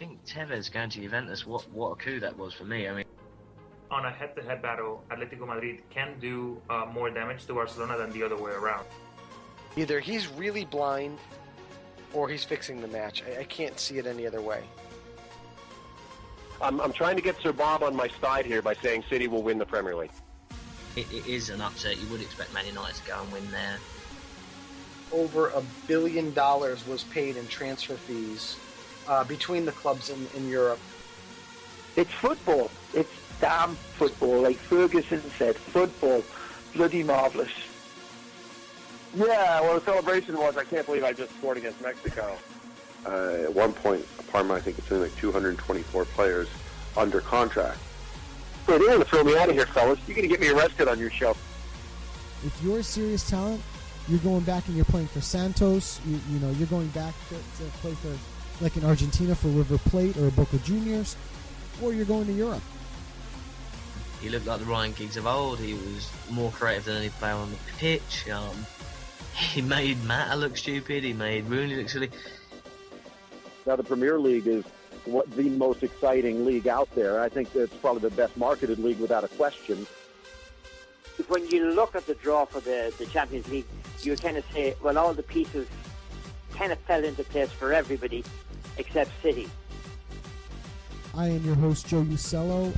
think Tevez going to Juventus, what a coup that was for me. I mean, on a head-to-head battle, Atletico Madrid can do more damage to Barcelona than the other way around. Either he's really blind or he's fixing the match. I can't see it any other way. I'm trying to get Sir Bob on my side here by saying City will win the Premier League. it is an upset. You would expect Man United to go and win there. Over $1 billion was paid in transfer fees between the clubs in Europe. It's football. It's damn football. Like Ferguson said, football. Bloody marvellous. Yeah, well, the celebration was, I can't believe I just scored against Mexico. At one point, Parma, I think it's only like 224 players under contract. Hey, they're going to throw me out of here, fellas. You're going to get me arrested on your show. If you're a serious talent, you're going back and you're playing for Santos. You know, you're going back to play for, like in Argentina, for River Plate or Boca Juniors, or you're going to Europe. He looked like the Ryan Giggs of old. He was more creative than any player on the pitch. He made Mata look stupid. He made Rooney look silly. Now, the Premier League is the most exciting league out there. I think it's probably the best marketed league without a question. When you look at the draw for the Champions League, you kind of say, well, all the pieces kind of fell into place for everybody except City. I am your host, Joe Usello.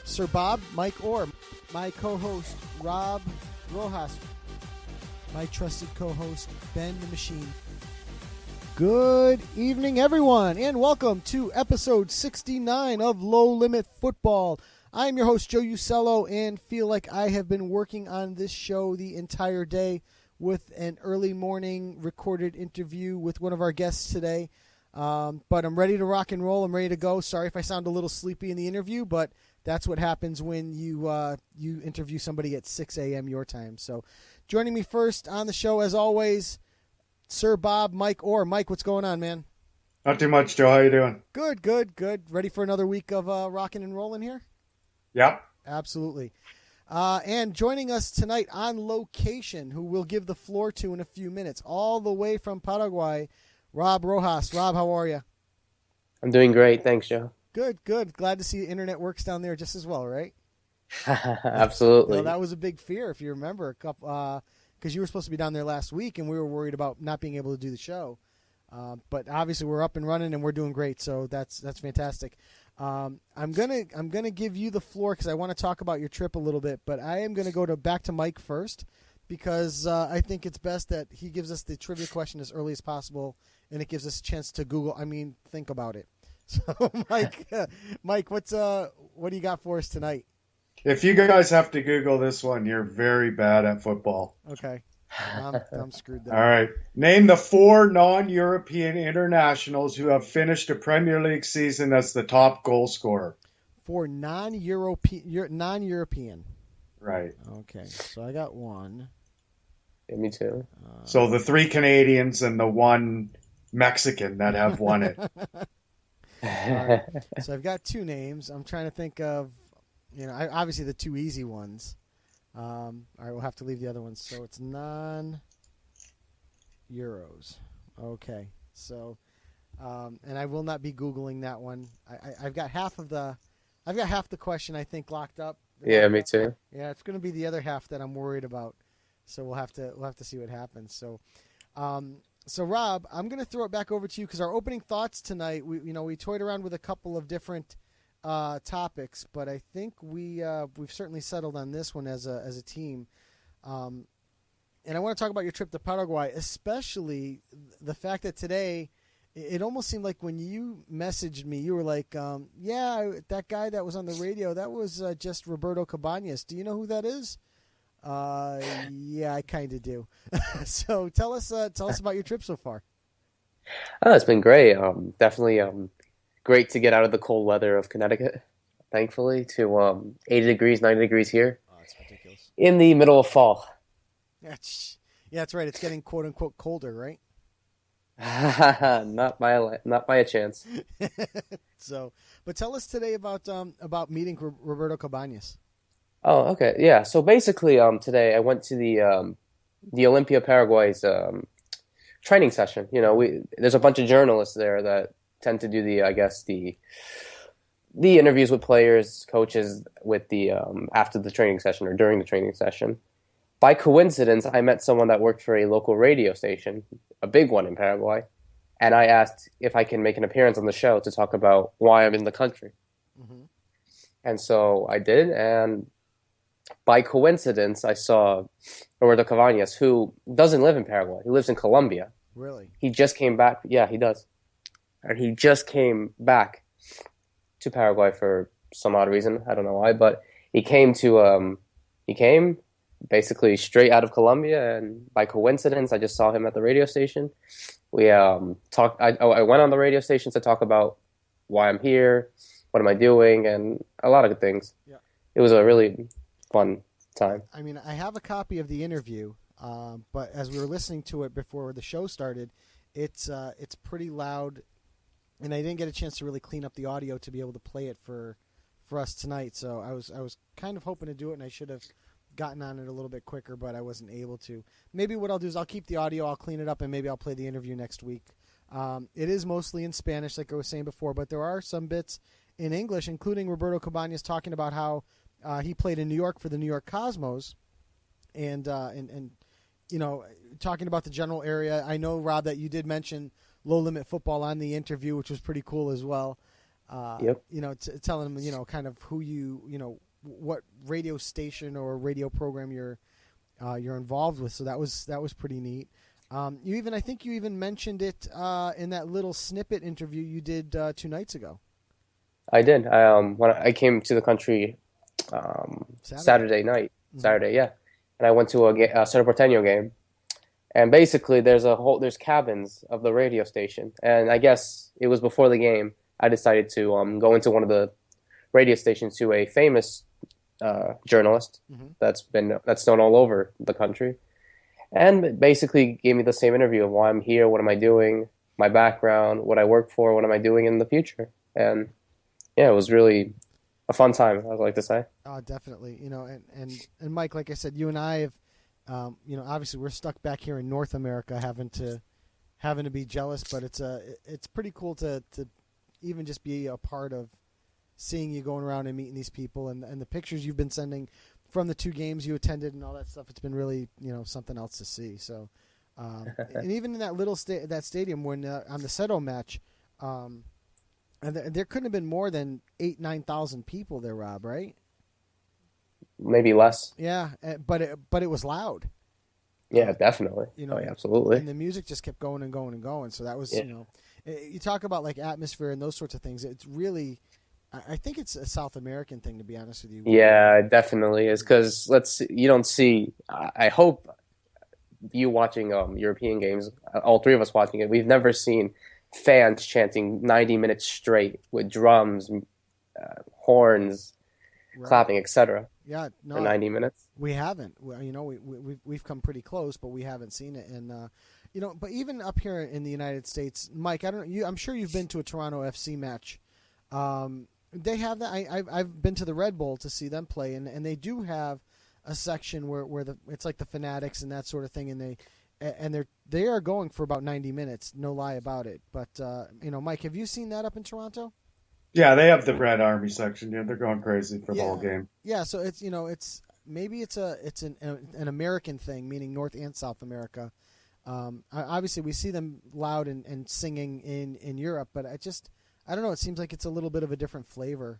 Sir Bob, Mike Orr, my co-host, Rob Rojas, my trusted co-host, Ben the Machine. Good evening, everyone, and welcome to episode 69 of Low Limit Football. I'm your host, Joe Usello, and feel like I have been working on this show the entire day with an early morning recorded interview with one of our guests today. But I'm ready to rock and roll. I'm ready to go. Sorry if I sound a little sleepy in the interview, but that's what happens when you interview somebody at 6 a.m. your time. So joining me first on the show, as always, Sir Bob, Mike Orr. Mike, what's going on, man? Not too much, Joe. How you doing? Good. Ready for another week of rocking and rolling here? Yep. Absolutely. And joining us tonight on location, who we'll give the floor to in a few minutes, all the way from Paraguay, Rob Rojas. Rob, how are you? I'm doing great. Thanks, Joe. Good. Glad to see the internet works down there just as well, right? Absolutely. Well, that was a big fear, if you remember, because you were supposed to be down there last week, and we were worried about not being able to do the show. But obviously, we're up and running, and we're doing great, so that's fantastic. I'm gonna give you the floor because I want to talk about your trip a little bit, but I am gonna go back to Mike first because I think it's best that he gives us the trivia question as early as possible, and it gives us a chance to think about it. So, Mike, what do you got for us tonight? If you guys have to Google this one, you're very bad at football. Okay. I'm screwed there. All right. Name the 4 non-European internationals who have finished a Premier League season as the top goal scorer. For non-European. Right. Okay. So I got one. Yeah, me too. So the 3 Canadians and the 1 Mexican that have won it. Right. So I've got 2 names. I'm trying to think of, obviously the 2 easy ones. All right, we'll have to leave the other ones. So it's non-Euros. Okay. So, and I will not be Googling that one. I've got half the question I think locked up. Yeah, me too. Yeah, it's going to be the other half that I'm worried about. So we'll have to see what happens. So, so Rob, I'm going to throw it back over to you because our opening thoughts tonight, we toyed around with a couple of different topics, but I think we've certainly settled on this one as a team. And I want to talk about your trip to Paraguay, especially the fact that today it almost seemed like when you messaged me, you were like, that guy that was on the radio, that was just Roberto Cabañas. Do you know who that is? Yeah, I kind of do. So tell us about your trip so far. Oh, it's been great. Definitely great to get out of the cold weather of Connecticut, thankfully, to 80 degrees, 90 degrees here. Oh, that's ridiculous. In the middle of fall. Yeah, that's right. It's getting quote unquote colder, right? Not by a chance. So, but tell us today about meeting Roberto Cabañas. Oh, okay. Yeah. So basically, today I went to the Olympia Paraguay's training session. There's a bunch of journalists there that tend to do the interviews with players, coaches with the after the training session or during the training session. By coincidence, I met someone that worked for a local radio station, a big one in Paraguay, and I asked if I can make an appearance on the show to talk about why I'm in the country. Mm-hmm. And so I did, and by coincidence, I saw Roberto Cabañas, who doesn't live in Paraguay. He lives in Colombia. Really? He just came back. Yeah, he does. And he just came back to Paraguay for some odd reason. I don't know why, but he came basically straight out of Colombia, and by coincidence, I just saw him at the radio station. We talked. I went on the radio station to talk about why I'm here, what am I doing, and a lot of good things. Yeah. It was a really fun time. I mean, I have a copy of the interview, but as we were listening to it before the show started, it's pretty loud, and I didn't get a chance to really clean up the audio to be able to play it for us tonight. So I was kind of hoping to do it, and I should have gotten on it a little bit quicker, but I wasn't able to. Maybe what I'll do is I'll keep the audio, I'll clean it up, and maybe I'll play the interview next week. It is mostly in Spanish, like I was saying before, but there are some bits in English, including Roberto Cabañas talking about how he played in New York for the New York Cosmos, and you know, talking about the general area. I know, Rob, that you did mention Low Limit Football on the interview, which was pretty cool as well. Yep. You know, telling him, you know, kind of who you know, what radio station or radio program you're involved with. So that was pretty neat. I think you even mentioned it in that little snippet interview you did 2 nights ago. I did. When I came to the country Saturday night. Mm-hmm. Saturday, yeah. And I went to a Cerro Porteño game. And basically there's cabins of the radio station. And I guess it was before the game, I decided to go into one of the radio stations to a famous journalist mm-hmm. that's known all over the country. And basically gave me the same interview of why I'm here, what am I doing, my background, what I work for, what am I doing in the future. And yeah, it was really a fun time, I would like to say. Oh, definitely. You know, and Mike, like I said, you and I have, you know, obviously we're stuck back here in North America having to be jealous, but it's pretty cool to even just be a part of seeing you going around and meeting these people, and the pictures you've been sending from the 2 games you attended and all that stuff. It's been really, you know, something else to see. So, and even in that little that stadium when on the Seto match, and there couldn't have been more than 8,000-9,000 people there, Rob, right? Maybe less. Yeah, but it was loud. Yeah, definitely. You know, yeah, absolutely. And the music just kept going and going and going. So that was, you know, you talk about like atmosphere and those sorts of things. It's really, I think it's a South American thing, to be honest with you. Yeah, it definitely is, because you don't see. I hope you watching European games, all 3 of us watching it, we've never seen fans chanting 90 minutes straight with drums, horns, right, clapping, etc. Yeah, no, for 90 minutes. We haven't. You know, we've come pretty close, but we haven't seen it. And you know, but even up here in the United States, Mike, I don't know. I'm sure you've been to a Toronto FC match. They have that. I've been to the Red Bull to see them play, and they do have a section where it's like the Fanatics and that sort of thing, and they are going for about 90 minutes, no lie about it. But you know, Mike, have you seen that up in Toronto? Yeah, they have the Red Army section. Yeah, they're going crazy for the whole game. Yeah, so it's, you know, it's an American thing, meaning North and South America. Obviously, we see them loud and singing in Europe, but I don't know. It seems like it's a little bit of a different flavor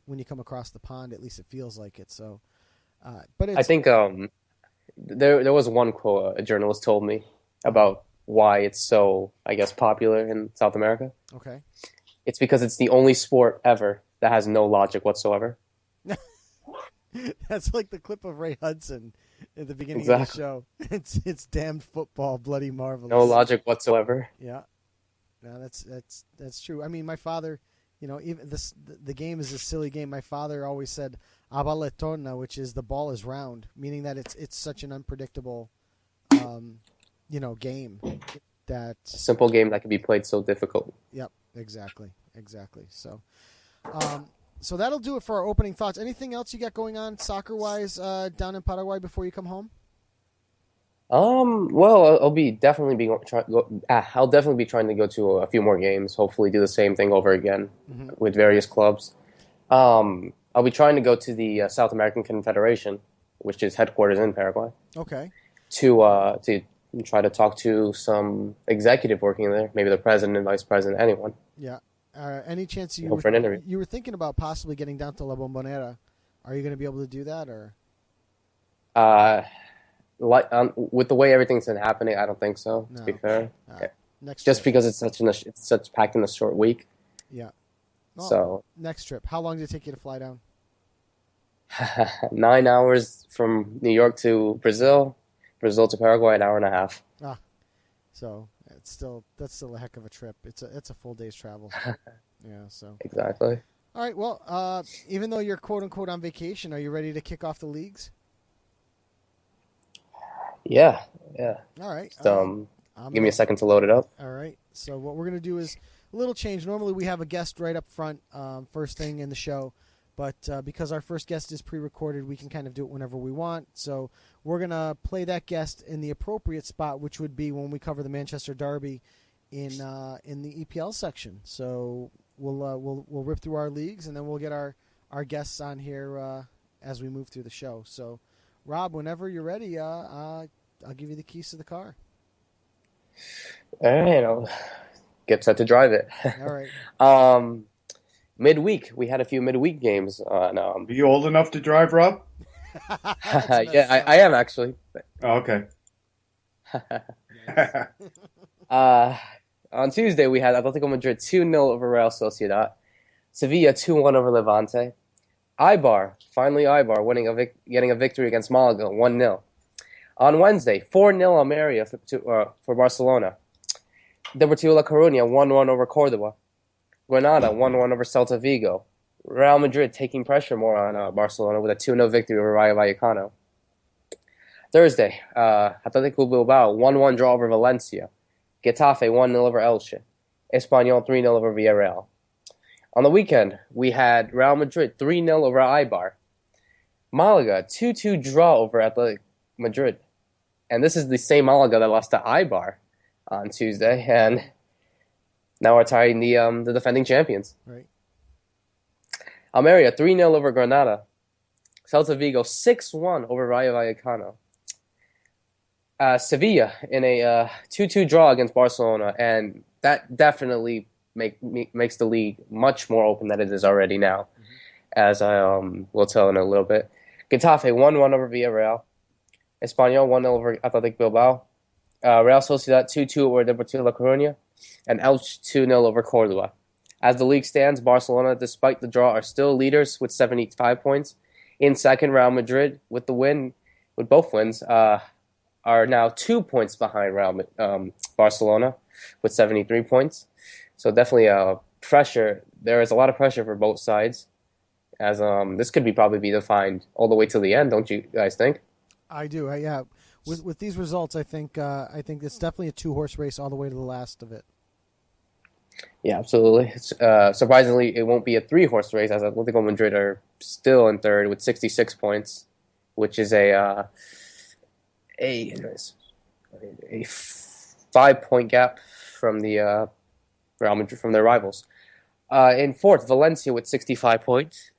when you come across the pond. At least it feels like it. So, but I think there was one quote a journalist told me about why it's so, I guess, popular in South America. Okay. It's because it's the only sport ever that has no logic whatsoever. That's like the clip of Ray Hudson at the beginning of the show. It's damned football, bloody marvelous. No logic whatsoever. Yeah. No, that's true. I mean, my father, you know, even the game is a silly game. My father always said "a bola torna," which is the ball is round, meaning that it's such an unpredictable, you know, game that simple game that can be played so difficult. Yep, exactly. So, so that'll do it for our opening thoughts. Anything else you got going on soccer wise down in Paraguay before you come home? Well, I'll definitely be trying to go to a few more games. Hopefully, do the same thing over again with various clubs. I'll be trying to go to the South American Confederation, which is headquarters in Paraguay. Okay. To try to talk to some executive working there, maybe the president, vice president, anyone. Yeah. Any chance you for an interview. You were thinking about possibly getting down to La Bombonera? Are you going to be able to do that, or? With the way everything's been happening, I don't think so. To be fair, just because it's such packed in a short week. Yeah. Well, so next trip, how long did it take you to fly down? 9 hours from New York to Brazil to Paraguay, an hour and a half. So that's still a heck of a trip. It's a full day's travel. Yeah. So exactly. All right. Well, even though you're quote unquote on vacation, are you ready to kick off the leagues? Yeah. All right. Give me a second to load it up. All right. So what we're going to do is a little change. Normally we have a guest right up front first thing in the show, but because our first guest is pre-recorded, we can kind of do it whenever we want. So we're going to play that guest in the appropriate spot, which would be when we cover the Manchester Derby in the EPL section. So we'll rip through our leagues, and then we'll get our guests on here as we move through the show. So Rob, whenever you're ready, I'll give you the keys to the car. All right, I'll get set to drive it. All right. Midweek, we had a few midweek games. Are you old enough to drive, Rob? Yeah, I am actually. Oh, okay. On Tuesday, we had Atletico Madrid 2-0 over Real Sociedad, Sevilla 2-1 over Levante, Eibar getting a victory against Malaga 1-0. On Wednesday, 4-0 Almeria for Barcelona. Deportivo La Coruña 1-1 over Cordoba. Granada 1-1 over Celta Vigo. Real Madrid taking pressure more on Barcelona with a 2-0 victory over Rayo Vallecano. Thursday, Atletico Bilbao 1-1 draw over Valencia. Getafe 1-0 over Elche. Espanyol 3-0 over Villarreal. On the weekend, we had Real Madrid 3-0 over Eibar. Malaga 2-2 draw over Athletic Madrid. And this is the same Malaga that lost to Eibar on Tuesday, and now are tying the defending champions. Right. Almeria 3-0 over Granada. Celta Vigo 6-1 over Rayo Vallecano. Sevilla in a 2-2 draw against Barcelona, and that definitely makes the league much more open than it is already now, as I will tell in a little bit. Getafe 1-1 over Villarreal. Espanyol 1-0 over Athletic Bilbao. Real Sociedad 2-2 over Deportivo La Coruña. And Elche 2-0 over Cordoba. As the league stands, Barcelona, despite the draw, are still leaders with 75 points. In second, Real Madrid, with both wins, are now 2 points behind Barcelona with 73 points. So definitely pressure. There is a lot of pressure for both sides, as this could probably be defined all the way to the end. Don't you guys think? I do. Yeah. With these results, I think it's definitely a 2-horse race all the way to the last of it. Yeah, absolutely. Surprisingly, it won't be a 3-horse race, as Atletico Madrid are still in third with 66 points, which is a 5-point gap from the Real Madrid, from their rivals. In fourth, Valencia with 65 points,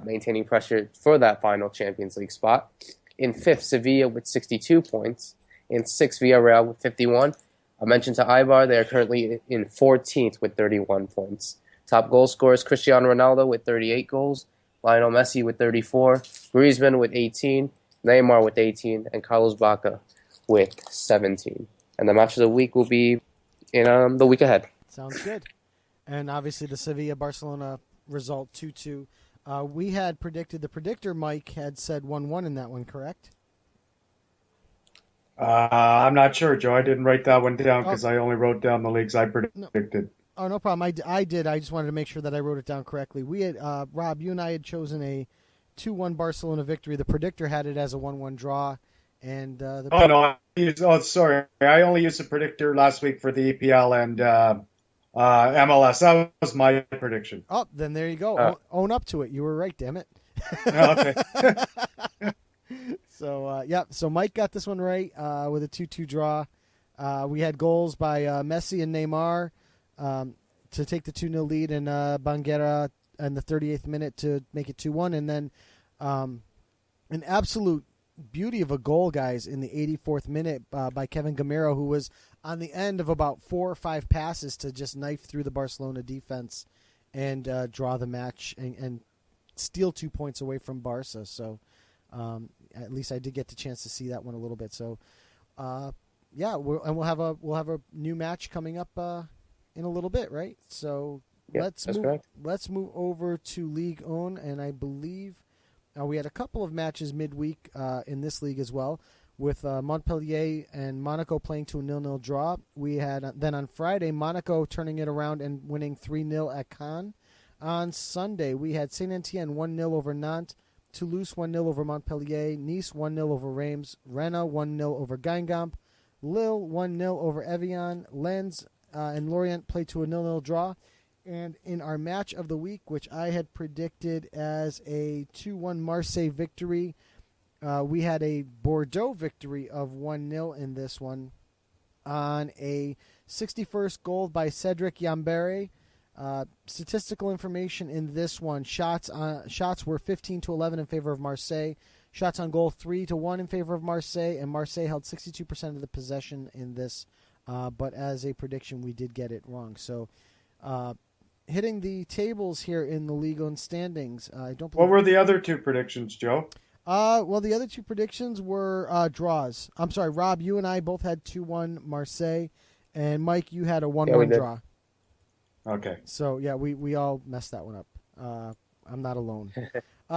maintaining pressure for that final Champions League spot. In fifth, Sevilla with 62 points. In sixth, Villarreal with 51. I mentioned to Eibar, they are currently in 14th with 31 points. Top goal scorers, Cristiano Ronaldo with 38 goals, Lionel Messi with 34, Griezmann with 18, Neymar with 18, and Carlos Bacca with 17. And the match of the week will be in the week ahead. Sounds good. And obviously the Sevilla-Barcelona result 2-2. We had predicted, the predictor, Mike, had said 1-1 in that one, correct? I'm not sure, Joe. I didn't write that one down because I only wrote down the leagues I predicted. Oh, no problem. I did. I just wanted to make sure that I wrote it down correctly. We had, Rob, you and I had chosen a 2-1 Barcelona victory. The predictor had it as a 1-1 draw. And sorry. I only used the predictor last week for the EPL and MLS. That was my prediction. Oh, then there you go. Own up to it. You were right, damn it. Okay. So Mike got this one right with a 2-2 draw. We had goals by Messi and Neymar to take the 2-0 lead, and Banguera in the 38th minute to make it 2-1. And then an absolute beauty of a goal, guys, in the 84th minute by Kevin Gamero, who was on the end of about 4 or 5 passes to just knife through the Barcelona defense and draw the match and steal 2 points away from Barca. So at least I did get the chance to see that one a little bit. So we'll have a new match coming up in a little bit, right? So let's move over to Ligue 1, and I believe we had a couple of matches midweek in this league as well, with Montpellier and Monaco playing to a 0-0 draw. We had then on Friday Monaco turning it around and winning 3-0 at Caen. On Sunday we had Saint-Étienne 1-0 over Nantes, Toulouse 1-0 over Montpellier, Nice 1-0 over Reims, Rennes 1-0 over Guingamp, Lille 1-0 over Evian, Lens and Lorient played to a 0-0 draw. And in our match of the week, which I had predicted as a 2-1 Marseille victory, we had a Bordeaux victory of 1-0 in this one on a 61st goal by Cedric Yambere. Statistical information in this one: shots were 15-11 in favor of Marseille. Shots on goal 3-1 in favor of Marseille, and Marseille held 62% of the possession in this. But as a prediction, we did get it wrong. So, hitting the tables here in the Ligue 1 standings, I don't. What were the other 2 predictions, Joe? Well, the other 2 predictions were draws. I'm sorry, Rob. You and I both had 2-1 Marseille, and Mike, you had a 1-1 draw. Okay. So yeah, we all messed that one up. I'm not alone.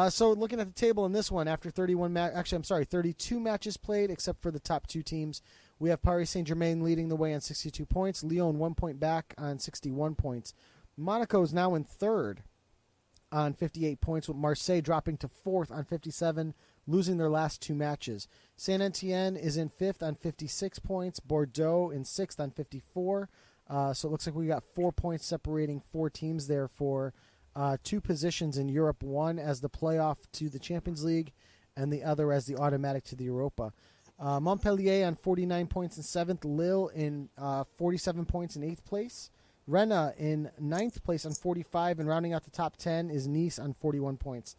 So looking at the table in this one, after 32 matches played, except for the top 2 teams, we have Paris Saint-Germain leading the way on 62 points. Lyon 1 point back on 61 points. Monaco is now in third on 58 points, with Marseille dropping to fourth on 57, losing their last 2 matches. Saint-Étienne is in fifth on 56 points. Bordeaux in sixth on 54. So it looks like we got 4 points separating 4 teams there for 2 positions in Europe, one as the playoff to the Champions League and the other as the automatic to the Europa. Montpellier on 49 points in 7th, Lille in 47 points in 8th place, Rennes in 9th place on 45, and rounding out the top 10 is Nice on 41 points.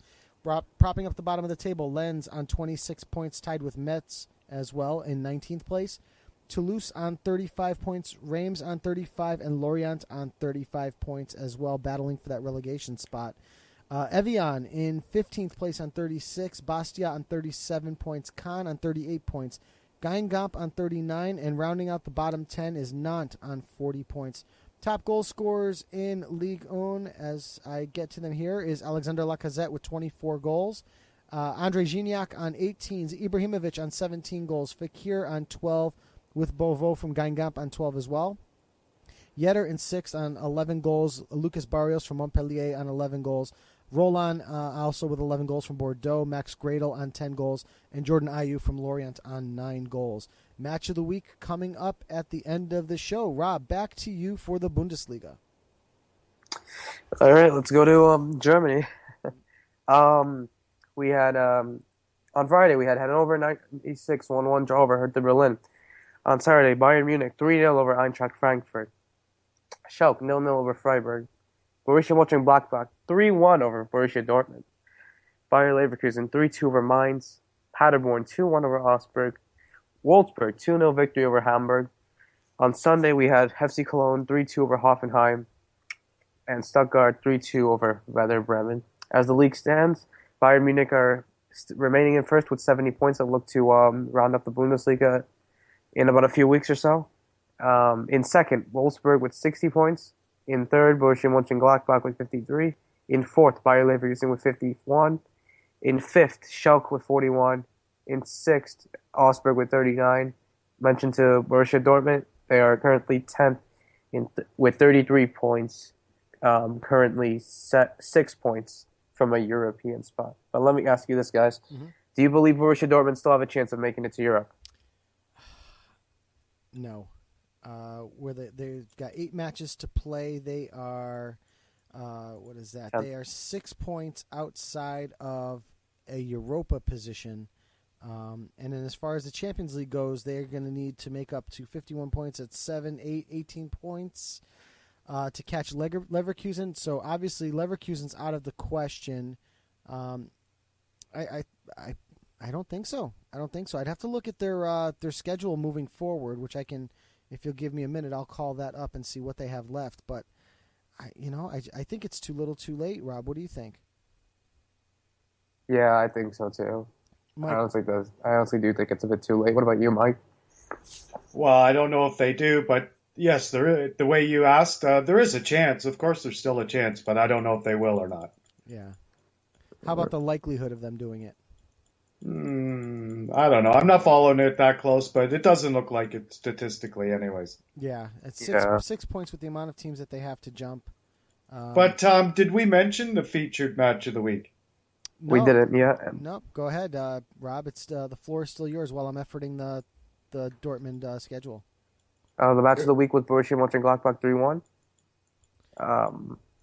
Propping up the bottom of the table, Lens on 26 points, tied with Metz as well in 19th place. Toulouse on 35 points, Reims on 35, and Lorient on 35 points as well, battling for that relegation spot. Evian in 15th place on 36, Bastia on 37 points, Caen on 38 points, Guingamp on 39, and rounding out the bottom 10 is Nantes on 40 points. Top goal scorers in Ligue 1, as I get to them here, is Alexander Lacazette with 24 goals, Andre Gignac on 18, Ibrahimovic on 17 goals, Fekir on 12, with Beauvau from Guingamp on 12 as well. Yetter in 6th on 11 goals, Lucas Barrios from Montpellier on 11 goals, Roland also with 11 goals from Bordeaux, Max Gradel on 10 goals, and Jordan Ayew from Lorient on 9 goals. Match of the week coming up at the end of the show. Rob, back to you for the Bundesliga. All right, let's go to Germany. We had on Friday we had Hannover 96 1-1 draw over Hertha Berlin. On Saturday, Bayern Munich 3-0 over Eintracht Frankfurt. Schalke 0-0 over Freiburg. Borussia Mönchengladbach 3-1 over Borussia Dortmund. Bayer Leverkusen 3-2 over Mainz. Paderborn 2-1 over Augsburg. Wolfsburg 2-0 victory over Hamburg. On Sunday, we had FC Cologne 3-2 over Hoffenheim. And Stuttgart 3-2 over Werder Bremen. As the league stands, Bayern Munich are remaining in first with 70 points that look to round up the Bundesliga in about a few weeks or so. In second, Wolfsburg with 60 points. In third, Borussia Mönchengladbach with 53. In fourth, Bayer Leverkusen with 51. In fifth, Schalke with 41. In sixth, Augsburg with 39. Mentioned to Borussia Dortmund, they are currently 10th with 33 points. Currently 6 points from a European spot. But let me ask you this, guys. Mm-hmm. Do you believe Borussia Dortmund still have a chance of making it to Europe? No. Where they've got 8 matches to play. They are, what is that? They are 6 points outside of a Europa position. And then as far as the Champions League goes, they're going to need to make up to 51 points at 7, 8, 18 points to catch Leverkusen. So obviously Leverkusen's out of the question. I don't think so. I'd have to look at their schedule moving forward, which I can, if you'll give me a minute, I'll call that up and see what they have left. But I think it's too little, too late. Rob, what do you think? Yeah, I think so too. Mike? I honestly do think it's a bit too late. What about you, Mike? Well, I don't know if they do, but yes, the way you asked, there is a chance. Of course, there's still a chance, but I don't know if they will or not. Yeah. How about the likelihood of them doing it? I don't know. I'm not following it that close, but it doesn't look like it statistically anyways. Yeah, it's 6 points with the amount of teams that they have to jump. But did we mention the featured match of the week? No, we didn't yet. No, go ahead, Rob. It's the floor is still yours while I'm efforting the Dortmund schedule. The match of the week was Borussia Mönchengladbach 3-1.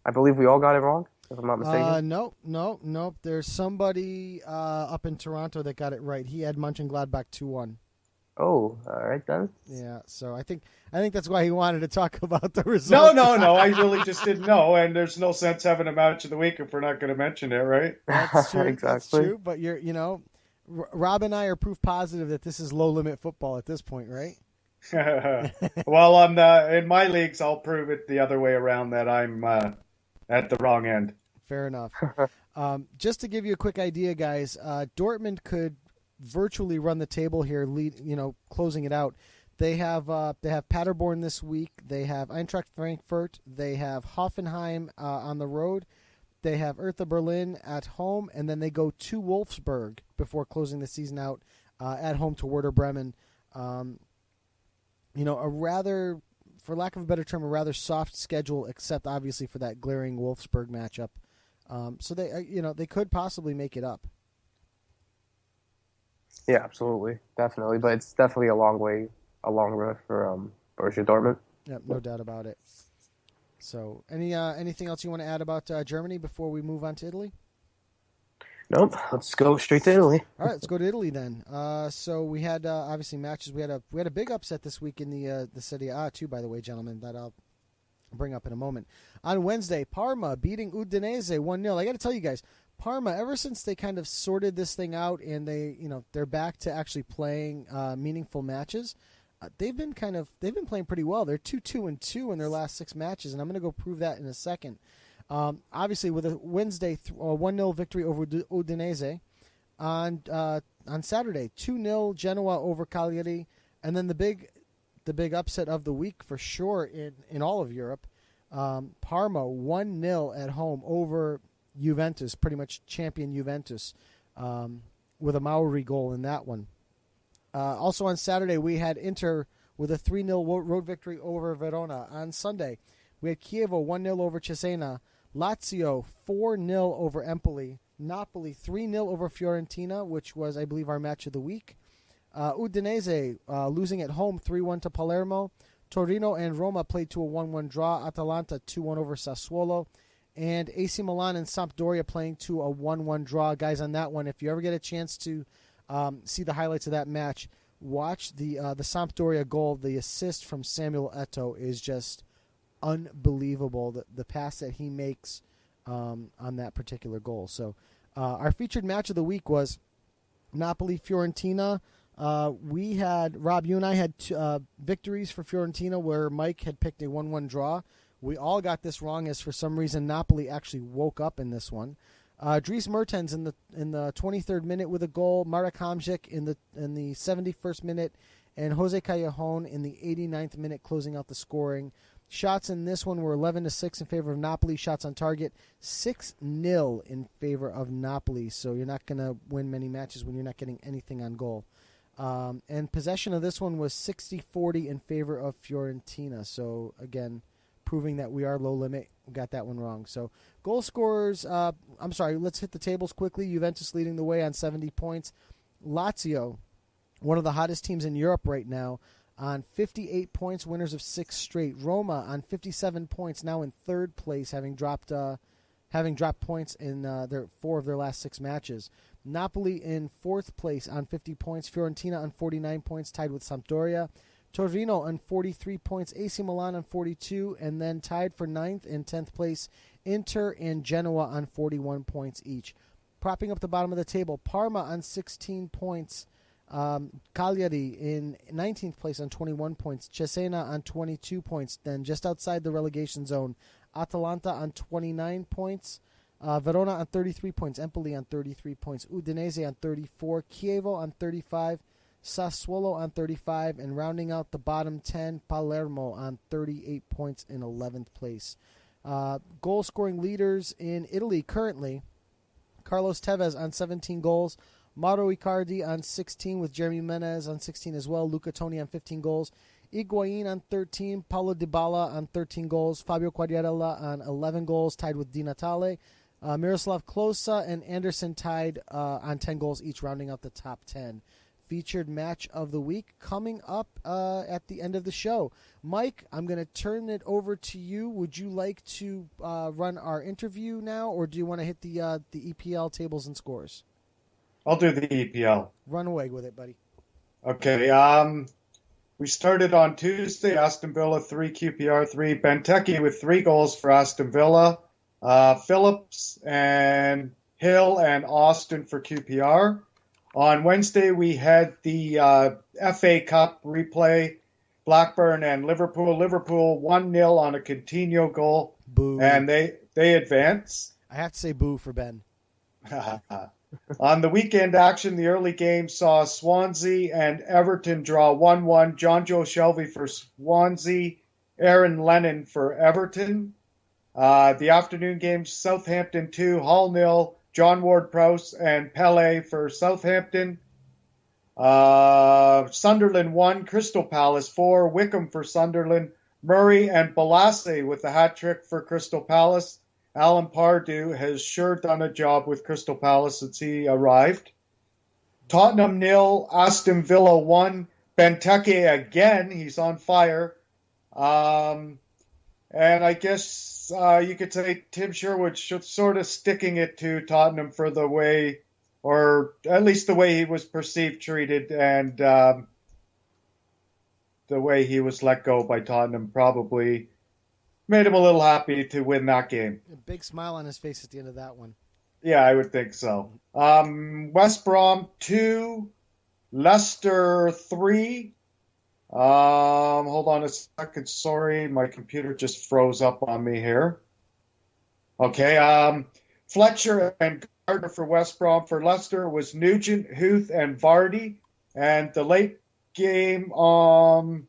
I believe we all got it wrong, if I'm not mistaken. Nope. There's somebody up in Toronto that got it right. He had Mönchengladbach 2-1. Oh, all right then. Yeah, so I think that's why he wanted to talk about the results. No. I really just didn't know, and there's no sense having a match of the week if we're not going to mention it, right? That's true. Exactly. That's true. But Rob and I are proof positive that this is low limit football at this point, right? Well, in my leagues, I'll prove it the other way around that I'm at the wrong end. Fair enough. Just to give you a quick idea, guys, Dortmund could virtually run the table here, closing it out. They have Paderborn this week. They have Eintracht Frankfurt. They have Hoffenheim on the road. They have Hertha Berlin at home, and then they go to Wolfsburg before closing the season out at home to Werder Bremen. A rather, for lack of a better term, a rather soft schedule, except obviously for that glaring Wolfsburg matchup. So they could possibly make it up. Yeah, absolutely, definitely, but it's definitely a long road for Borussia Dortmund. Yep, no doubt about it. So, anything else you want to add about Germany before we move on to Italy? Nope. Let's go straight to Italy. All right, let's go to Italy then. So we had obviously matches. We had a big upset this week in the Serie A too, by the way, gentlemen. That I'll bring up in a moment. On Wednesday, Parma beating Udinese 1-0. I got to tell you guys, Parma, ever since they kind of sorted this thing out and they're back to actually playing meaningful matches, they've been playing pretty well. They're 2-2-2 in their last 6 matches, and I'm going to go prove that in a second. Obviously, with a Wednesday 1-0 victory over Udinese, on Saturday 2-0 Genoa over Cagliari, and then the big upset of the week for sure in all of Europe, Parma 1-0 at home over Juventus, pretty much champion Juventus, with a Mauri goal in that one. Also on Saturday, we had Inter with a 3-0 road victory over Verona. On Sunday, we had Chievo 1-0 over Cesena, Lazio 4-0 over Empoli, Napoli 3-0 over Fiorentina, which was, I believe, our match of the week. Udinese losing at home 3-1 to Palermo. Torino and Roma played to a 1-1 draw. Atalanta 2-1 over Sassuolo. And AC Milan and Sampdoria playing to a 1-1 draw. Guys, on that one, if you ever get a chance to see the highlights of that match, watch the Sampdoria goal. The assist from Samuel Eto'o is just unbelievable. The pass that he makes on that particular goal. So our featured match of the week was Napoli-Fiorentina. We had, Rob, you and I had victories for Fiorentina where Mike had picked a 1-1 draw. We all got this wrong as for some reason Napoli actually woke up in this one. Dries Mertens in the 23rd minute with a goal, Marek Hamšík in the 71st minute, and Jose Callejon in the 89th minute closing out the scoring. Shots in this one were 11-6 in favor of Napoli. Shots on target 6-0 in favor of Napoli. So you're not going to win many matches when you're not getting anything on goal. And possession of this one was 60-40 in favor of Fiorentina. So again, proving that we are low limit. We got that one wrong. So goal scorers, let's hit the tables quickly. Juventus leading the way on 70 points. Lazio, one of the hottest teams in Europe right now, on 58 points, winners of 6 straight. Roma on 57 points, now in 3rd place, having dropped points in 4 of their last 6 matches. Napoli in 4th place on 50 points. Fiorentina on 49 points, tied with Sampdoria. Torino on 43 points. AC Milan on 42, and then tied for 9th and 10th place, Inter and Genoa on 41 points each. Propping up the bottom of the table, Parma on 16 points. Cagliari in 19th place on 21 points. Cesena on 22 points. Then just outside the relegation zone, Atalanta on 29 points. Verona on 33 points. Empoli on 33 points. Udinese on 34. Chievo on 35. Sassuolo on 35. And rounding out the bottom 10, Palermo on 38 points in 11th place. Goal-scoring leaders in Italy currently, Carlos Tevez on 17 goals. Mauro Icardi on 16 with Jeremy Menez on 16 as well. Luca Toni on 15 goals. Higuain on 13. Paulo Dybala on 13 goals. Fabio Quagliarella on 11 goals, tied with Di Natale. Miroslav Klose and Anderson tied on 10 goals each, rounding out the top 10. Featured match of the week coming up at the end of the show. Mike, I'm going to turn it over to you. Would you like to run our interview now, or do you want to hit the EPL tables and scores? I'll do the EPL. Run away with it, buddy. Okay. We started on Tuesday. Aston Villa 3, QPR 3. Benteke with 3 goals for Aston Villa. Phillips and Hill and Austin for QPR. On Wednesday, we had the FA Cup replay. Blackburn and Liverpool. Liverpool 1-0 on a Coutinho goal. Boo. And they advance. I have to say boo for Ben. On the weekend action, the early game saw Swansea and Everton draw 1-1. John Joe Shelby for Swansea, Aaron Lennon for Everton. The afternoon game, Southampton 2, Hull 0, John Ward-Prowse and Pele for Southampton. Sunderland 1, Crystal Palace 4, Wickham for Sunderland. Murray and Balassi with the hat-trick for Crystal Palace. Alan Pardew has sure done a job with Crystal Palace since he arrived. Tottenham 0, Aston Villa 1. Benteke again, he's on fire. And I guess you could say Tim Sherwood sort of sticking it to Tottenham for the way, or at least the way he was perceived, treated, and the way he was let go by Tottenham probably made him a little happy to win that game. A big smile on his face at the end of that one. Yeah, I would think so. West Brom 2, Leicester 3. Hold on a second. Sorry, my computer just froze up on me here. Okay. Fletcher and Gardner for West Brom. For Leicester was Nugent, Huth, and Vardy. And the late game the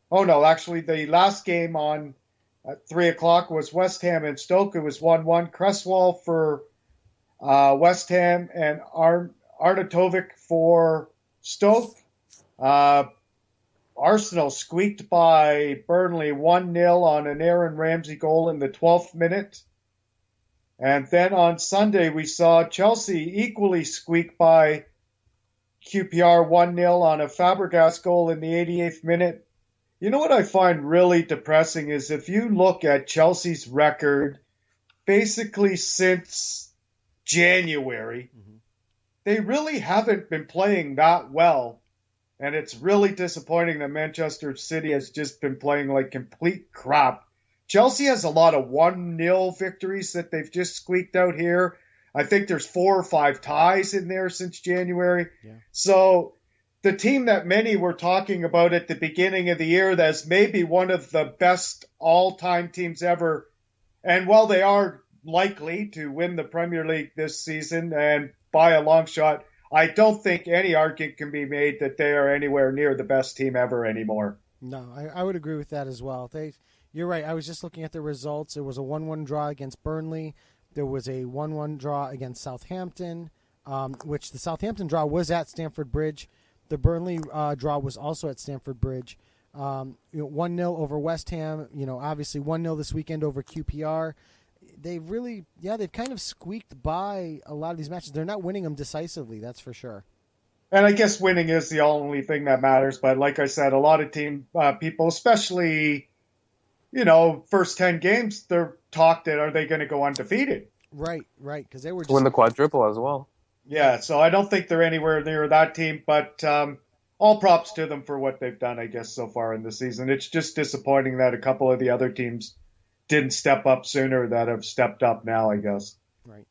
last game on at 3 o'clock was West Ham and Stoke. It was 1-1. Cresswell for West Ham and Arnautovic for Stoke. Arsenal squeaked by Burnley 1-0 on an Aaron Ramsey goal in the 12th minute. And then on Sunday, we saw Chelsea equally squeak by QPR 1-0 on a Fabregas goal in the 88th minute. You know what I find really depressing is if you look at Chelsea's record, basically since January, they really haven't been playing that well. And it's really disappointing that Manchester City has just been playing like complete crap. Chelsea has a lot of 1-0 victories that they've just squeaked out here. I think there's 4 or 5 ties in there since January. Yeah. So the team that many were talking about at the beginning of the year that's maybe one of the best all-time teams ever, and while they are likely to win the Premier League this season and by a long shot, I don't think any argument can be made that they are anywhere near the best team ever anymore. No, I would agree with that as well. You're right. I was just looking at the results. There was a 1-1 draw against Burnley. There was a 1-1 draw against Southampton, which the Southampton draw was at Stamford Bridge. The Burnley draw was also at Stamford Bridge. 1-0 over West Ham. Obviously 1-0 this weekend over QPR. They've kind of squeaked by a lot of these matches. They're not winning them decisively, that's for sure. And I guess winning is the only thing that matters. But like I said, a lot of team people, especially, first 10 games, they're talked that are they going to go undefeated? Right. Because they were to win the quadruple as well. Yeah, so I don't think they're anywhere near that team, but all props to them for what they've done, I guess, so far in the season. It's just disappointing that a couple of the other teams didn't step up sooner that have stepped up now, I guess. Right.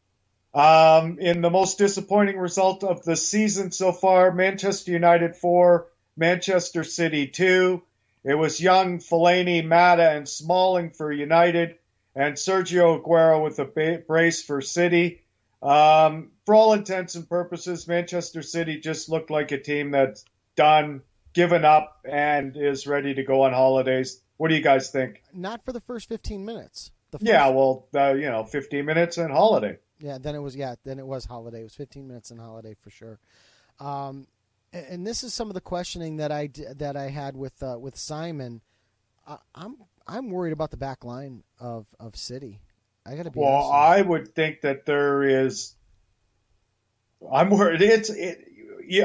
In the most disappointing result of the season so far, Manchester United 4, Manchester City 2. It was Young, Fellaini, Mata, and Smalling for United, and Sergio Aguero with a brace for City. For all intents and purposes, Manchester City just looked like a team that's done, given up, and is ready to go on holidays. What do you guys think? Not for the first 15 minutes. 15 minutes and holiday. Then it was holiday. It was 15 minutes and holiday for sure. And this is some of the questioning that I had with Simon. I'm worried about the back line of City. I got to be honest. I would think that there is. I'm worried.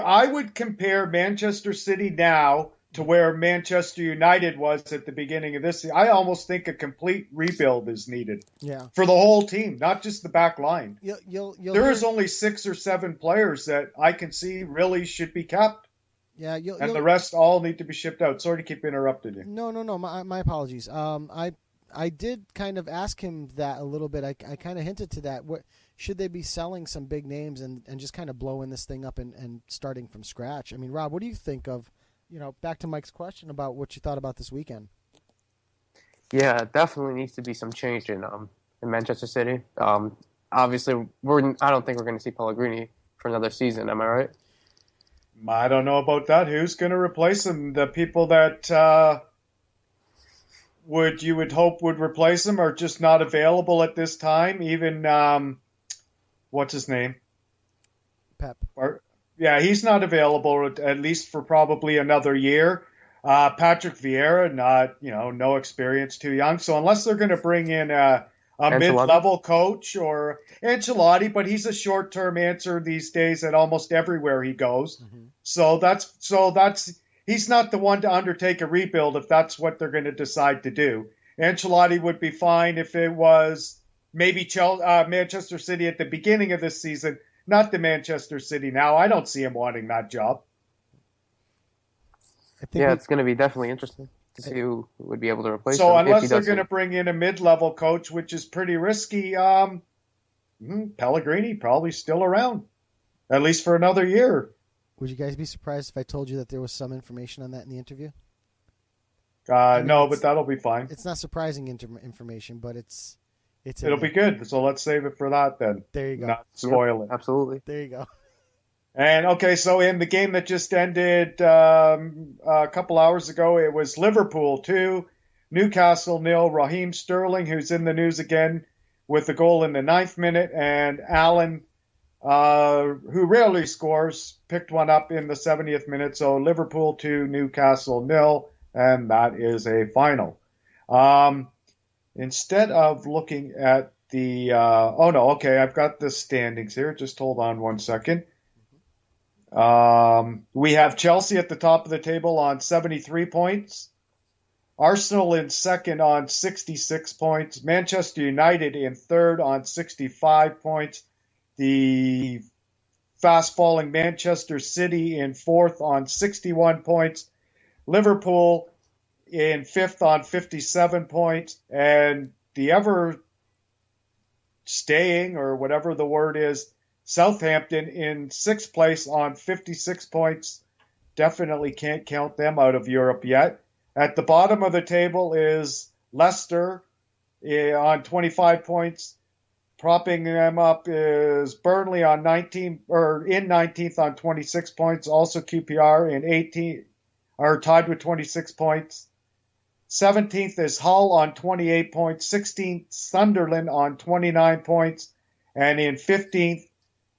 I would compare Manchester City now to where Manchester United was at the beginning of this season. I almost think a complete rebuild is needed. Yeah. For the whole team, not just the back line. There is only 6 or 7 players that I can see really should be kept. Yeah, and the rest all need to be shipped out. Sorry to keep interrupting you. No. My apologies. I did kind of ask him that a little bit. I kind of hinted to that. What should they be selling some big names and just kind of blowing this thing up and starting from scratch? I mean, Rob, what do you think of, back to Mike's question about what you thought about this weekend? Yeah, it definitely needs to be some change in Manchester City. Obviously, I don't think we're going to see Pellegrini for another season. Am I right? I don't know about that. Who's going to replace him? The people that you would hope would replace him are just not available at this time. Even what's his name? Pep. He's not available at least for probably another year. Patrick Vieira, no experience, too young. So unless they're going to bring in a mid-level coach or Ancelotti, but he's a short-term answer these days at almost everywhere he goes. Mm-hmm. So that's he's not the one to undertake a rebuild if that's what they're going to decide to do. Ancelotti would be fine if it was maybe Manchester City at the beginning of this season, not the Manchester City now. I don't see him wanting that job. It's going to be definitely interesting to see who would be able to replace him. So unless they're going to bring in a mid-level coach, which is pretty risky, Pellegrini probably still around, at least for another year. Would you guys be surprised if I told you that there was some information on that in the interview? No, but that'll be fine. It's not surprising information, but it'll be good. So let's save it for that then. There you go. Not spoil it. Absolutely. There you go. And okay, so in the game that just ended a couple hours ago, it was Liverpool 2, Newcastle 0. Raheem Sterling, who's in the news again with the goal in the 9th minute, and Allen, who rarely scores, picked one up in the 70th minute. So Liverpool 2, Newcastle 0, and that is a final. Instead of looking at the I've got the standings here. Just hold on one second. We have Chelsea at the top of the table on 73 points. Arsenal in second on 66 points. Manchester United in third on 65 points. The fast-falling Manchester City in fourth on 61 points. Liverpool in fifth on 57 points. And the ever-staying, or whatever the word is, Southampton in sixth place on 56 points. Definitely can't count them out of Europe yet. At the bottom of the table is Leicester on 25 points. Propping them up is Burnley on 19th on 26 points. Also QPR in 18 are tied with 26 points. 17th is Hull on 28 points. 16th Sunderland on 29 points, and in 15th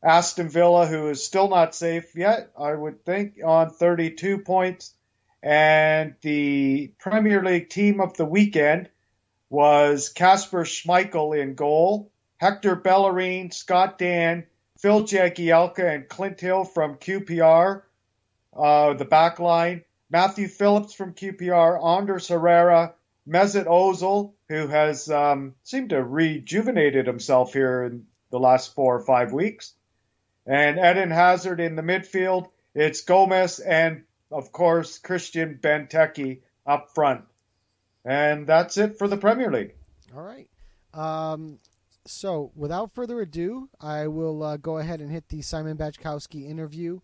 Aston Villa, who is still not safe yet, I would think, on 32 points. And the Premier League team of the weekend was Kasper Schmeichel in goal, Hector Bellerin, Scott Dan, Phil Jagielka, and Clint Hill from QPR, the back line, Matthew Phillips from QPR, Anders Herrera, Mesut Ozil, who has seemed to rejuvenated himself here in the last 4 or 5 weeks, And Eden Hazard in the midfield. It's Gomez and, of course, Christian Benteke up front. And that's it for the Premier League. All right. So without further ado, I will go ahead and hit the Simon Bajkowski interview.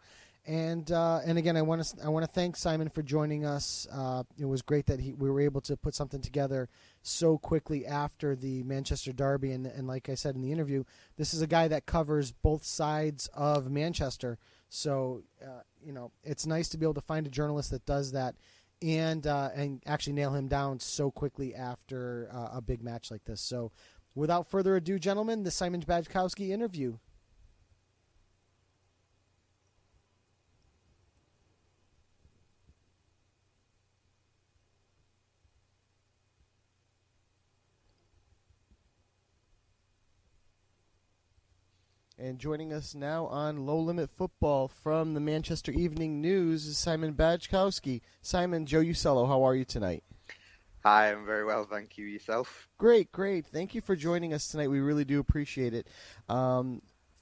And again, I want to thank Simon for joining us. It was great that we were able to put something together so quickly after the Manchester derby. And like I said in the interview, this is a guy that covers both sides of Manchester. So it's nice to be able to find a journalist that does that and actually nail him down so quickly after a big match like this. So without further ado, gentlemen, the Simon Bajkowski interview. And joining us now on Low Limit Football from the Manchester Evening News is Simon Bajkowski. Simon, Joe Usello, how are you tonight? Hi, I'm very well, thank you. Yourself? Great. Thank you for joining us tonight. We really do appreciate it.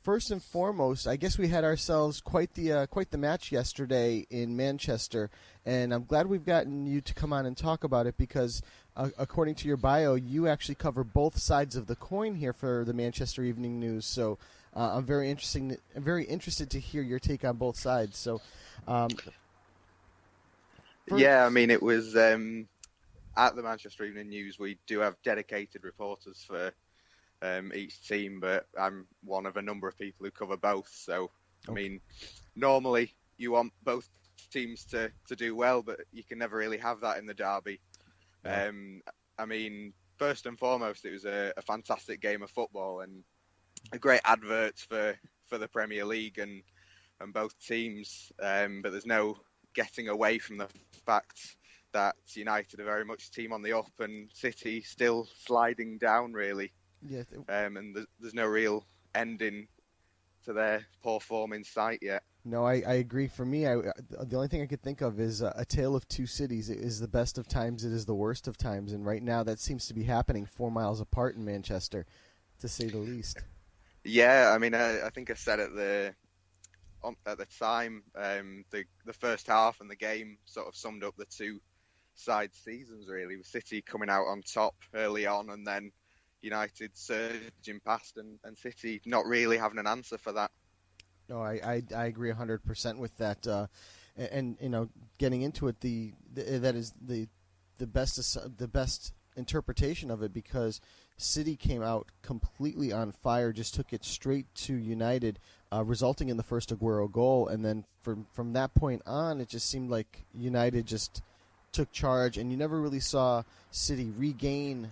First and foremost, I guess we had ourselves quite the match yesterday in Manchester, and I'm glad we've gotten you to come on and talk about it because, according to your bio, you actually cover both sides of the coin here for the Manchester Evening News. So I'm very interested to hear your take on both sides. So, yeah, I mean, it was at the Manchester Evening News. We do have dedicated reporters for each team, but I'm one of a number of people who cover both. So, I mean, normally you want both teams to do well, but you can never really have that in the derby. Yeah. I mean, first and foremost, it was a fantastic game of football and a great advert for the Premier League and both teams. But there's no getting away from the fact that United are very much team on the up and City still sliding down, really. Yeah. And there's no real ending to their poor form in sight yet. No, I agree. For me, the only thing I could think of is a tale of two cities. It is the best of times, it is the worst of times, and right now that seems to be happening 4 miles apart in Manchester, to say the least. Yeah, I mean, I think I said at the time, the first half and the game sort of summed up the two side seasons, really, with City coming out on top early on and then United surging past and City not really having an answer for that. No, I agree 100% with that. And getting into it, that is the best interpretation of it, because City came out completely on fire, just took it straight to United, resulting in the first Aguero goal, and then from that point on, it just seemed like United just took charge, and you never really saw City regain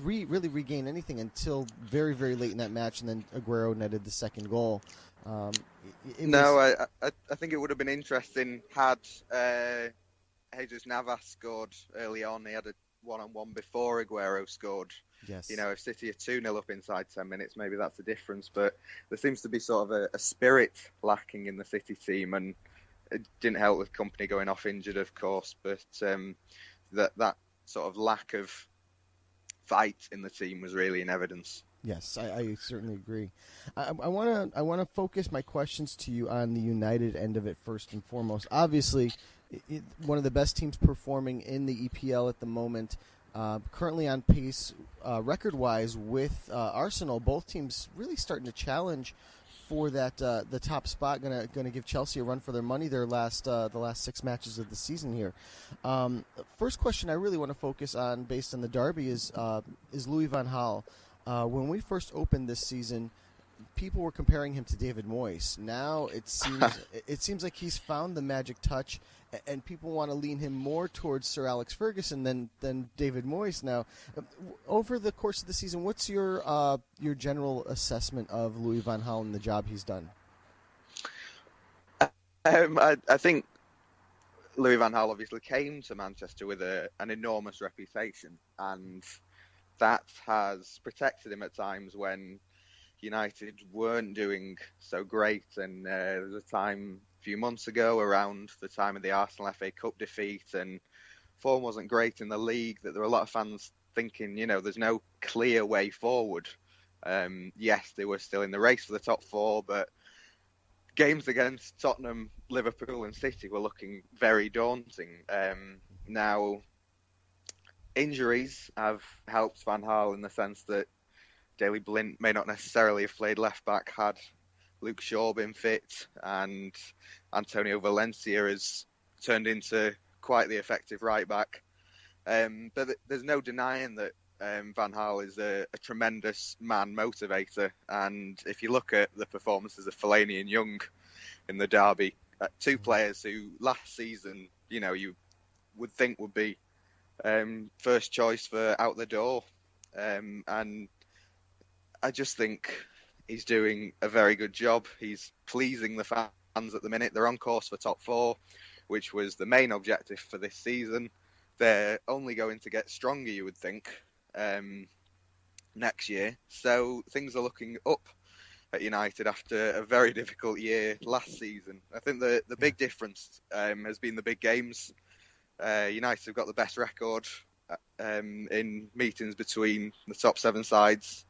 really regain anything until very, very late in that match, and then Aguero netted the second goal. I think it would have been interesting had Jesus Navas scored early on. He had a one-on-one before Aguero scored. Yes. If City are 2-0 up inside 10 minutes, maybe that's the difference. But there seems to be sort of a spirit lacking in the City team, and it didn't help with Company going off injured, of course. But that sort of lack of fight in the team was really in evidence. Yes, I certainly agree. I want to focus my questions to you on the United end of it first and foremost. Obviously, one of the best teams performing in the EPL at the moment, currently on pace record-wise with Arsenal. Both teams really starting to challenge for that the top spot. Going to give Chelsea a run for their money. The last 6 matches of the season here. First question I really want to focus on, based on the derby, is Louis van Gaal. When we first opened this season, people were comparing him to David Moyes. Now it seems like he's found the magic touch, and people want to lean him more towards Sir Alex Ferguson than David Moyes. Now, over the course of the season, what's your general assessment of Louis van Gaal and the job he's done? I think Louis van Gaal obviously came to Manchester with an enormous reputation, and that has protected him at times when United weren't doing so great. And there was a time a few months ago, around the time of the Arsenal FA Cup defeat, and form wasn't great in the league, that there were a lot of fans thinking, there's no clear way forward Yes, they were still in the race for the top four, but games against Tottenham, Liverpool and City were looking very daunting. Now, injuries have helped Van Gaal in the sense that Daley Blind may not necessarily have played left back had Luke Shaw been fit, and Antonio Valencia has turned into quite the effective right back. But there's no denying that Van Gaal is a tremendous man motivator, and if you look at the performances of Fellaini and Young in the derby, two players who last season, you would think would be first choice for out the door, and I just think he's doing a very good job. He's pleasing the fans at the minute. They're on course for top four, which was the main objective for this season. They're only going to get stronger, you would think, next year. So things are looking up at United after a very difficult year last season. I think the big difference has been the big games. United have got the best record in meetings between the top seven sides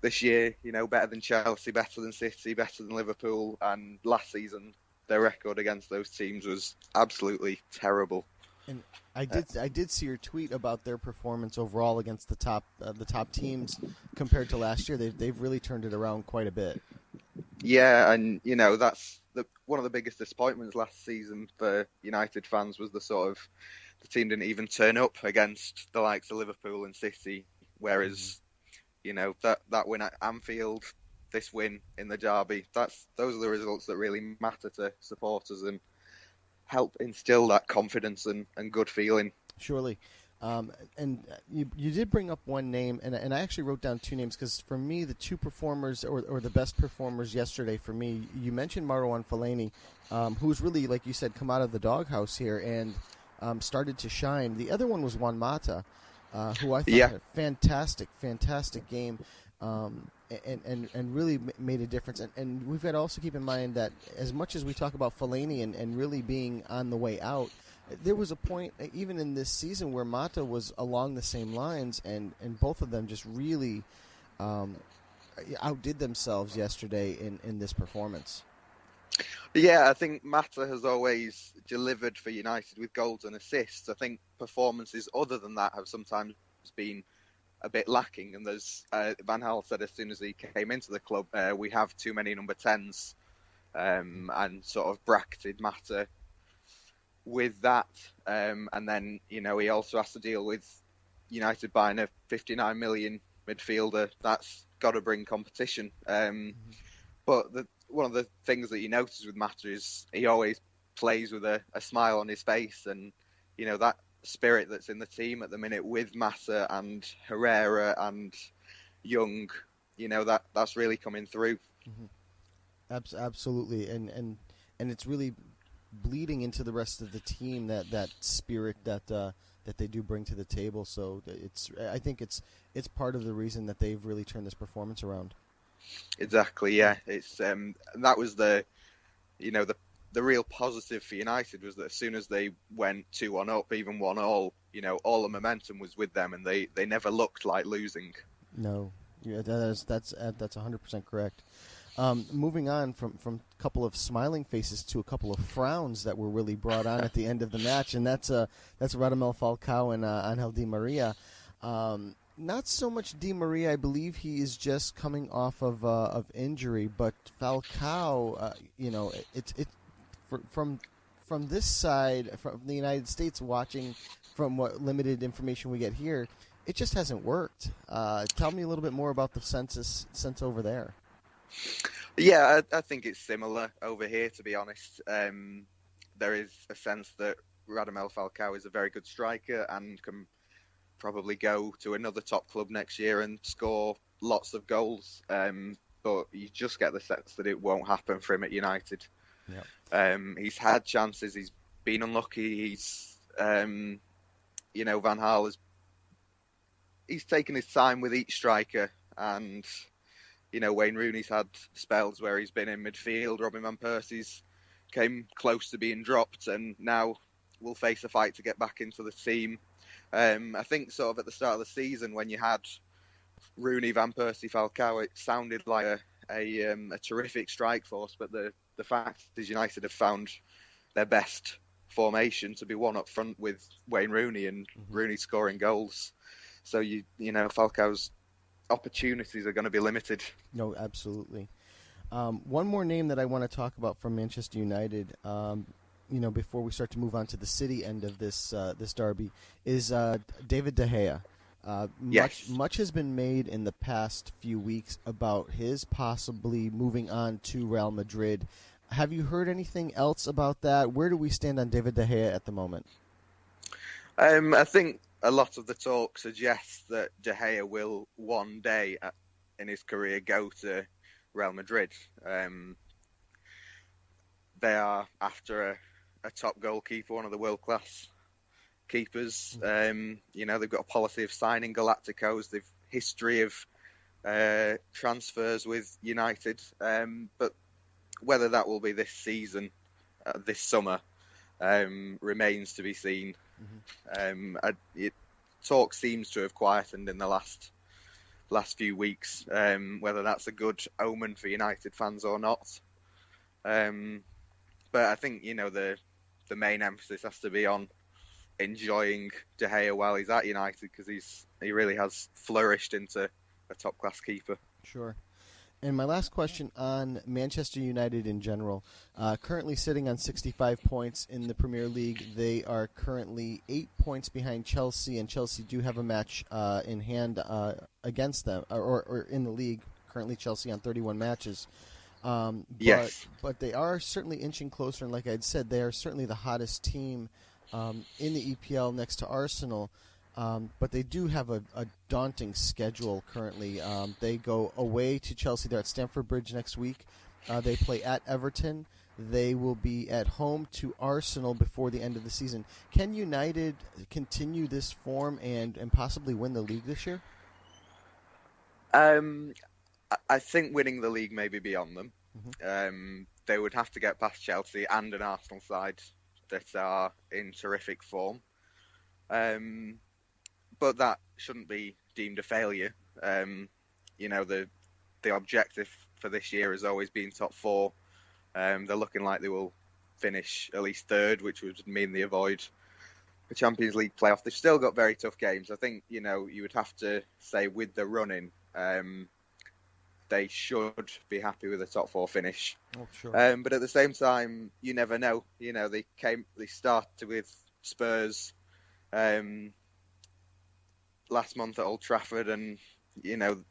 this year, better than Chelsea, better than City, better than Liverpool, and last season their record against those teams was absolutely terrible. And I did see your tweet about their performance overall against the top teams compared to last year. They've really turned it around quite a bit. Yeah, and that's one of the biggest disappointments last season for United fans was the team didn't even turn up against the likes of Liverpool and City, whereas that win at Anfield, this win in the derby, those are the results that really matter to supporters and help instill that confidence and good feeling. Surely. And you did bring up one name, and I actually wrote down two names because for me, the two performers or the best performers yesterday for me, you mentioned Marouane Fellaini, who's really, like you said, come out of the doghouse here and started to shine. The other one was Juan Mata, who I thought had a fantastic game, and really made a difference. And we've got to also keep in mind that as much as we talk about Fellaini and really being on the way out, there was a point even in this season where Mata was along the same lines, and both of them just really outdid themselves yesterday in this performance. Yeah, I think Mata has always delivered for United with goals and assists. I think performances other than that have sometimes been a bit lacking. And there's Van Gaal said as soon as he came into the club, we have too many number 10s, and sort of bracketed Mata with that. And then, he also has to deal with United buying a 59 million midfielder. That's got to bring competition. But one of the things that you notice with Mata is he always plays with a smile on his face, and that spirit that's in the team at the minute with Mata and Herrera and Young, that's really coming through. Mm-hmm. Absolutely, and it's really bleeding into the rest of the team, that spirit that they do bring to the table. So I think it's part of the reason that they've really turned this performance around. Exactly, yeah. It's that was the real positive for United was that as soon as they went 2-1 up, even 1-1, all the momentum was with them, and they never looked like losing. No, yeah, that's 100% correct. Moving on from a couple of smiling faces to a couple of frowns that were really brought on at the end of the match, and that's Radamel Falcao and Angel Di Maria. Not so much Di Maria. I believe he is just coming off of injury, but Falcao, from this side, from the United States, watching from what limited information we get here, it just hasn't worked. Tell me a little bit more about the sense over there. Yeah, I think it's similar over here, to be honest. There is a sense that Radamel Falcao is a very good striker and can probably go to another top club next year and score lots of goals. But you just get the sense that it won't happen for him at United. Yeah. He's had chances. He's been unlucky. He's, Van Gaal he's taken his time with each striker, and Wayne Rooney's had spells where he's been in midfield. Robin van Persie's came close to being dropped, and now will face a fight to get back into the team. I think sort of at the start of the season when you had Rooney, Van Persie, Falcao, it sounded like a terrific strike force, but the fact is United have found their best formation to be one up front with Wayne Rooney and Rooney scoring goals. So you know Falcao's opportunities are going to be limited. No, absolutely. One more name that I want to talk about from Manchester United, before we start to move on to the City end of this derby, is David De Gea. Yes. Much has been made in the past few weeks about his possibly moving on to Real Madrid. Have you heard anything else about that? Where do we stand on David De Gea at the moment? I think a lot of the talk suggests that De Gea will one day in his career go to Real Madrid. They are after a top goalkeeper, one of the world-class keepers. They've got a policy of signing Galacticos. They've history of transfers with United. But whether that will be this season, this summer, remains to be seen. Talk seems to have quietened in the last few weeks. Whether that's a good omen for United fans or not. But I think the main emphasis has to be on enjoying De Gea while he's at United, because he really has flourished into a top class keeper. Sure. And my last question on Manchester United in general. Currently sitting on 65 points in the Premier League. They are currently 8 points behind Chelsea, and Chelsea do have a match in hand against them, or in the league. Currently Chelsea on 31 matches. Yes. But they are certainly inching closer, and like I'd said, they are certainly the hottest team in the EPL next to Arsenal. But they do have a daunting schedule currently. They go away to Chelsea. They're at Stamford Bridge next week. They play at Everton. They will be at home to Arsenal before the end of the season. Can United continue this form and possibly win the league this year? I think winning the league may be beyond them. They would have to get past Chelsea and an Arsenal side that are in terrific form. But that shouldn't be deemed a failure. The objective for this year has always been top four. They're looking like they will finish at least third, which would mean they avoid the Champions League playoff. They've still got very tough games. I think, you would have to say with the running, they should be happy with a top four finish. Oh, sure. But at the same time, you never know. They started with Spurs last month at Old Trafford, and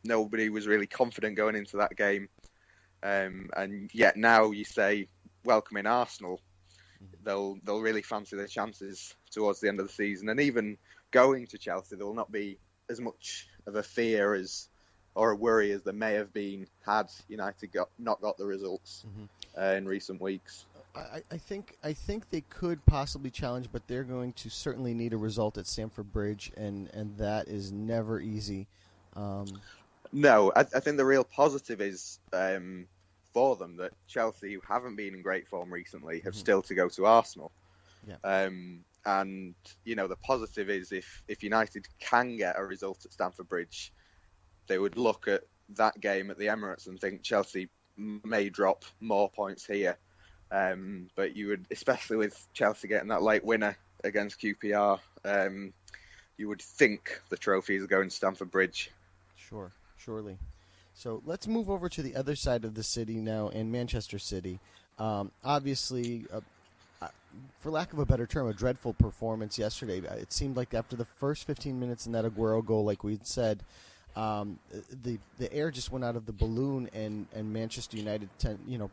nobody was really confident going into that game. And yet now you say welcoming Arsenal, they'll really fancy their chances towards the end of the season. And even going to Chelsea, there will not be as much of a fear or a worry as there may have been had United not got the results in recent weeks. I think they could possibly challenge, but they're going to certainly need a result at Stamford Bridge, and that is never easy. No, I think the real positive is for them that Chelsea, who haven't been in great form recently, have still to go to Arsenal. Yeah. And the positive is if United can get a result at Stamford Bridge, they would look at that game at the Emirates and think Chelsea may drop more points here. But you would, especially with Chelsea getting that late winner against QPR, you would think the trophies are going to Stamford Bridge. Sure, surely. So let's move over to the other side of the city now, in Manchester City. Obviously, for lack of a better term, a dreadful performance yesterday. It seemed like after the first 15 minutes in that Aguero goal, like we'd said, the air just went out of the balloon, and Manchester United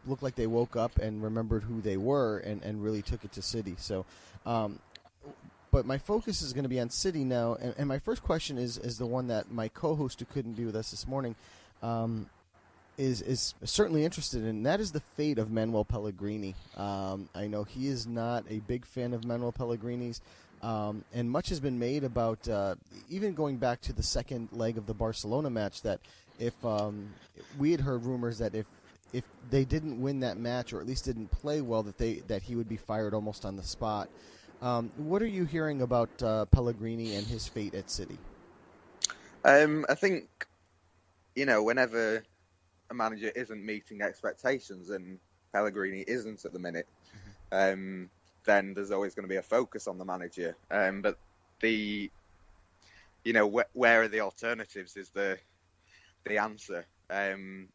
looked like they woke up and remembered who they were and really took it to City. So, but my focus is going to be on City now, and my first question is the one that my co-host, who couldn't be with us this morning, is certainly interested in, and that is the fate of Manuel Pellegrini. I know he is not a big fan of Manuel Pellegrini's. And much has been made about, even going back to the second leg of the Barcelona match, that if we had heard rumors that if they didn't win that match, or at least didn't play well, that he would be fired almost on the spot. What are you hearing about Pellegrini and his fate at City? I think whenever a manager isn't meeting expectations, and Pellegrini isn't at the minute, then there's always going to be a focus on the manager. But where are the alternatives is the answer.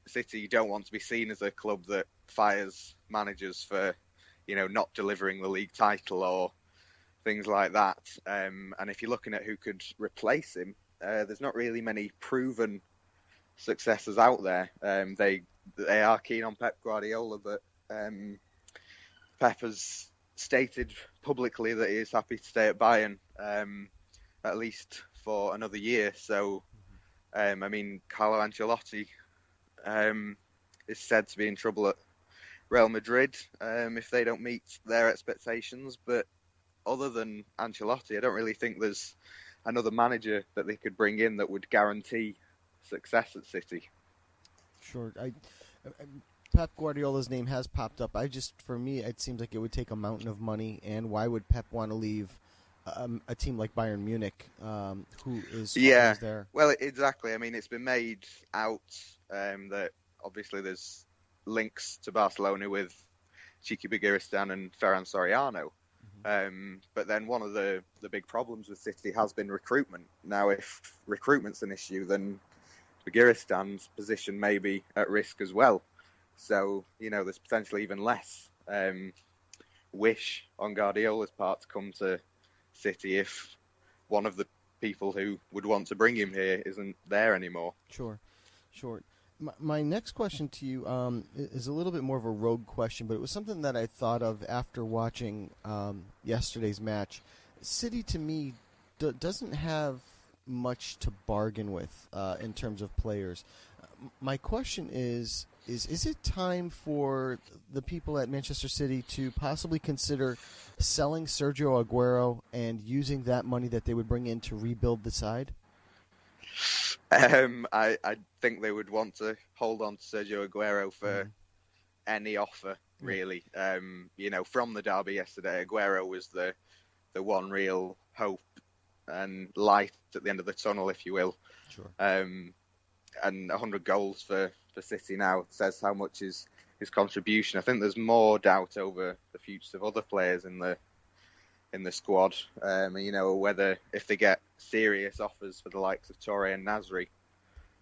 City don't want to be seen as a club that fires managers for, not delivering the league title or things like that. And if you're looking at who could replace him, there's not really many proven successors out there. They are keen on Pep Guardiola, but Pep has stated publicly that he is happy to stay at Bayern, at least for another year. So, Carlo Ancelotti is said to be in trouble at Real Madrid if they don't meet their expectations. But other than Ancelotti, I don't really think there's another manager that they could bring in that would guarantee success at City. Sure. Pep Guardiola's name has popped up. For me, it seems like it would take a mountain of money, and why would Pep want to leave a team like Bayern Munich, who is there? Well, exactly. It's been made out that obviously there's links to Barcelona with Chiki Begiristain and Ferran Soriano. But then one of the big problems with City has been recruitment. Now, if recruitment's an issue, then Begiristain's position may be at risk as well. So, there's potentially even less wish on Guardiola's part to come to City if one of the people who would want to bring him here isn't there anymore. Sure. My next question to you is a little bit more of a rogue question, but it was something that I thought of after watching yesterday's match. City, to me, doesn't have much to bargain with in terms of players. My question is it time for the people at Manchester City to possibly consider selling Sergio Aguero and using that money that they would bring in to rebuild the side? I think they would want to hold on to Sergio Aguero for any offer, really. From the derby yesterday, Aguero was the one real hope and light at the end of the tunnel, if you will. Sure. And 100 goals for City now says how much is his contribution. I think there's more doubt over the futures of other players in the squad. Whether if they get serious offers for the likes of Torre and Nasri,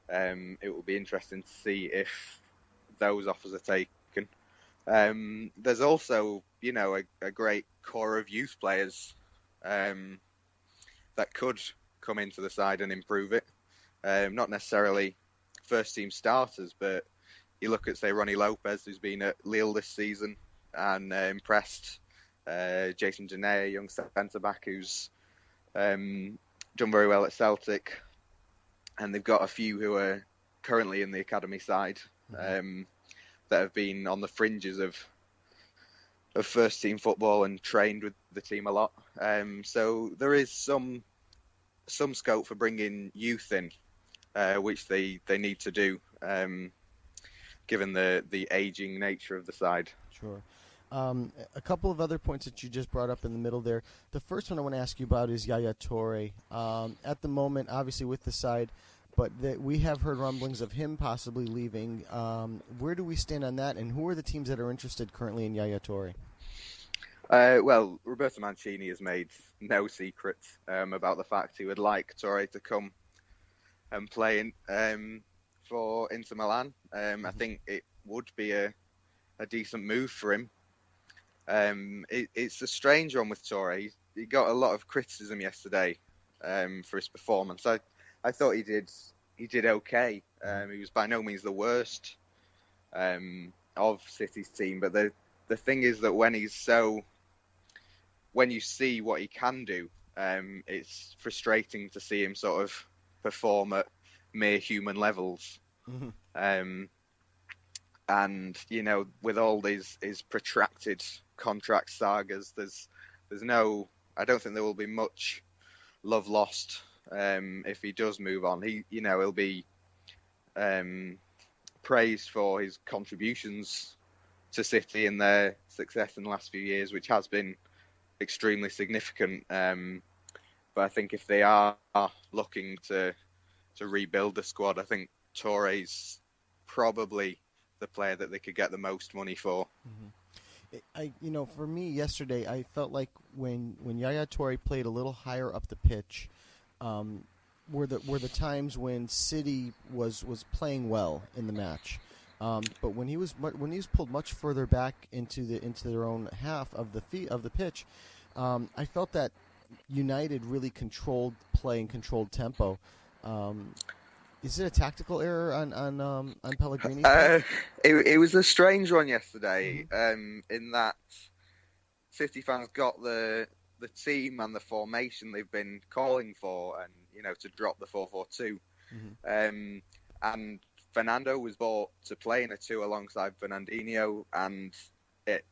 it will be interesting to see if those offers are taken. There's also, a great core of youth players that could come into the side and improve it. Not necessarily first team starters, but you look at, say, Ronnie Lopez, who's been at Lille this season and impressed. Jason Denayer, a young centre-back who's done very well at Celtic. And they've got a few who are currently in the academy side that have been on the fringes of first-team football and trained with the team a lot. So there is some scope for bringing youth in, which they need to do, given the ageing nature of the side. Sure. A couple of other points that you just brought up in the middle there. The first one I want to ask you about is Yaya Toure. At the moment, obviously with the side, but we have heard rumblings of him possibly leaving. Where do we stand on that, and who are the teams that are interested currently in Yaya Toure? Well, Roberto Mancini has made no secret about the fact he would like Toure to come and play for Inter Milan. I think it would be a decent move for him. It's a strange one with Toure. He got a lot of criticism yesterday for his performance. I thought he did okay. He was by no means the worst of City's team, but the thing is that when you see what he can do, it's frustrating to see him sort of perform at mere human levels. And with all his protracted contract sagas, I don't think there will be much love lost if he does move on. He'll be praised for his contributions to City and their success in the last few years, which has been extremely significant. But I think if they are looking to rebuild the squad, I think Torre's probably the player that they could get the most money for. For me yesterday, I felt like when Yaya Toure played a little higher up the pitch, were the times when City was playing well in the match. But when he was pulled much further back into their own half of the pitch, I felt that United really controlled play and controlled tempo. Is it a tactical error on Pellegrini's part? It was a strange one yesterday, in that City fans got the team and the formation they've been calling for, and to drop the 4-4-2. And Fernando was bought to play in a 2 alongside Fernandinho, and it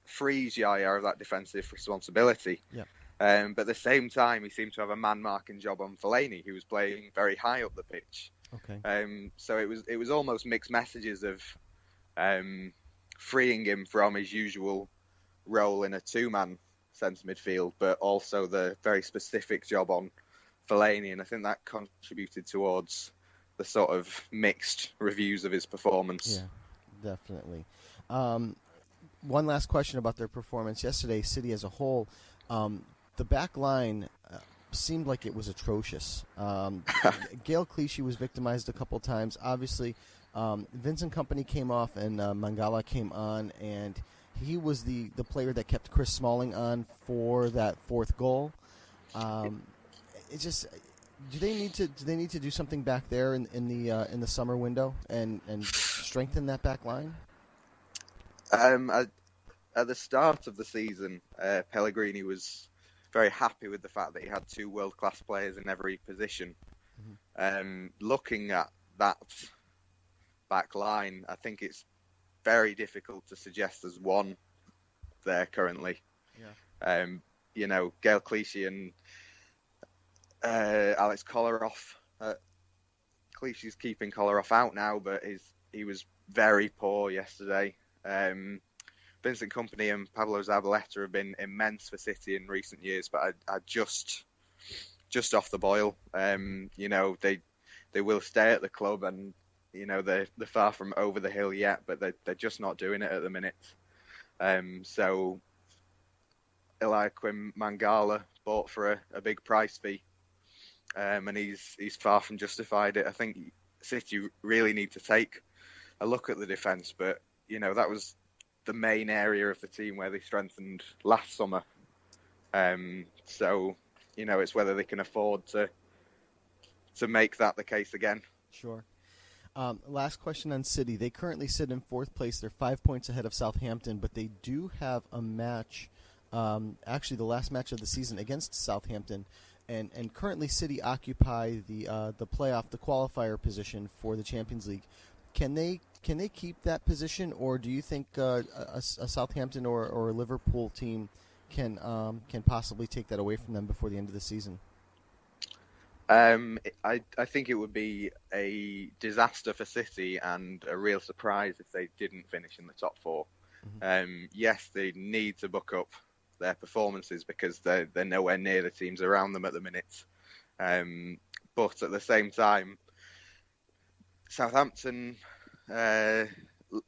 frees Yaya of that defensive responsibility. Yeah. But at the same time, he seemed to have a man-marking job on Fellaini, who was playing very high up the pitch. Okay. So it was almost mixed messages of freeing him from his usual role in a 2-man centre midfield, but also the very specific job on Fellaini, and I think that contributed towards the sort of mixed reviews of his performance. Yeah, definitely. One last question about their performance yesterday. City as a whole, the back line seemed like it was atrocious. Gael Clichy was victimized a couple times. Obviously, Vincent Kompany came off and Mangala came on, and he was the player that kept Chris Smalling on for that 4th goal. It just, do they need to do something back there in the summer window and strengthen that back line? At the start of the season, Pellegrini was very happy with the fact that he had 2 world-class players in every position. Looking at that back line, I think it's very difficult to suggest there's one there currently. Yeah. Gael Clichy and Alex Kolarov. Clichy's keeping Kolarov out now, but he was very poor yesterday. Vincent Kompany and Pablo Zabaleta have been immense for City in recent years, but I just off the boil. They will stay at the club, and they're far from over the hill yet, but they're just not doing it at the minute. So Eliaquim Mangala bought for a big price fee, and he's far from justified it. I think City really need to take a look at the defence, but that was the main area of the team where they strengthened last summer. So it's whether they can afford to make that the case again. Sure. Last question on City. They currently sit in 4th place. They're 5 points ahead of Southampton, but they do have a match, actually the last match of the season against Southampton, and currently City occupy the playoff, the qualifier position for the Champions League. Can they keep that position, or do you think a Southampton or a Liverpool team can possibly take that away from them before the end of the season? I think it would be a disaster for City and a real surprise if they didn't finish in the top 4. Yes, they need to buck up their performances because they're nowhere near the teams around them at the minute. But at the same time, Southampton,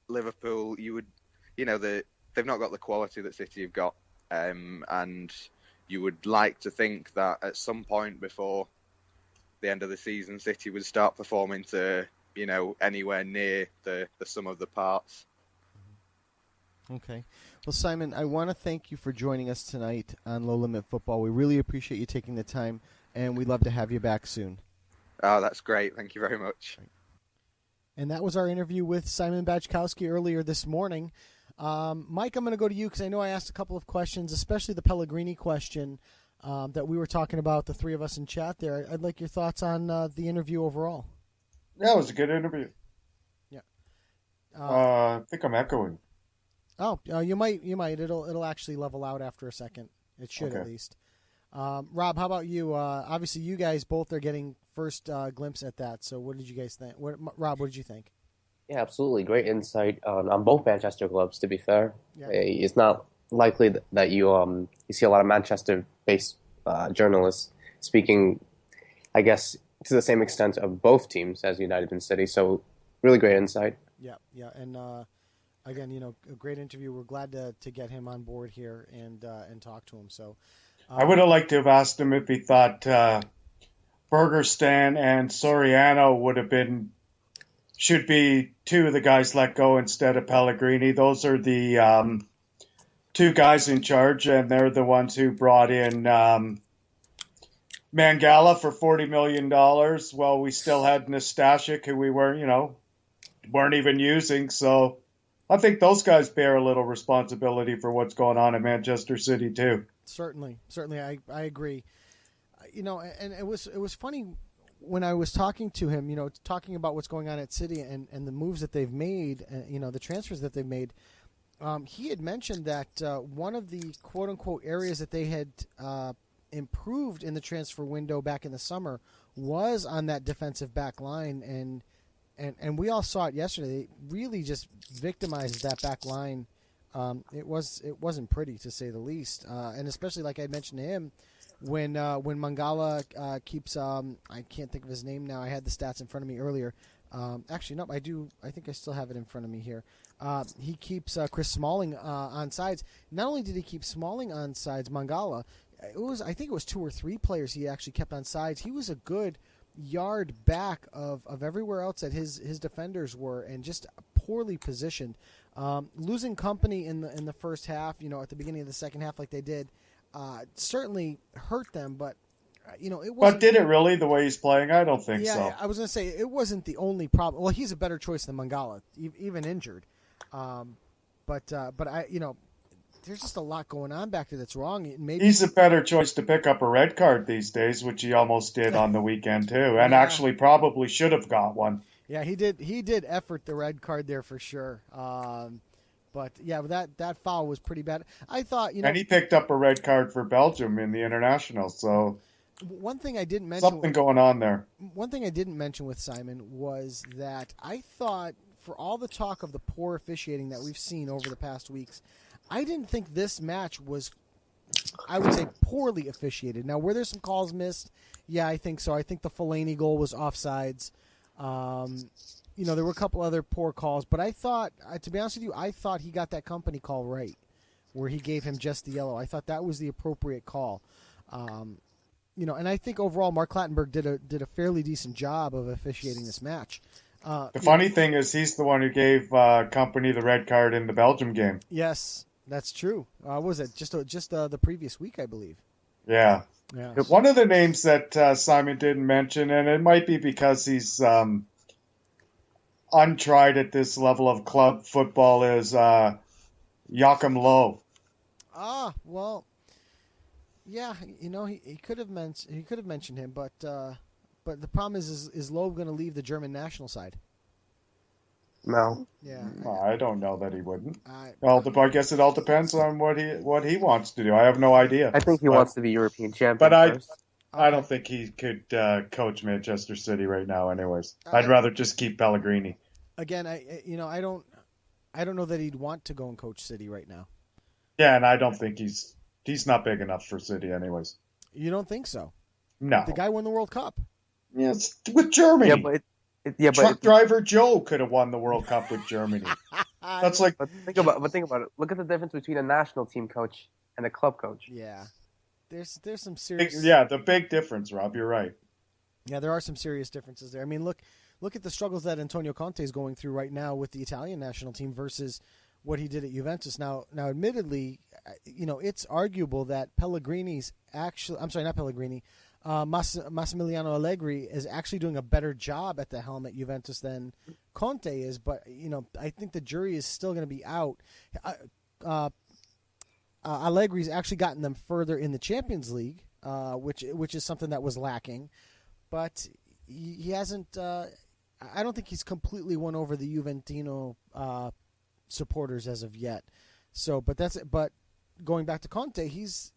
Liverpool, they've not got the quality that City have got, and you would like to think that at some point before the end of the season, City would start performing to anywhere near the sum of the parts. Okay. Well, Simon, I want to thank you for joining us tonight on Low Limit Football. We really appreciate you taking the time, and we'd love to have you back soon. Oh, that's great. Thank you very much. And that was our interview with Simon Bajkowski earlier this morning. Mike, I'm going to go to you because I know I asked a couple of questions, especially the Pellegrini question that we were talking about, the three of us in chat there. I'd like your thoughts on the interview overall. Yeah, it was a good interview. Yeah. I think I'm echoing. Oh, you might. It'll actually level out after a second. It should, Okay. at least. Rob, how about you? Obviously, you guys both are getting first glimpse at that. So, what did you guys think? Rob, what did you think? Yeah, absolutely. Great insight on both Manchester clubs, to be fair. Yeah. It's not likely that you see a lot of Manchester-based journalists speaking, I guess, to the same extent of both teams as United and City. So really great insight. Yeah, and again, a great interview. We're glad to get him on board here and talk to him. So I would have liked to have asked him if he thought Bergerstan and Soriano should be two of the guys let go instead of Pellegrini. Those are the two guys in charge, and they're the ones who brought in Mangala for $40 million. Well, we still had Nastasic, who we weren't even using. So I think those guys bear a little responsibility for what's going on in Manchester City too. Certainly, I agree. And it was funny when I was talking to him, talking about what's going on at City and the moves that they've made, the transfers that they've made. He had mentioned that one of the quote-unquote areas that they had improved in the transfer window back in the summer was on that defensive back line, and we all saw it yesterday. They really just victimized that back line. It wasn't pretty, to say the least, and especially like I mentioned to him, when Mangala keeps I can't think of his name now. I had the stats in front of me earlier. Actually, no, I do. I think I still have it in front of me here. He keeps Chris Smalling on sides. Not only did he keep Smalling on sides, Mangala, I think it was 2 or 3 players he actually kept on sides. He was a good yard back of everywhere else that his defenders were, and just poorly positioned. Losing company in the first half, at the beginning of the second half like they did, certainly hurt them, but it wasn't. But did it really the way he's playing? I don't think so. Yeah, I was going to say it wasn't the only problem. Well, he's a better choice than Mangala, even injured. But there's just a lot going on back there that's wrong. Maybe he's a better choice to pick up a red card these days, which he almost did on the weekend too, and actually probably should have got one. Yeah, he did effort the red card there for sure. But yeah, that foul was pretty bad. I thought, and he picked up a red card for Belgium in the international. So one thing I didn't mention, something going on there. One thing I didn't mention with Simon was that I thought, for all the talk of the poor officiating that we've seen over the past weeks, I didn't think this match was, I would say, poorly officiated. Now, were there some calls missed? Yeah, I think so. I think the Fellaini goal was offsides. There were a couple other poor calls, but I thought, to be honest with you, I thought he got that company call right, where he gave him just the yellow. I thought that was the appropriate call. And I think overall Mark Clattenburg did a fairly decent job of officiating this match. The funny thing is, he's the one who gave company the red card in the Belgium game. Yes, that's true. What was it just the previous week, I believe? Yeah. Yeah. One of the names that Simon didn't mention, and it might be because he's untried at this level of club football, is Joachim Low. Well, yeah, he could have mentioned him, but the problem is Low going to leave the German national side? No. Yeah. I don't know that he wouldn't. I guess it all depends on what he wants to do. I have no idea. I think he wants to be European champion. But first. I don't think he could coach Manchester City right now. Anyways, I'd rather just keep Pellegrini. Again, I don't know that he'd want to go and coach City right now. Yeah, and I don't think he's not big enough for City. Anyways. You don't think so? No. The guy won the World Cup. Yes, with Germany. Yeah, Truck driver Joe could have won the World Cup with Germany. That's like. But think about it. Look at the difference between a national team coach and a club coach. Yeah, there's some serious. The big difference, Rob. You're right. Yeah, there are some serious differences there. I mean, look at the struggles that Antonio Conte is going through right now with the Italian national team versus what he did at Juventus. Now, admittedly, it's arguable that Pellegrini's actually. I'm sorry, not Pellegrini. Massimiliano Allegri is actually doing a better job at the helm at Juventus than Conte is, but I think the jury is still going to be out. Allegri's actually gotten them further in the Champions League, which is something that was lacking, but he hasn't. I don't think he's completely won over the Juventino supporters as of yet. So, but going back to Conte, he's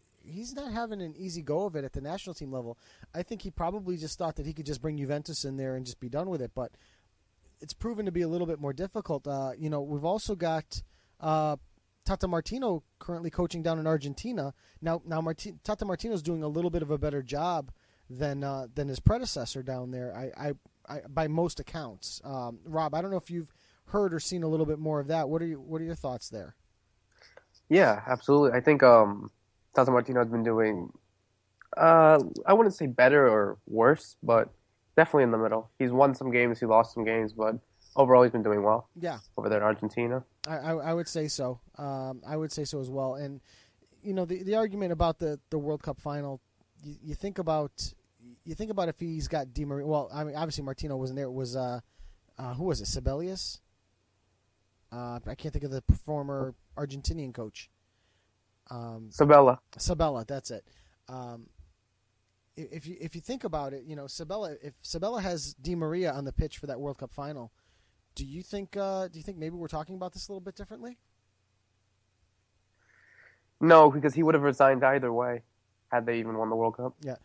not having an easy go of it at the national team level. I think he probably just thought that he could just bring Juventus in there and just be done with it, but it's proven to be a little bit more difficult. We've also got Tata Martino currently coaching down in Argentina. Now Tata Martino's doing a little bit of a better job than his predecessor down there. I by most accounts. Rob, I don't know if you've heard or seen a little bit more of that. What are your thoughts there? Yeah, absolutely. I think Tata Martino has been doing, I wouldn't say better or worse, but definitely in the middle. He's won some games, he lost some games, but overall he's been doing well. Yeah, over there in Argentina. I would say so. I would say so as well. And the argument about the World Cup final, you think about if he's got Di Maria. Well, I mean, obviously Martino wasn't there. It was who was it? Sibelius. I can't think of the former Argentinian coach. Sabella, that's it. If you think about it, if Sabella has Di Maria on the pitch for that World Cup final, do you think maybe we're talking about this a little bit differently? No, because he would have resigned either way had they even won the World Cup. Yeah,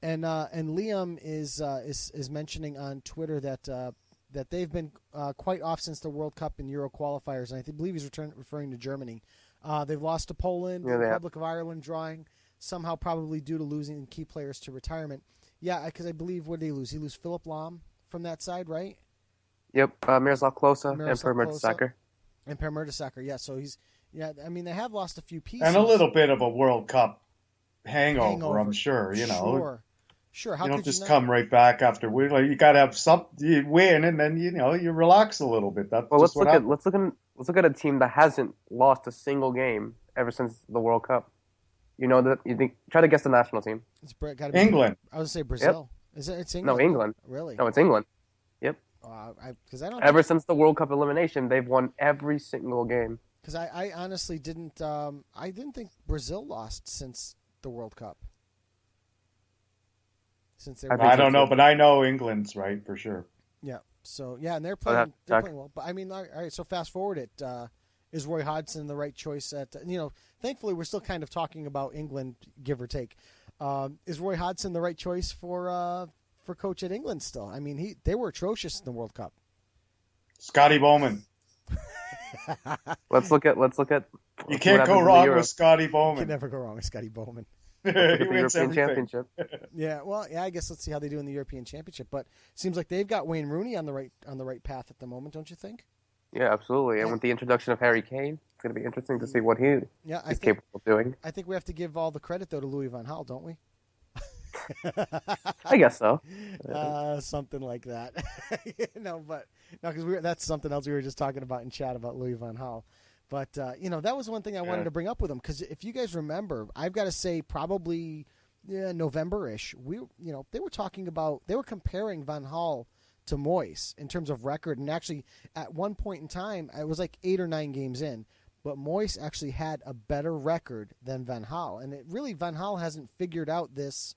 and Liam is mentioning on Twitter that they've been quite off since the World Cup and Euro qualifiers, and I believe he's referring to Germany. They've lost to Poland, the Republic of Ireland drawing, somehow probably due to losing key players to retirement. Yeah, because I believe, what did he lose? He lose Philip Lahm from that side, right? Yep, Miroslav Klose and Per Mertesacker. And Per Mertesacker, yeah. So I mean, they have lost a few pieces. And a little bit of a World Cup hangover. I'm sure, Sure. How you don't could just you not? come right back after win. You got to have you win, and then you relax a little bit. That's let's look at a team that hasn't lost a single game ever since the World Cup. Try to guess the national team. It's gotta be England. I was gonna say Brazil. Yep. Is it? It's England. No, England. Really? No, it's England. Yep. Because I don't. Ever since the World Cup elimination, they've won every single game. Because I honestly didn't. I didn't think Brazil lost since the World Cup. I don't know, but I know England's right for sure. Yeah. So and they're playing well. But I mean, all right. So fast forward it. Is Roy Hodgson the right choice at? Thankfully we're still kind of talking about England, give or take. Is Roy Hodgson the right choice for coach at England still? I mean, they were atrocious in the World Cup. Scotty Bowman. Let's look at. You can't go wrong with Scotty Bowman. You can never go wrong with Scotty Bowman. He wins European everything. Championship. Yeah, well, I guess let's see how they do in the European Championship. But it seems like they've got Wayne Rooney on the right path at the moment, don't you think? Yeah, absolutely. And with the introduction of Harry Kane, it's going to be interesting to see what he is capable of doing. I think we have to give all the credit though to Louis van Gaal, don't we? I guess so. Something like that. Because that's something else we were just talking about in chat about Louis van Gaal. But that was one thing I wanted to bring up with him, because if you guys remember, I've got to say probably November-ish. They were comparing Van Gaal to Moyes in terms of record, and actually at one point in time it was like 8 or 9 games in, but Moyes actually had a better record than Van Gaal, and Van Gaal hasn't figured out this.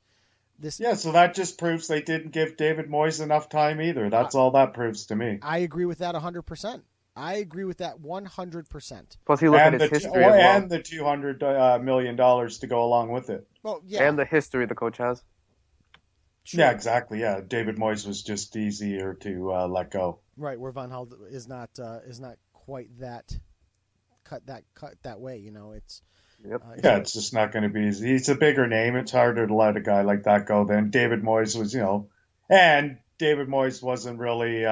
Yeah, so that just proves they didn't give David Moyes enough time either. That's all that proves to me. I agree with that 100%. I agree with that 100%. Plus, you look at his history as well. And the $200 million to go along with it. Well, yeah. And the history the coach has. Sure. Yeah, exactly. Yeah, David Moyes was just easier to let go. Right, where Van Gaal is not quite that cut that way. It's. Yep. It's just not going to be easy. It's a bigger name. It's harder to let a guy like that go than David Moyes was. And David Moyes wasn't really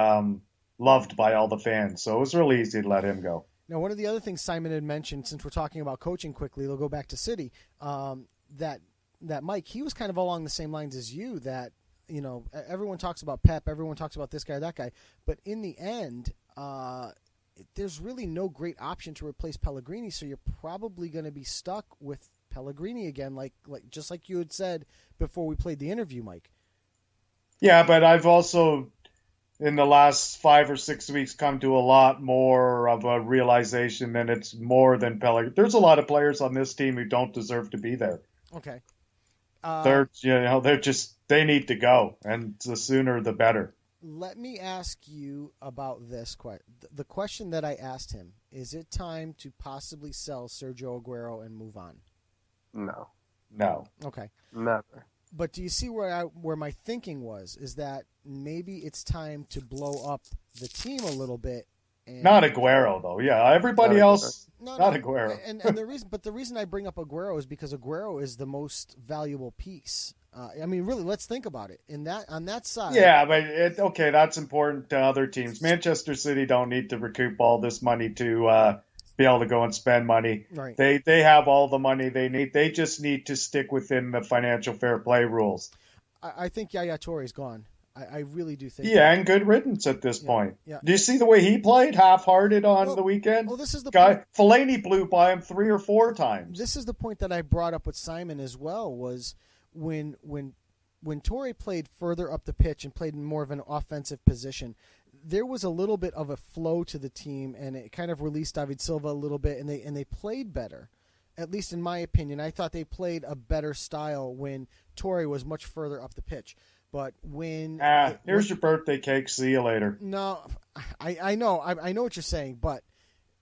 loved by all the fans, so it was really easy to let him go. Now, one of the other things Simon had mentioned, since we're talking about coaching quickly, they'll go back to City. That Mike, he was kind of along the same lines as you. That everyone talks about Pep, everyone talks about this guy or that guy, but in the end, there's really no great option to replace Pellegrini. So you're probably going to be stuck with Pellegrini again, like just like you had said before we played the interview, Mike. Yeah, but I've also, in the last 5 or 6 weeks, come to a lot more of a realization that it's more than Pellegrini. There's a lot of players on this team who don't deserve to be there. Okay. They need to go, and the sooner the better. Let me ask you about this question. The question that I asked him, is it time to possibly sell Sergio Aguero and move on? No. Okay. Never. But do you see where my thinking was? Is that maybe it's time to blow up the team a little bit? Not Aguero, though. Yeah, everybody else, not Aguero. And the reason I bring up Aguero is because Aguero is the most valuable piece I mean, really, let's think about it. On that side. Yeah, but that's important to other teams. Manchester City don't need to recoup all this money to be able to go and spend money. Right. They have all the money they need. They just need to stick within the financial fair play rules. I think Yaya Touré's gone. I really do think. Yeah, and good riddance at this point. Yeah. Do you see the way he played, half-hearted on the weekend? Well, this is the guy. Fellaini blew by him 3 or 4 times. This is the point that I brought up with Simon as well. Was when Touré played further up the pitch and played in more of an offensive position, there was a little bit of a flow to the team, and it kind of released David Silva a little bit, and they played better. At least in my opinion, I thought they played a better style when Touré was much further up the pitch. But here's your birthday cake. See you later. No, I know what you're saying, but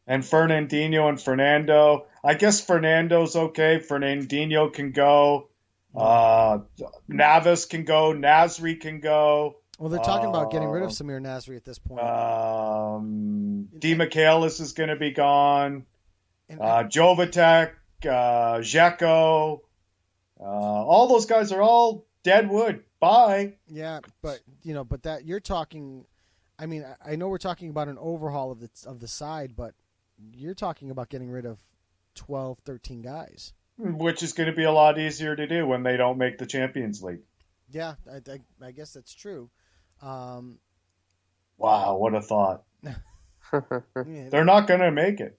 and Fernandinho and Fernando. I guess Fernando's okay. Fernandinho can go. Navas can go. Nasri can go. Well, they're talking about getting rid of Samir Nasri at this point. D Michaelis is going to be gone. Jovetic, Dzeko. All those guys are all dead wood. Bye. Yeah, but that you're talking. I mean, I know we're talking about an overhaul of the side, but you're talking about getting rid of 12, 13 guys, which is going to be a lot easier to do when they don't make the Champions League. Yeah, I guess that's true. Wow, what a thought! They're not going to make it,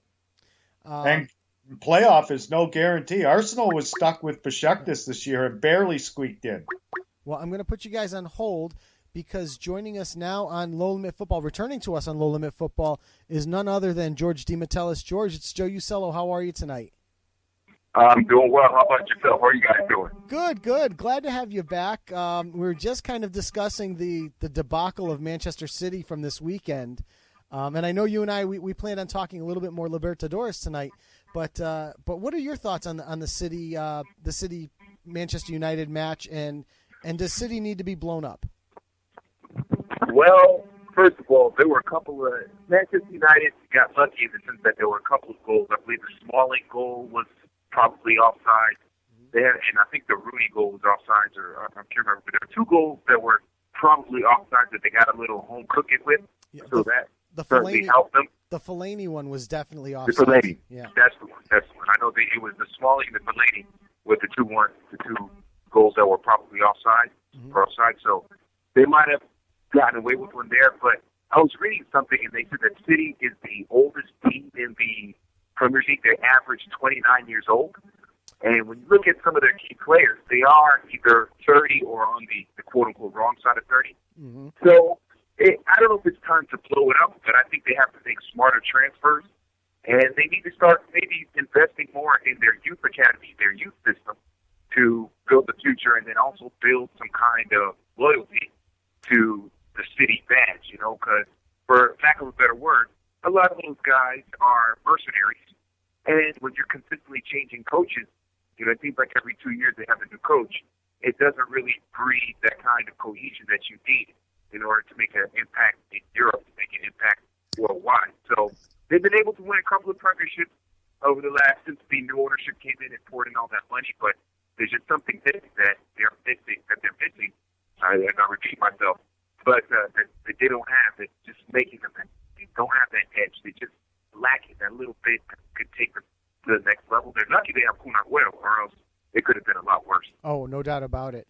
and playoff is no guarantee. Arsenal was stuck with Besiktas this year and barely squeaked in. Well, I'm going to put you guys on hold because joining us now on Low Limit Football, returning to us on Low Limit Football, is none other than George D Metellus. George, it's Joe Usello. How are you tonight? I'm doing well. How about yourself? How are you guys doing? Good. Glad to have you back. We were just kind of discussing the debacle of Manchester City from this weekend. And I know you and I, we plan on talking a little bit more Libertadores tonight. But what are your thoughts on the City Manchester United match, and does City need to be blown up? Well, first of all, there were a couple of Manchester United got lucky in the sense that there were a couple of goals. I believe the Smalling goal was probably offside. And I think the Rooney goal was offside, or I can't remember. But there were 2 goals that were probably offside that they got a little home cooking with, so that certainly helped them. The Fellaini one was definitely offside. The Fellaini, yeah, that's the one. I know it was the Smalling and the Fellaini with the 2 goals that were probably offside. So they might have gotten away with one there. But I was reading something, and they said that City is the oldest team in the Premier League. They average 29 years old. And when you look at some of their key players, they are either 30 or on the quote-unquote wrong side of 30. Mm-hmm. So I don't know if it's time to blow it up, but I think they have to make smarter transfers. And they need to start maybe investing more in their youth academy, their youth system, to build the future, and then also build some kind of loyalty to the City badge, because for lack of a better word, a lot of those guys are mercenaries. And when you're consistently changing coaches, it seems like every 2 years they have a new coach. It doesn't really breed that kind of cohesion that you need in order to make an impact in Europe, to make an impact worldwide. So they've been able to win a couple of premierships over the last, since the new ownership came in and poured in all that money, but there's just something that they're missing. I'm not repeat myself, but that they don't have, that's just making them, they don't have that edge. They just lack it, that little bit that could take them to the next level. They're lucky they have Kun Agüero, or else it could have been a lot worse. Oh, no doubt about it.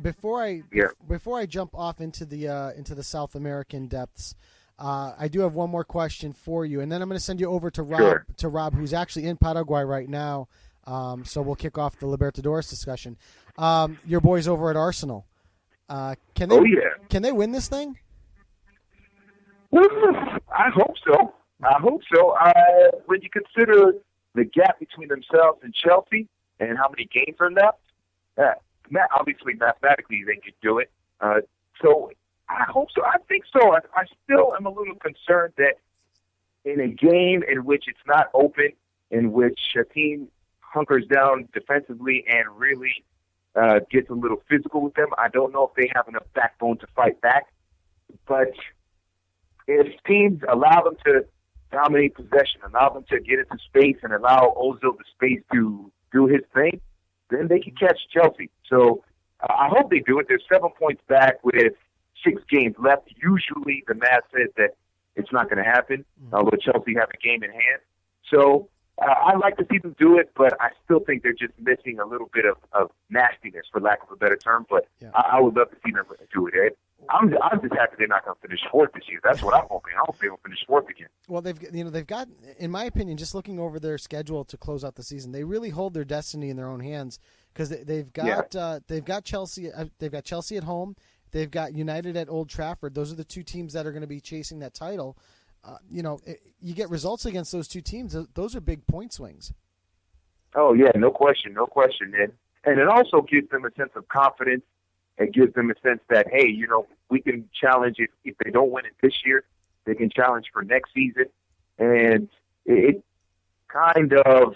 Before I jump off into the South American depths, I do have one more question for you, and then I'm going to send you over to Rob, sure. to Rob, who's actually in Paraguay right now. So we'll kick off the Libertadores discussion. Your boys over at Arsenal, can they win this thing? I hope so. When you consider the gap between themselves and Chelsea and how many games are left, obviously mathematically they could do it. So I hope so. I think so. I still am a little concerned that in a game in which it's not open, in which a team hunkers down defensively and really gets a little physical with them, I don't know if they have enough backbone to fight back. But if teams allow them to dominate possession, allow them to get into space, and allow Ozil the space to do his thing, then they can catch Chelsea. So I hope they do it. They're 7 points back with 6 games left. Usually the math says that it's not going to happen, although Chelsea have a game in hand. So I'd like to see them do it, but I still think they're just missing a little bit of nastiness, for lack of a better term. But I would love to see them do it, Ed. I'm just happy they're not going to finish fourth this year. That's what I'm hoping. I hope they will finish fourth again. Well, they've got, in my opinion, just looking over their schedule to close out the season, they really hold their destiny in their own hands because they've got Chelsea. They've got Chelsea at home. They've got United at Old Trafford. Those are the two teams that are going to be chasing that title. You get results against those two teams. Those are big point swings. Oh yeah, no question. And it also gives them a sense of confidence. It gives them a sense that, hey, we can challenge if they don't win it this year, they can challenge for next season. And it kind of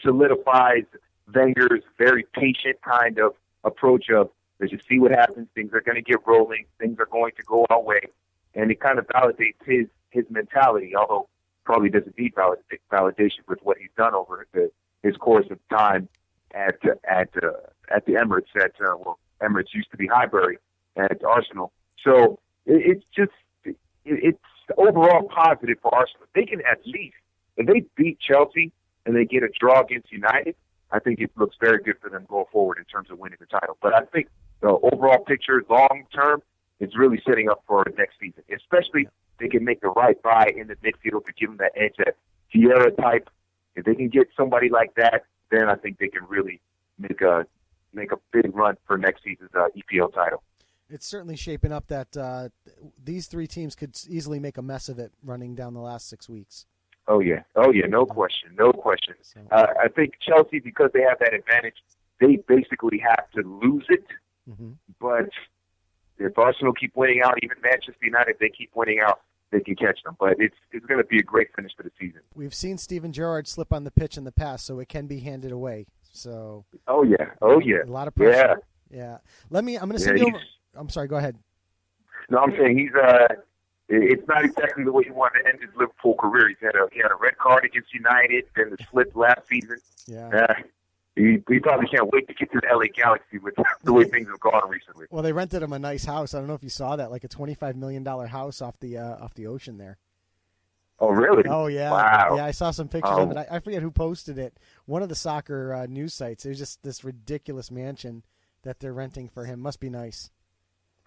solidifies Wenger's very patient kind of approach of, let's just see what happens. Things are going to get rolling. Things are going to go our way. And it kind of validates his mentality, although probably doesn't need validation with what he's done over his course of time at the Emirates. Emirates used to be Highbury at Arsenal. So it's overall positive for Arsenal. They can at least, if they beat Chelsea and they get a draw against United, I think it looks very good for them going forward in terms of winning the title. But I think the overall picture, long term, is really setting up for next season, especially if they can make the right buy in the midfield to give them that edge, that Vieira type. If they can get somebody like that, then I think they can really make a big run for next season's EPL title. It's certainly shaping up that these three teams could easily make a mess of it running down the last 6 weeks. Oh yeah, no question. I think Chelsea, because they have that advantage, they basically have to lose it. Mm-hmm. But if Arsenal keep winning out, even Manchester United, if they keep winning out, they can catch them. But it's going to be a great finish for the season. We've seen Steven Gerrard slip on the pitch in the past, so it can be handed away. So. Oh yeah. A lot of pressure. Yeah. I'm going to send you over. I'm sorry. Go ahead. No, I'm saying he's. It's not exactly the way he wanted to end his Liverpool career. He had a red card against United, then the slip last season. Yeah. He probably can't wait to get to the LA Galaxy with the way things have gone recently. Well, they rented him a nice house. I don't know if you saw that, like a $25 million house off the ocean there. Oh, really? Oh, yeah. Wow. Yeah, I saw some pictures of it. I forget who posted it. One of the soccer news sites. It was just this ridiculous mansion that they're renting for him. Must be nice.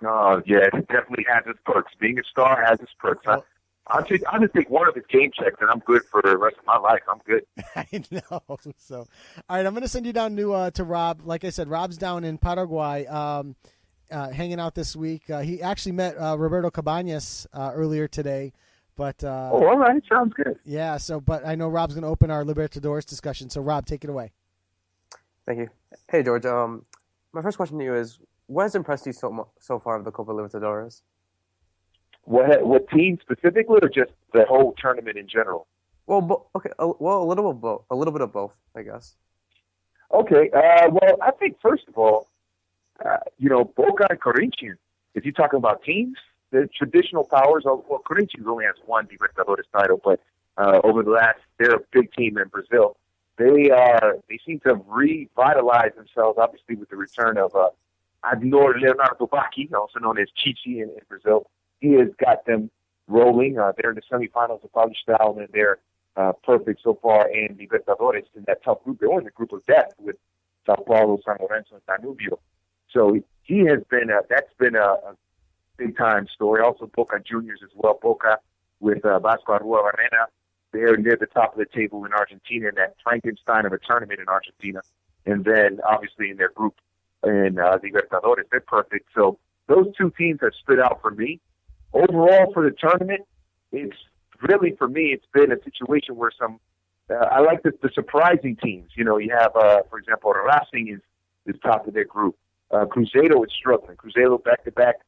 Oh, yeah, it definitely has its perks. Being a star has its perks. Well, I'll just take one of his game checks, and I'm good for the rest of my life. I'm good. I know. So, all right, I'm going to send you down to Rob. Like I said, Rob's down in Paraguay hanging out this week. He actually met Roberto Cabañas earlier today. But all right. Sounds good. Yeah, but I know Rob's going to open our Libertadores discussion. So, Rob, take it away. Thank you. Hey, George. My first question to you is, what has impressed you so far of the Copa Libertadores? What team specifically, or just the whole tournament in general? Well, okay. A little bit of both, I guess. Okay. Well, I think first of all, Boca and Corinthians. If you're talking about teams, the traditional powers. Well, Corinthians only has one Libertadores title, but over the last, they're a big team in Brazil. They seem to have revitalized themselves, obviously, with the return of Adnor Leonardo Bacchi, also known as Chichi in Brazil. He has got them rolling. They're in the semifinals of Paulistão, and they're perfect so far in Libertadores in that tough group. They're in the group of death with Sao Paulo, San Lorenzo, and Danubio. So he has been that's been a big-time story. Also Boca Juniors as well. Boca with Vasco Arrua Barrena. They're near the top of the table in Argentina in that Frankenstein of a tournament in Argentina. And then, obviously, in their group in Libertadores, they're perfect. So those two teams have stood out for me. Overall, for the tournament, it's really, for me, it's been a situation where I like the surprising teams. You have, for example, Racing is top of their group. Cruzeiro is struggling. Cruzeiro back-to-back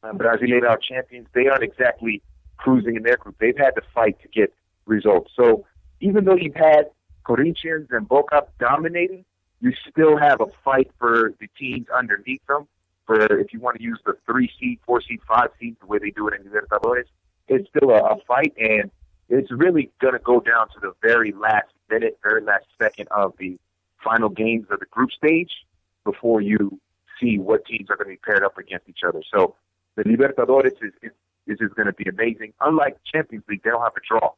Brasileirão champions. They aren't exactly cruising in their group. They've had to fight to get results. So even though you've had Corinthians and Boca dominating, you still have a fight for the teams underneath them. For if you want to use the 3 seed, 4 seed, 5 seed, the way they do it in Libertadores, it's still a fight, and it's really going to go down to the very last minute, very last second of the final games of the group stage before you see what teams are going to be paired up against each other. So the Libertadores is just going to be amazing. Unlike Champions League, they don't have a draw.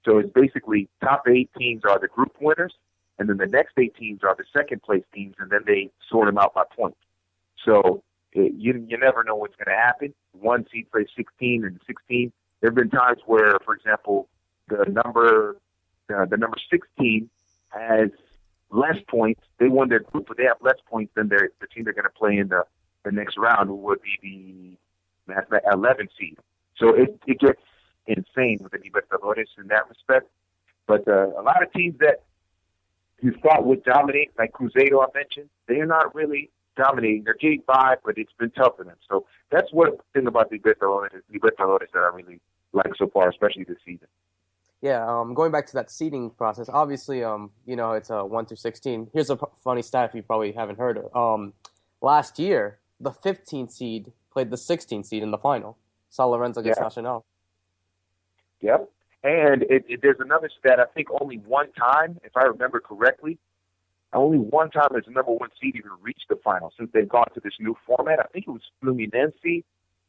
So it's basically top 8 teams are the group winners, and then the next 8 teams are the second place teams, and then they sort them out by points. So you never know what's going to happen. One seed plays 16 and 16. There have been times where, for example, the number 16 has less points. They won their group, but they have less points than the team they're going to play in the next round, who would be the 11 seed. So it gets insane with the Libertadores in that respect. But a lot of teams that you thought would dominate, like Cruzeiro I mentioned, they are not really dominating. They're getting by, but it's been tough for them. So that's one thing about the Libertadores that I really like so far, especially this season. Yeah, going back to that seeding process, obviously, it's 1 through 16. Here's a funny stat you probably haven't heard of. Last year, the 15th seed played the 16th seed in the final. San Lorenzo against Nacional. Yep. And there's another stat, I think only one time, if I remember correctly, only one time has the number 1 seed even reached the final since they've gone to this new format. I think it was Fluminense,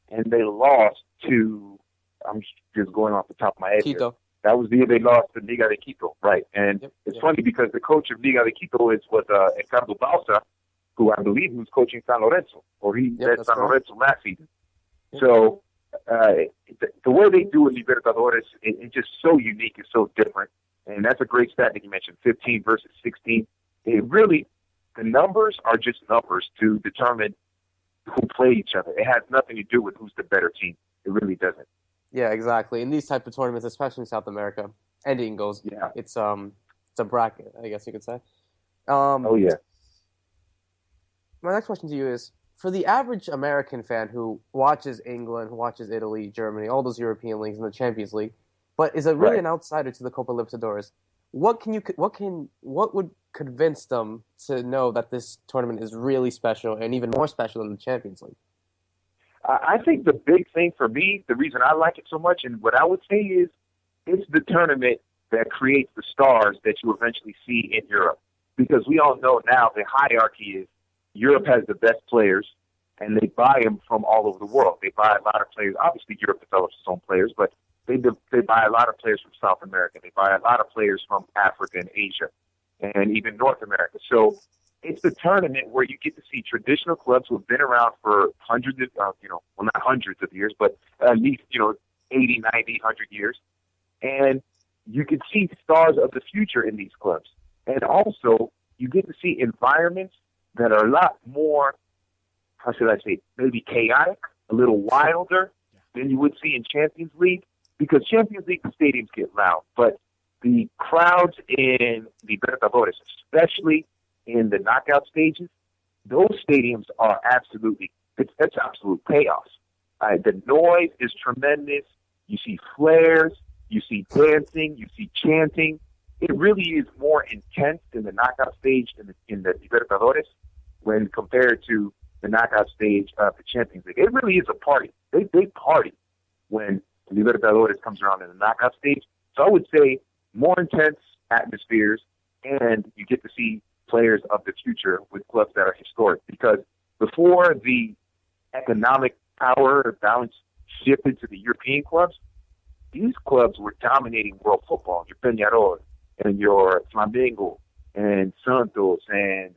and they lost to, I'm just going off the top of my head Quito. Here. That was the year they lost to Liga de Quito, right? And it's funny because the coach of Liga de Quito was Ricardo Balsa, who I believe was coaching San Lorenzo, or he led San Lorenzo last season. Yep. So the way they do it, Libertadores, it's just so unique and so different. And that's a great stat that you mentioned, 15 versus 16. It really, the numbers are just numbers to determine who play each other. It has nothing to do with who's the better team. It really doesn't. Yeah, exactly. In these type of tournaments, especially in South America, anything goes. Yeah. It's a bracket, I guess you could say. Oh yeah. My next question to you is, for the average American fan who watches England, who watches Italy, Germany, all those European leagues and the Champions League, but is really an outsider to the Copa Libertadores, what would convince them to know that this tournament is really special and even more special than the Champions League? I think the big thing for me, the reason I like it so much, and what I would say is, it's the tournament that creates the stars that you eventually see in Europe. Because we all know now the hierarchy is Europe has the best players, and they buy them from all over the world. They buy a lot of players. Obviously, Europe develops its own players, but they buy a lot of players from South America. They buy a lot of players from Africa and Asia, and even North America. So it's the tournament where you get to see traditional clubs who have been around for hundreds of, not hundreds of years, but at least, 80, 90, 100 years. And you can see stars of the future in these clubs. And also, you get to see environments that are a lot more, how should I say, maybe chaotic, a little wilder than you would see in Champions League. Because Champions League, the stadiums get loud. But the crowds in the Libertadores, especially in the knockout stages, those stadiums are that's absolute chaos. The noise is tremendous. You see flares, you see dancing, you see chanting. It really is more intense in the knockout stage in the Libertadores when compared to the knockout stage of the Champions League. It really is a party. They party when the Libertadores comes around in the knockout stage. So I would say more intense atmospheres, and you get to see players of the future with clubs that are historic. Because before the economic power balance shifted to the European clubs, these clubs were dominating world football. Your Peñarol and your Flamengo and Santos and,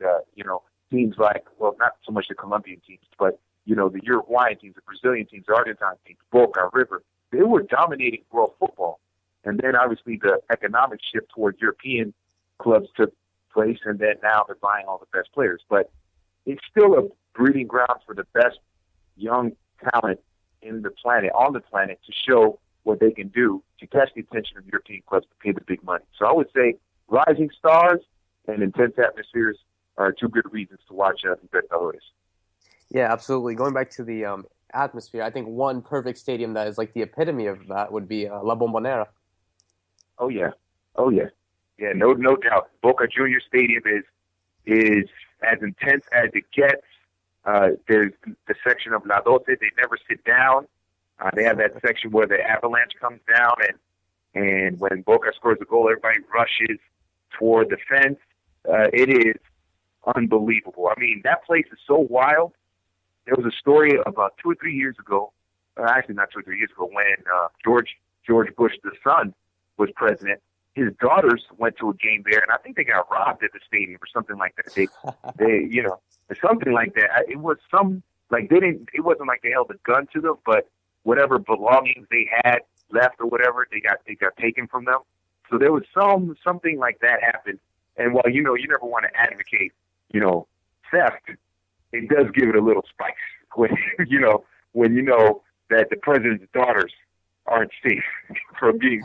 teams like, well, not so much the Colombian teams, but, the Uruguayan teams, the Brazilian teams, the Argentine teams, Boca, River. They were dominating world football. And then obviously the economic shift toward European clubs took place, and then now they're buying all the best players. But it's still a breeding ground for the best young talent on the planet to show what they can do to catch the attention of European clubs to pay the big money. So I would say rising stars and intense atmospheres are two good reasons to watch Libertadores. Yeah, absolutely. Going back to the atmosphere, I think one perfect stadium that is like the epitome of that would be La Bombonera. Oh yeah. Yeah, no doubt. Boca Junior Stadium is as intense as it gets. There's the section of La Doce. They never sit down. They have that section where the avalanche comes down, and when Boca scores a goal, everybody rushes toward the fence. It is unbelievable. I mean, that place is so wild there was a story about 2 or 3 years ago, actually not 2 or 3 years ago, when George Bush, the son, was president. His daughters went to a game there, and I think they got robbed at the stadium or something like that. They something like that. It was it wasn't like they held a gun to them, but whatever belongings they had left or whatever, they got taken from them. So there was something like that happened. And while you never want to advocate, theft, it does give it a little spice when when you know that the president's daughters aren't safe from being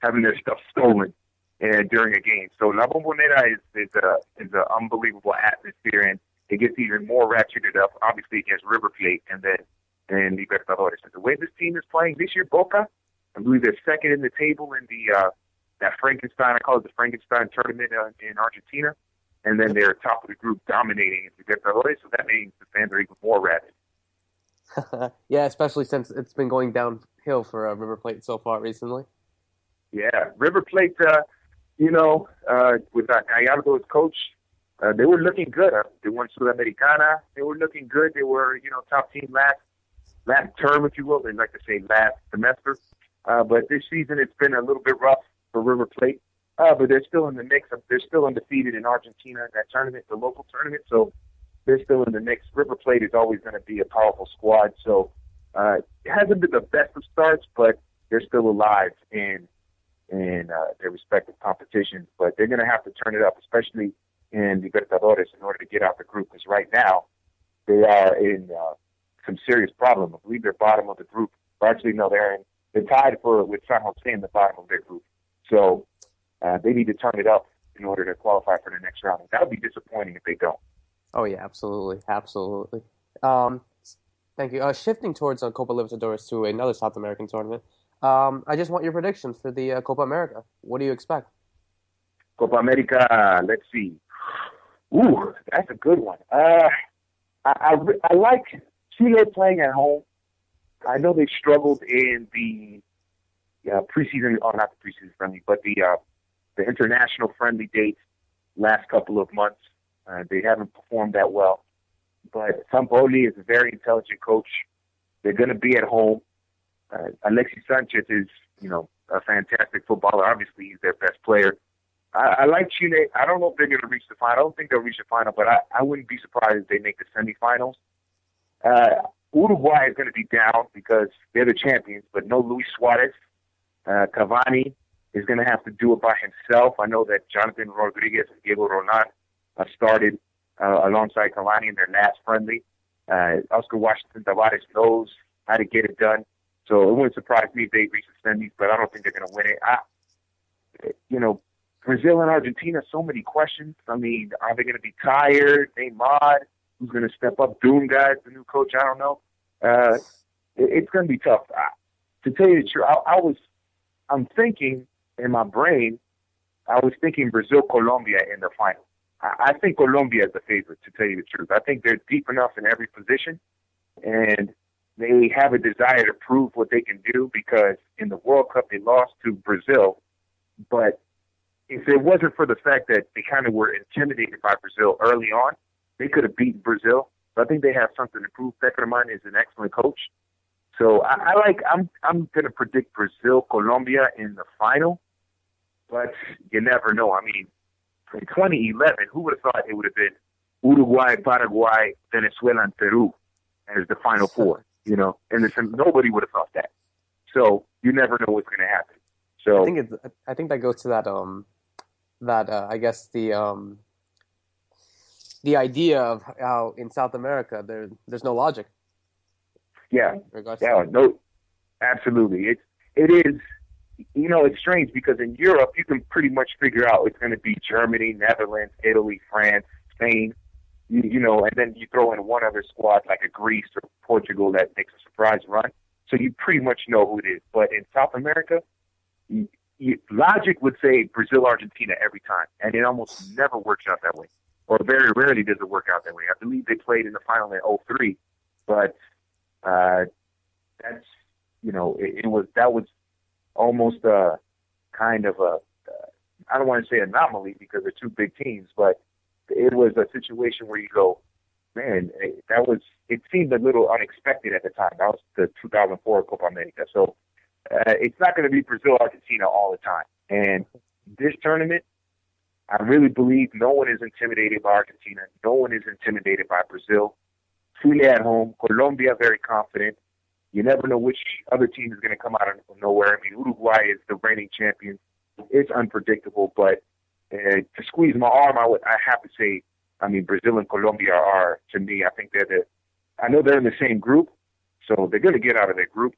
having their stuff stolen and during a game. So La Bombonera is an unbelievable atmosphere, and it gets even more ratcheted up, obviously, against River Plate and Libertadores. And the way this team is playing this year, Boca, I believe they're second in the table in that Frankenstein, I call it the Frankenstein tournament in Argentina. And then they're top of the group dominating in Libertadores, so that means the fans are even more rabid. Yeah, especially since it's been going downhill for River Plate so far recently. Yeah, River Plate, with Gallardo as coach, they were looking good. They won Sudamericana. They were looking good. They were, top team last term, if you will. They like to say last semester. But this season, it's been a little bit rough for River Plate. But they're still in the mix. They're still undefeated in Argentina in that tournament, the local tournament. So they're still in the mix. River Plate is always going to be a powerful squad. So it hasn't been the best of starts, but they're still alive in their respective competitions. But they're going to have to turn it up, especially in Libertadores, in order to get out the group. Because right now they are in some serious problem. I believe they're bottom of the group. Or actually, no, they're tied with San Jose in the bottom of their group. So they need to turn it up in order to qualify for the next round. That would be disappointing if they don't. Oh, yeah, absolutely. Absolutely. Thank you. Shifting towards Copa Libertadores to another South American tournament, I just want your predictions for the Copa America. What do you expect? Copa America, let's see. Ooh, that's a good one. I like Chile playing at home. I know they struggled in the preseason, or not the preseason friendly, but the international friendly dates last couple of months. They haven't performed that well. But Sampaoli is a very intelligent coach. They're going to be at home. Alexis Sanchez is, a fantastic footballer. Obviously, he's their best player. I like Chile. I don't know if they're going to reach the final. I don't think they'll reach the final, but I wouldn't be surprised if they make the semifinals. Uruguay is going to be down because they're the champions, but no Luis Suarez. Cavani is going to have to do it by himself. I know that Jonathan Rodriguez and Diego Roland started alongside Cavani in their last friendly. Oscar Washington Tavares knows how to get it done. So it wouldn't surprise me if they reach the semis, but I don't think they're going to win it. Brazil and Argentina, so many questions. I mean, are they going to be tired? Neymar, who's going to step up? Dunga, the new coach, I don't know. It's going to be tough. To tell you the truth, I'm thinking in my brain, I was thinking Brazil-Colombia in the final. I think Colombia is the favorite, to tell you the truth. I think they're deep enough in every position, and they have a desire to prove what they can do because in the World Cup they lost to Brazil. But if it wasn't for the fact that they kind of were intimidated by Brazil early on, they could have beaten Brazil. So I think they have something to prove. Peckerman is an excellent coach. So I'm going to predict Brazil-Colombia in the final, but you never know. I mean, in 2011, who would have thought it would have been Uruguay, Paraguay, Venezuela, and Peru as the final four, and nobody would have thought that. So you never know what's going to happen. So I think that goes to that I guess the idea of how in South America there's no logic. Yeah, no, absolutely. It is. It's strange because in Europe you can pretty much figure out it's going to be Germany, Netherlands, Italy, France, Spain. And then you throw in one other squad like a Greece or Portugal that makes a surprise run. So you pretty much know who it is. But in South America, logic would say Brazil, Argentina every time, and it almost never works out that way, or very rarely does it work out that way. I believe they played in the final in 2003, but that's that was almost a kind of a I don't want to say anomaly because they're two big teams, but it was a situation where you go, man, it seemed a little unexpected at the time. That was the 2004 Copa America. So it's not going to be Brazil-Argentina all the time. And this tournament, I really believe no one is intimidated by Argentina. No one is intimidated by Brazil. Chile at home. Colombia, very confident. You never know which other team is going to come out of nowhere. I mean, Uruguay is the reigning champion. It's unpredictable, but to squeeze my arm, I have to say, I mean, Brazil and Colombia are, to me, I think I know they're in the same group, so they're going to get out of their group,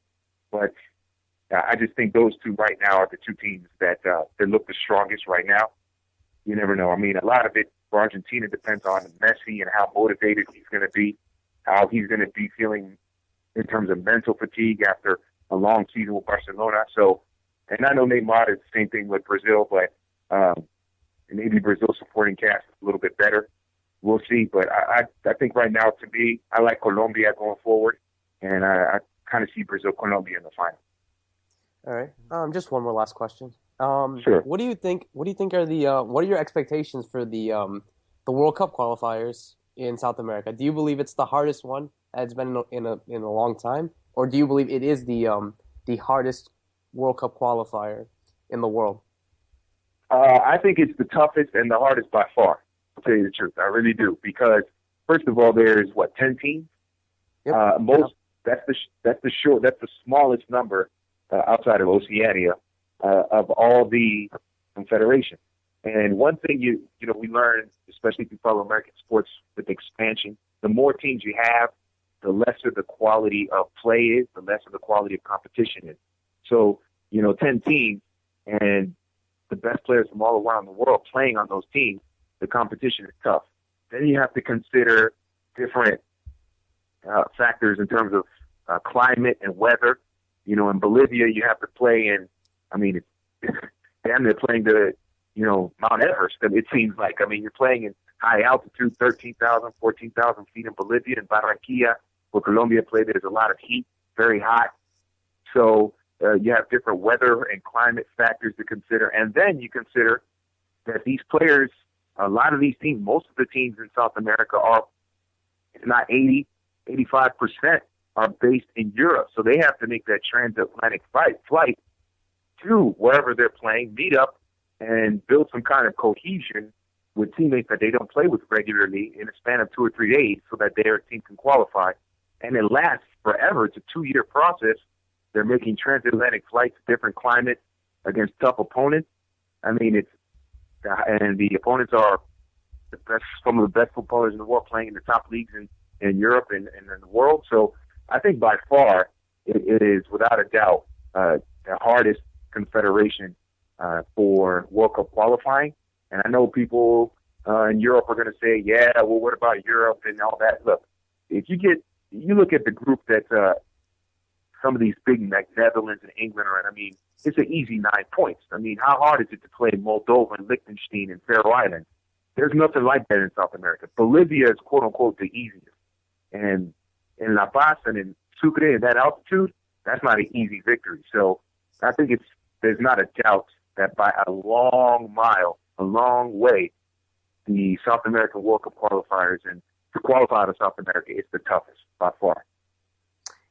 but I just think those two right now are the two teams that look the strongest right now. You never know. I mean, a lot of it for Argentina depends on Messi and how motivated he's going to be, how he's going to be feeling in terms of mental fatigue after a long season with Barcelona. So, and I know Neymar is the same thing with Brazil, but maybe Brazil's supporting cast is a little bit better. We'll see. But I think right now, to me, I like Colombia going forward, and I kind of see Brazil-Colombia in the final. All right. Just one more last question. Sure. What do you think are what are your expectations for the World Cup qualifiers in South America? Do you believe it's the hardest one that it's been in a long time, or do you believe it is the hardest World Cup qualifier in the world? I think it's the toughest and the hardest by far, to tell you the truth. I really do, because first of all, there's 10 teams. Yep. That's the smallest number outside of Oceania of all the confederations. And one thing we learned, especially if you follow American sports with expansion, the more teams you have, the lesser the quality of play is, the lesser the quality of competition is. So, 10 teams and the best players from all around the world playing on those teams, the competition is tough. Then you have to consider different factors in terms of climate and weather. In Bolivia, you have to play in, damn near playing the, Mount Everest, it seems like. You're playing in high altitude, 13,000, 14,000 feet in Bolivia. And Barranquilla, where Colombia played, there's a lot of heat, very hot. So you have different weather and climate factors to consider. And then you consider that these players, a lot of these teams, most of the teams in South America are, if not 80, 85% are based in Europe. So they have to make that transatlantic flight to wherever they're playing, meet up, and build some kind of cohesion with teammates that they don't play with regularly in a span of 2 or 3 days so that their team can qualify. And it lasts forever. It's a 2-year process. They're making transatlantic flights, different climates against tough opponents. And the opponents are some of the best footballers in the world playing in the top leagues in Europe and in the world. So I think by far it is without a doubt the hardest confederation for World Cup qualifying. And I know people in Europe are going to say, yeah, well, what about Europe and all that? Look, if you look at the group that some of these big like Netherlands and England are in, it's an easy 9 points. How hard is it to play Moldova and Liechtenstein and Faroe Islands? There's nothing like that in South America. Bolivia is quote unquote the easiest. And in La Paz and in Sucre at that altitude, that's not an easy victory. So I think there's not a doubt that by a long mile, a long way, the South American World Cup qualifiers, and to qualify to South America, it's the toughest by far.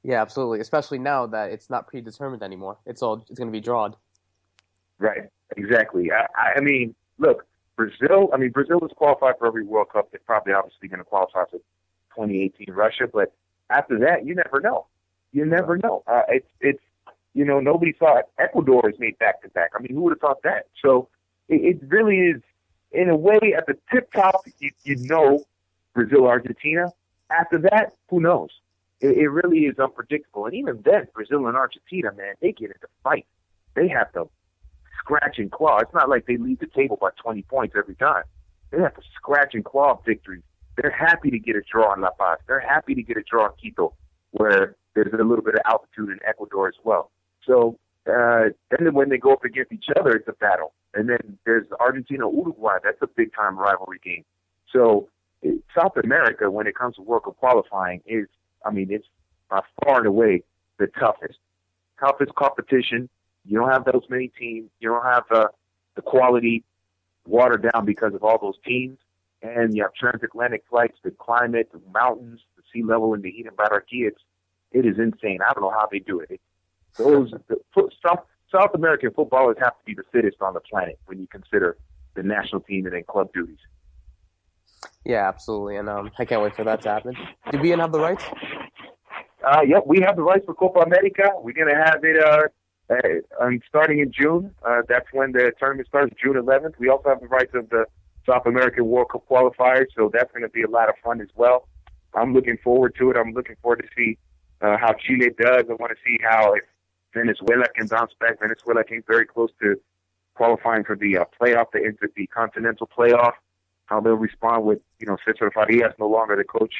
Yeah, absolutely. Especially now that it's not predetermined anymore. It's going to be drawn. Right. Exactly. Look, Brazil is qualified for every World Cup. They're probably obviously going to qualify for 2018 Russia, but after that, you never know. You never know. Nobody thought Ecuador has made back-to-back. Who would have thought that? So it really is, in a way, at the tip top, Brazil, Argentina. After that, who knows? It really is unpredictable. And even then, Brazil and Argentina, man, they get into fights. They have to scratch and claw. It's not like they lead the table by 20 points every time. They have to scratch and claw victories. They're happy to get a draw in La Paz. They're happy to get a draw in Quito, where there's a little bit of altitude in Ecuador as well. So then when they go up against each other, it's a battle. And then there's Argentina-Uruguay. That's a big-time rivalry game. So South America, when it comes to World Cup qualifying, it's by far and away the toughest competition. You don't have those many teams. You don't have the quality watered down because of all those teams. and you have transatlantic flights, the climate, the mountains, the sea level, and the heat in Barranquilla. It is insane. I don't know how they do it. South American footballers have to be the fittest on the planet when you consider the national team and then club duties. Yeah, absolutely, and I can't wait for that to happen. Do BeIN have the rights? Yep, we have the rights for Copa America. We're going to have it starting in June. That's when the tournament starts, June 11th. We also have the rights of the South American World Cup qualifiers, so that's going to be a lot of fun as well. I'm looking forward to it. I'm looking forward to see how Chile does. I want to see how if Venezuela can bounce back. Venezuela came very close to qualifying for the playoff, the continental playoff, how they'll respond with, Cesar Farias no longer the coach.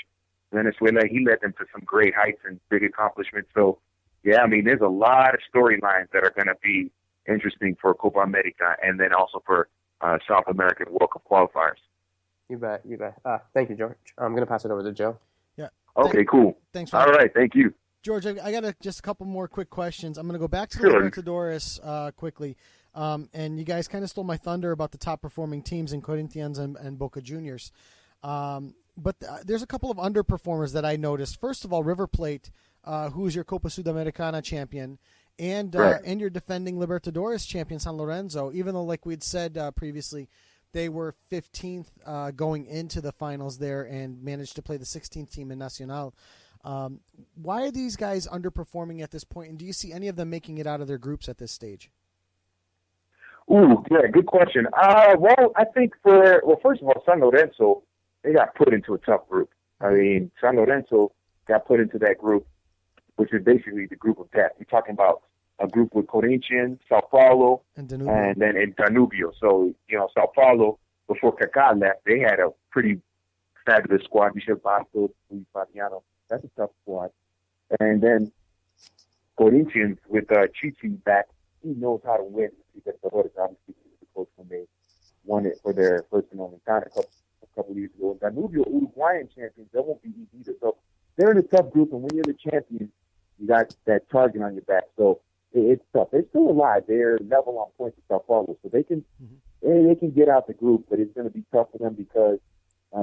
Venezuela, he led them to some great heights and big accomplishments. So, yeah, I mean, there's a lot of storylines that are going to be interesting for Copa America and then also for South American World Cup qualifiers. You bet. Thank you, George. I'm going to pass it over to Joe. Yeah. Okay, cool. Thanks. All right, thank you. George, I got just a couple more quick questions. I'm going to go back to the Libertadores quickly. And you guys kind of stole my thunder about the top-performing teams in Corinthians and Boca Juniors. But there's a couple of underperformers that I noticed. First of all, River Plate, who is your Copa Sudamericana champion, and your defending Libertadores champion, San Lorenzo, even though, like we'd said previously, they were 15th going into the finals there and managed to play the 16th team in Nacional. Why are these guys underperforming at this point, and do you see any of them making it out of their groups at this stage? Ooh, yeah, good question. Well, I think first of all, San Lorenzo, they got put into a tough group. I mean, San Lorenzo got put into that group, which is basically the group of death. You're talking about a group with Corinthians, Sao Paulo, and then in Danubio. So, Sao Paulo, before Kaká left, they had a pretty fabulous squad. Michel Bastos, Luis Fabiano. That's a tough squad. And then Corinthians with Chichi back, he knows how to win. Because the Libertadores, obviously, the coach when they won it for their first and only time a couple of years ago. Danubio, Uruguayan champions, that won't be easy either. So they're in a tough group, and when you're the champion, you got that target on your back. So it's tough. They're still alive. They're level on points with Sao Paulo, so they can get out the group, but it's going to be tough for them because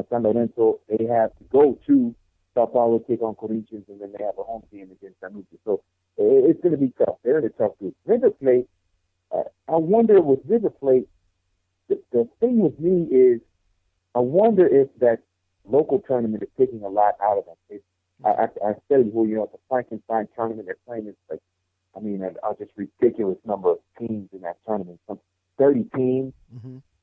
San Lorenzo, they have to go to Sao Paulo, take on Corinthians, and then they have a home game against Danubio. So it's going to be tough. They're in a tough group. River Plate, I wonder with River Plate, the thing with me is I wonder if that local tournament is taking a lot out of them. I said, well, it's a Frankenstein tournament. They're playing this, just ridiculous number of teams in that tournament. Some 30 teams,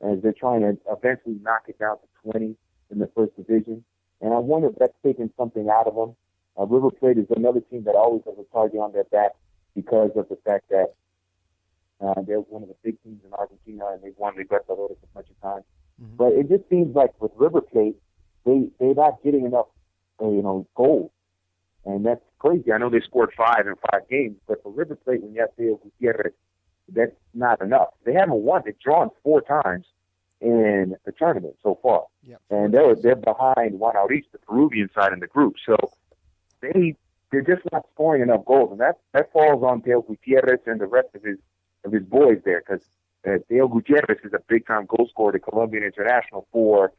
as they're trying to eventually knock it down to 20 in the first division. And I wonder if that's taking something out of them. River Plate is another team that always has a target on their back because of the fact that they're one of the big teams in Argentina, and they've won Libertadores a bunch of times. But it just seems like with River Plate, they're not getting enough, goals. And that's crazy. I know they scored 5 in 5 games, but for River Plate, when you have Diego Gutierrez, that's not enough. They haven't won. They've drawn 4 times in the tournament so far. Yep. And they're behind Juan Aurich, the Peruvian side in the group. So they're just not scoring enough goals. And that falls on Diego Gutierrez and the rest of his boys there, because Diego Gutierrez is a big-time goal scorer, the Colombian international for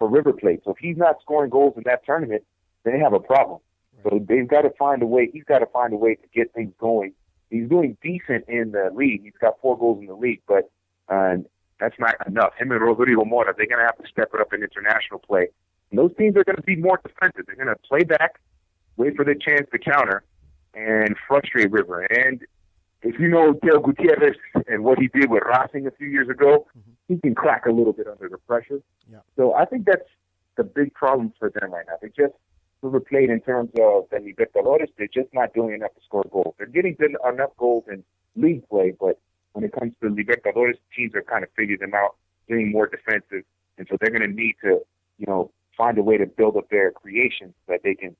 River Plate. So if he's not scoring goals in that tournament, they have a problem. Right. So they've got to find a way. He's got to find a way to get things going. He's doing decent in the league. He's got 4 goals in the league, but that's not enough. Him and Rodrigo Mora, they're going to have to step it up in international play. And those teams are going to be more defensive. They're going to play back, wait for their chance to counter, and frustrate River. And if you know Diego Gutierrez and what he did with Racing a few years ago, he can crack a little bit under the pressure. Yeah. So I think that's the big problem for them right now. They just River Plate in terms of the Libertadores, they're just not doing enough to score goals. They're getting enough goals in league play, but when it comes to Libertadores, teams are kind of figured them out, getting more defensive, and so they're going to need to, find a way to build up their creations so that they can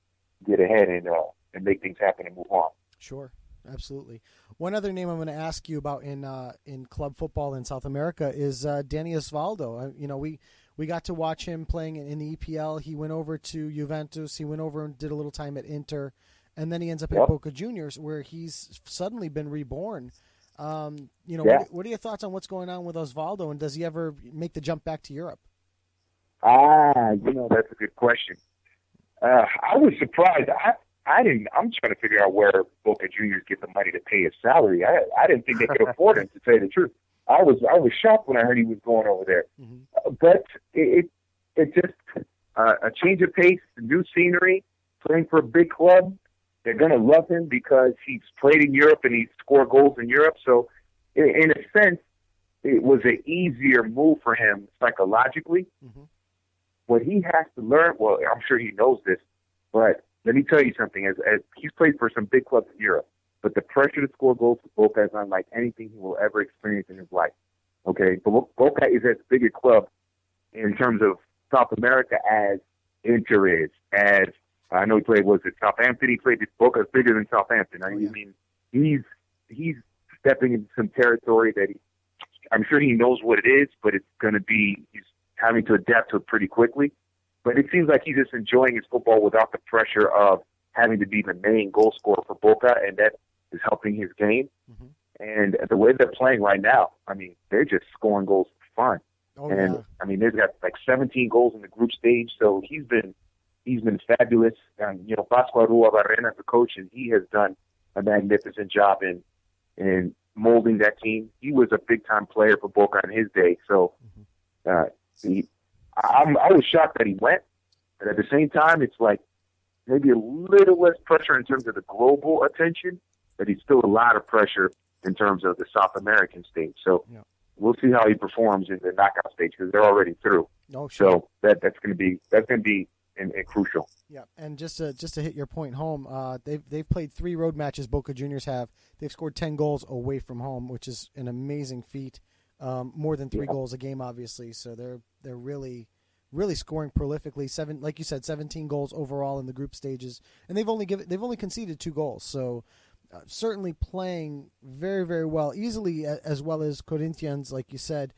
get ahead and make things happen and move on. Sure. Absolutely. One other name I'm going to ask you about in club football in South America is Danny Osvaldo. We got to watch him playing in the EPL. He went over to Juventus. He went over and did a little time at Inter, and then he ends up at Boca Juniors, where he's suddenly been reborn. What are your thoughts on what's going on with Osvaldo, and does he ever make the jump back to Europe? That's a good question. I was surprised. I didn't. I'm trying to figure out where Boca Juniors get the money to pay his salary. I didn't think they could afford him, to tell you the truth. I was shocked when I heard he was going over there. But it just a change of pace, new scenery, playing for a big club. They're gonna love him because he's played in Europe and he's scored goals in Europe. So, in a sense, it was an easier move for him psychologically. What he has to learn, well, I'm sure he knows this, but let me tell you something. As he's played for some big clubs in Europe, but the pressure to score goals for Boca is unlike anything he will ever experience in his life. Okay, but Boca is as big a club in terms of South America as Inter is. As I know he played, was it Southampton? He played. Boca is bigger than Southampton. I mean, he's stepping into some territory that I'm sure he knows what it is, but it's going to be he's having to adapt to it pretty quickly. But it seems like he's just enjoying his football without the pressure of having to be the main goal scorer for Boca, and that is helping his game. And the way they're playing right now, I mean, they're just scoring goals for fun. I mean, they've got like 17 goals in the group stage, so he's been fabulous. And Pascual Barrena as the coach, and he has done a magnificent job in molding that team. He was a big time player for Boca in his day, so I was shocked that he went, but at the same time, it's like maybe a little less pressure in terms of the global attention, but he's still a lot of pressure in terms of the South American stage. So we'll see how he performs in the knockout stage because they're already through. So that's going to be crucial. Yeah, and just to hit your point home, they've played 3 road matches. Boca Juniors have. They've scored 10 goals away from home, which is an amazing feat. More than 3 goals a game, obviously. So they're really scoring prolifically. Like you said, 17 goals overall in the group stages, and they've only conceded 2 goals. So certainly playing very, very well, easily as well as Corinthians, like you said.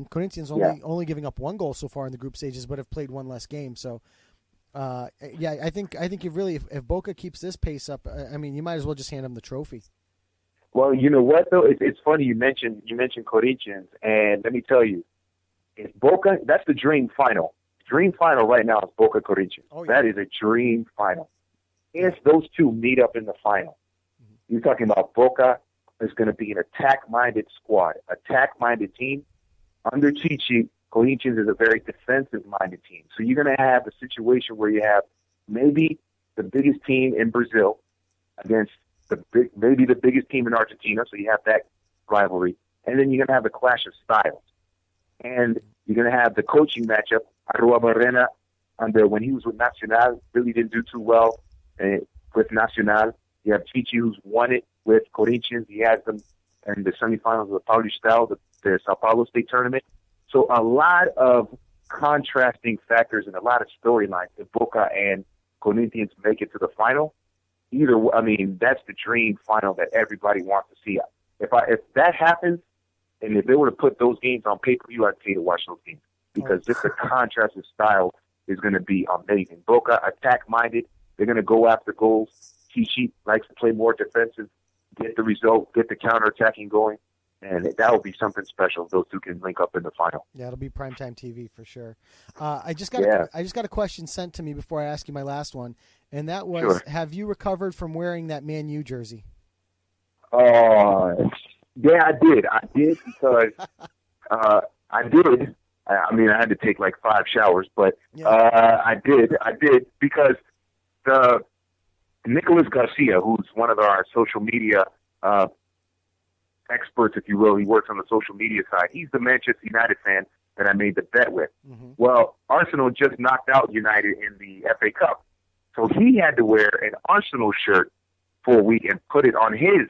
Corinthians only giving up 1 goal so far in the group stages, but have played 1 less game. So I think if Boca keeps this pace up, I mean, you might as well just hand them the trophy. Well, you know what though? It's funny you mentioned Corinthians, and let me tell you, if Boca, that's the dream final. Dream final right now is Boca Corinthians. That is a dream final. If those two meet up in the final, you're talking about Boca is going to be an attack-minded squad, attack-minded team. Under Chichi, Corinthians is a very defensive-minded team. So you're going to have a situation where you have maybe the biggest team in Brazil against maybe the biggest team in Argentina, so you have that rivalry. And then you're going to have a clash of styles. And you're going to have the coaching matchup. Arrua Barrena, when he was with Nacional, really didn't do too well with Nacional. You have Chichi, who's won it with Corinthians. He has them in the semifinals of the Paulistão, the Sao Paulo State Tournament. So a lot of contrasting factors and a lot of storylines if Boca and Corinthians make it to the final. That's the dream final that everybody wants to see. If that happens, and if they were to put those games on pay-per-view, I'd pay to watch those games because just the contrast of style is going to be amazing. Boca, attack-minded. They're going to go after goals. Chichi likes to play more defensive, get the result, get the counter-attacking going, and that would be something special if those two can link up in the final. Yeah, it'll be primetime TV for sure. I just got a question sent to me before I ask you my last one, and that was, Have you recovered from wearing that Man U jersey? Yeah, I did. I did because I did. I mean, I had to take like 5 showers, but I did because the Nicholas Garcia, who's one of our social media experts, if you will, he works on the social media side. He's the Manchester United fan that I made the bet with. Well, Arsenal just knocked out United in the FA Cup, so he had to wear an Arsenal shirt for a week and put it on his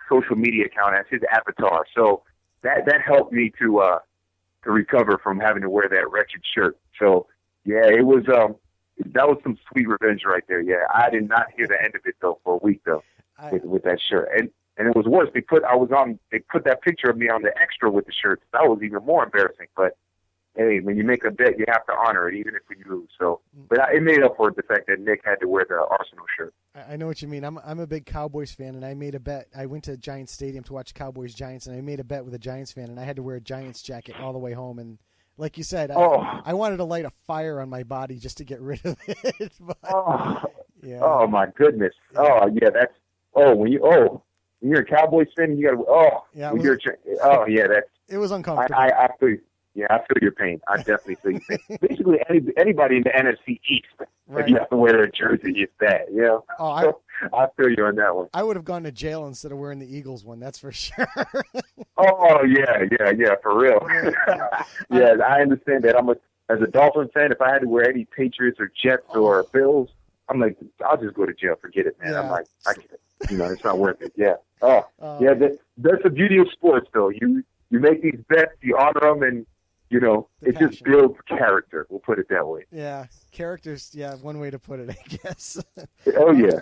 social media account as his avatar. So that helped me to recover from having to wear that wretched shirt. So yeah, it was that was some sweet revenge right there. Yeah, I did not hear the end of it though for a week though with that shirt. And it was worse. They put that picture of me on the extra with the shirt. That was even more embarrassing. But hey, when you make a bet, you have to honor it, even if you lose. So, but it made up for the fact that Nick had to wear the Arsenal shirt. I know what you mean. I'm a big Cowboys fan, and I made a bet. I went to Giants Stadium to watch Cowboys Giants, and I made a bet with a Giants fan, and I had to wear a Giants jacket all the way home. And Like you said, I wanted to light a fire on my body just to get rid of it. But, yeah. Oh my goodness. Oh yeah, that's when you're a Cowboys fan, you got it was uncomfortable. I feel you. Yeah, I feel your pain. I definitely feel your pain. Basically, anybody in the NFC East, if you have to wear their jersey, it's bad. Yeah. I feel you on that one. I would have gone to jail instead of wearing the Eagles one. That's for sure. Oh yeah, for real. Yeah, I understand that. As a Dolphins fan, if I had to wear any Patriots or Jets or Bills, I'm like, I'll just go to jail. Forget it, man. Yeah. I'm like, I can't. It's not worth it. Yeah. That's the beauty of sports, though. You make these bets, you honor them, and it just builds character. We'll put it that way. Yeah, characters. Yeah, one way to put it, I guess. Oh yeah.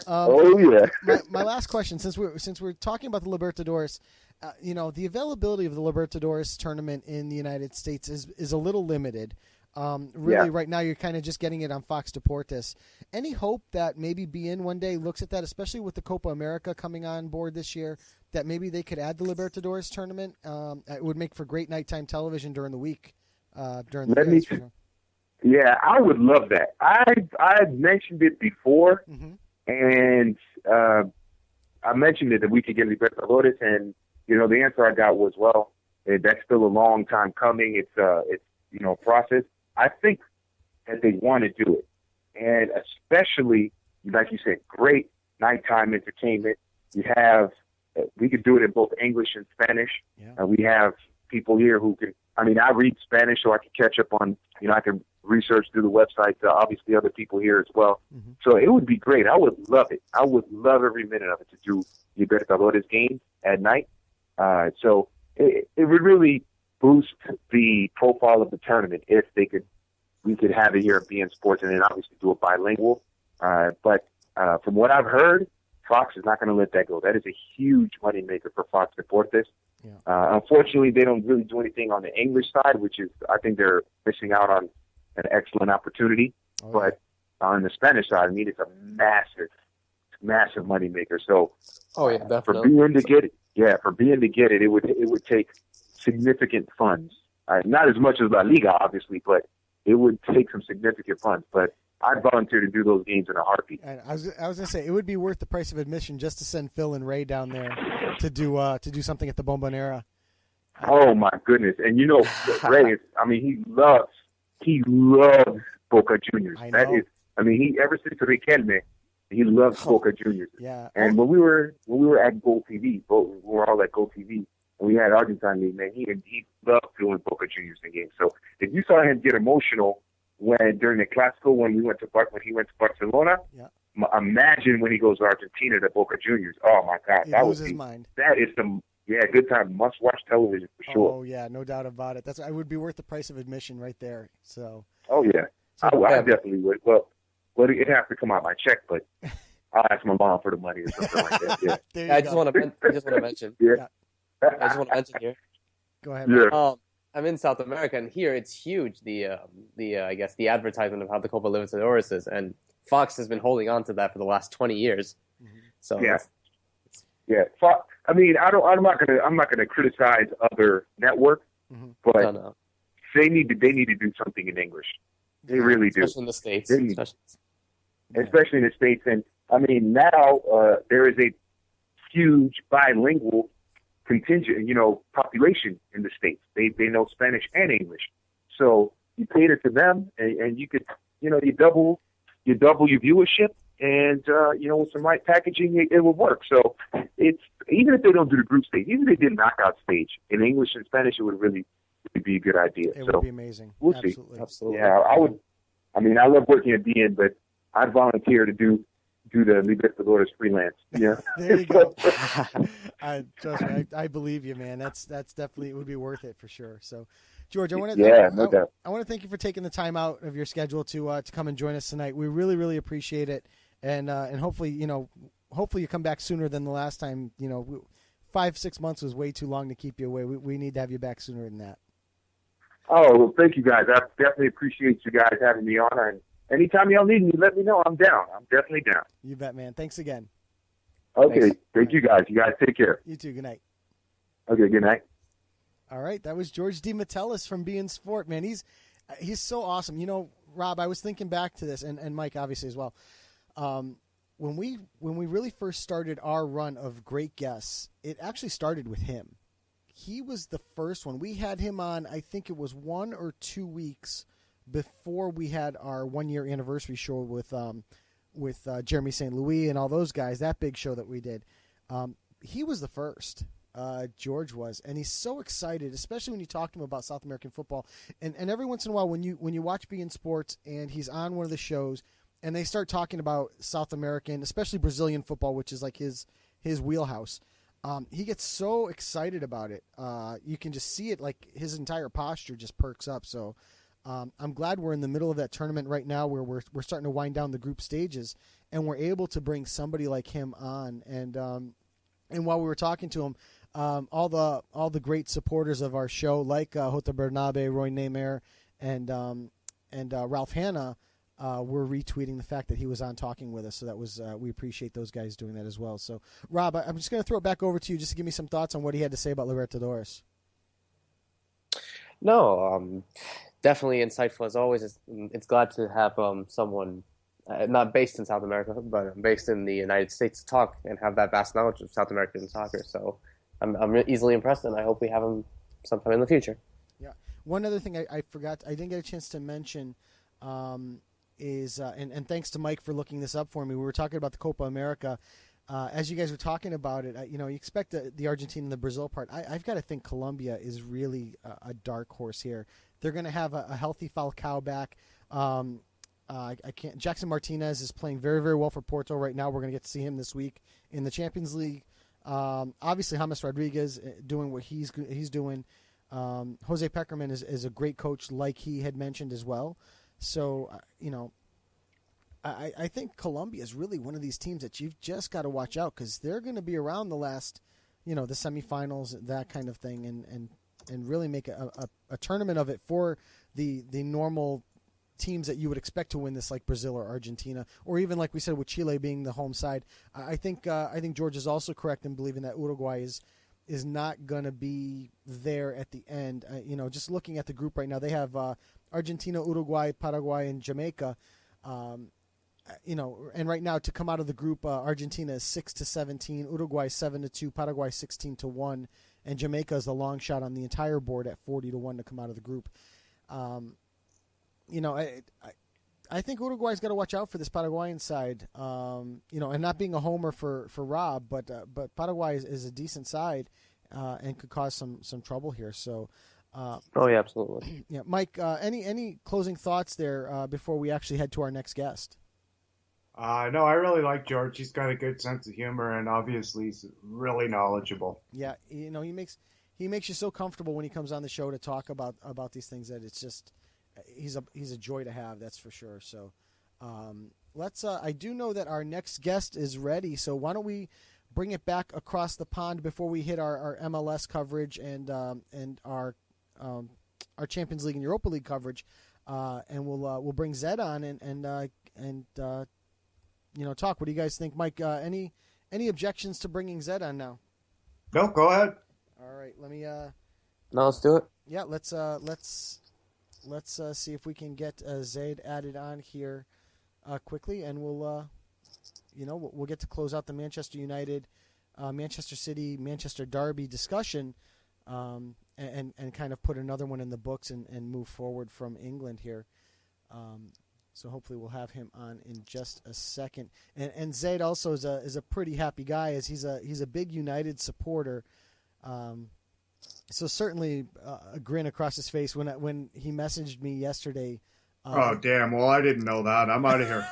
My last question, since we're talking about the Libertadores, the availability of the Libertadores tournament in the United States is a little limited. Right now you're kind of just getting it on Fox Deportes. Any hope that maybe BeIN one day looks at that, especially with the Copa America coming on board this year, that maybe they could add the Libertadores tournament? It would make for great nighttime television during the week. Yeah, I would love that. I've mentioned it before, and I mentioned it that we could get Libertadores, and the answer I got was, well, that's still a long time coming. It's a process. I think that they want to do it, and especially like you said, great nighttime entertainment. We could do it in both English and Spanish. Yeah. We have people here who can. I read Spanish, so I can catch up on. I can research through the website. Obviously, other people here as well. Mm-hmm. So it would be great. I would love it. I would love every minute of it to do Libertadores games at night. So it would really boost the profile of the tournament if we could have it here at BeIN Sports, and then obviously do it bilingual. But from what I've heard, Fox is not going to let that go. That is a huge moneymaker for Fox Deportes. Yeah. Unfortunately, they don't really do anything on the English side, which is, I think they're missing out on an excellent opportunity. Oh, but on the Spanish side, it's a massive moneymaker. So, definitely. For BeIN to get it, it would take significant funds. Not as much as La Liga, obviously, but it would take some significant funds. But I'd volunteer to do those games in a heartbeat. I was going to say, it would be worth the price of admission just to send Phil and Ray down there to do something at the Bombonera. Oh my goodness! And Ray is. He loves Boca Juniors. I know. He ever since Riquelme, he loves Boca Juniors. Yeah. And when we were at Gold TV, we were all at Gold TV, and we had Argentine League, man. He loved doing Boca Juniors in games. So if you saw him get emotional during the Clásico when he went to Barcelona, imagine when he goes to Argentina to Boca Juniors. Oh my God, he loses his mind. That is some good time, must watch television for sure. Oh yeah, no doubt about it. It would be worth the price of admission right there. So. Oh yeah, I definitely would. Well, it'd have to come out my check, but I'll ask my mom for the money or something like that. Yeah. I just want to mention. Yeah. I just want to mention here. Go ahead. Yeah. I'm in South America, and here it's huge. I guess the advertisement of how the Copa Libertadores is, and Fox has been holding on to that for the last 20 years. Mm-hmm. So yeah. Fox, I'm not gonna criticize other networks, but they need to do something in English. They really do. Especially in the States. Especially in the States, and now there is a huge bilingual contingent, population in the States. They know Spanish and English. So you cater to them, and you could, you double your viewership, and, with some right packaging, it will work. So it's, even if they don't do the group stage, even if they did knockout stage in English and Spanish, it would really be a good idea. It would be amazing. We'll Absolutely. see. Absolutely. Yeah, I would. I love working at BeIN, but I'd volunteer to do the Libertadores freelance. Yeah. There you go. Trust me, I believe you, man. That's definitely, it would be worth it for sure. So, George, I want to thank you for taking the time out of your schedule to come and join us tonight. We really, really appreciate it, and hopefully, you come back sooner than the last time. 5-6 months was way too long to keep you away. We need to have you back sooner than that. Oh, well, thank you guys. I definitely appreciate you guys having me on, and anytime y'all need me, let me know. I'm down. I'm definitely down. You bet, man. Thanks again. Okay. Thanks. Thank you guys. You guys take care. You too. Good night. Okay. Good night. All All right, that was George D Metellus from BeIN Sport. Man, he's so awesome. You know, Rob, I was thinking back to this, and Mike obviously as well. When we really first started our run of great guests, it actually started with him. He was the first one. We had him on, I think it was 1 or 2 weeks before we had our 1-year anniversary show with Jeremy St. Louis and all those guys, that big show that we did. He was the first. George was, and he's so excited, especially when you talk to him about South American football. And every once in a while, when you watch BeIN Sports and he's on one of the shows, and they start talking about South American, especially Brazilian football, which is like his wheelhouse, he gets so excited about it. You can just see it, like his entire posture just perks up. So I'm glad we're in the middle of that tournament right now, where we're starting to wind down the group stages, and we're able to bring somebody like him on. And while we were talking to him, all the great supporters of our show, like Jota Bernabe, Roy Neymar, and Ralph Hanna, were retweeting the fact that he was on talking with us. So that was we appreciate those guys doing that as well. So, Rob, I'm just going to throw it back over to you just to give me some thoughts on what he had to say about Libertadores. No, definitely insightful as always. It's glad to have someone not based in South America, but based in the United States to talk and have that vast knowledge of South American soccer. So I'm easily impressed, and I hope we have him sometime in the future. Yeah. One other thing I forgot, I didn't get a chance to mention is, and thanks to Mike for looking this up for me, we were talking about the Copa America. As you guys were talking about it, you expect the Argentina and the Brazil part. I've got to think Colombia is really a dark horse here. They're going to have a healthy Falcao back. I can't. Jackson Martinez is playing very, very well for Porto right now. We're going to get to see him this week in the Champions League. Obviously, James Rodriguez doing what he's doing. Jose Peckerman is a great coach, like he had mentioned as well. So, I think Colombia is really one of these teams that you've just got to watch out, because they're going to be around the last, the semifinals, that kind of thing, and really make a tournament of it for the normal teams that you would expect to win this, like Brazil or Argentina, or even like we said with Chile being the home side. I think George is also correct in believing that Uruguay is not going to be there at the end. Just looking at the group right now, they have Argentina, Uruguay, Paraguay, and Jamaica. And right now to come out of the group, Argentina is 6-17, Uruguay 7-2, Paraguay 16-1, and Jamaica is the long shot on the entire board at 40-1 to come out of the group. I think Uruguay's got to watch out for this Paraguayan side. And not being a homer for Rob, but Paraguay is a decent side and could cause some trouble here. So. Oh yeah, absolutely. Yeah, Mike. Any closing thoughts there before we actually head to our next guest? No, I really like George. He's got a good sense of humor, and obviously he's really knowledgeable. Yeah, he makes you so comfortable when he comes on the show to talk about these things that it's just he's a joy to have. That's for sure. So let's. I do know that our next guest is ready. So why don't we bring it back across the pond before we hit our MLS coverage and our Champions League and Europa League coverage, and we'll bring Zed on and talk. What do you guys think, Mike? Any objections to bringing Zed on now? No, go ahead. All right, let me. No, let's do it. Yeah, let's see if we can get Zaid added on here quickly, and we'll get to close out the Manchester United, Manchester City, Manchester Derby discussion. And kind of put another one in the books and move forward from England here. So hopefully we'll have him on in just a second. And Zaid also is a pretty happy guy, as he's a big United supporter. So certainly a grin across his face when he messaged me yesterday. Oh damn! Well, I didn't know that. I'm out of here.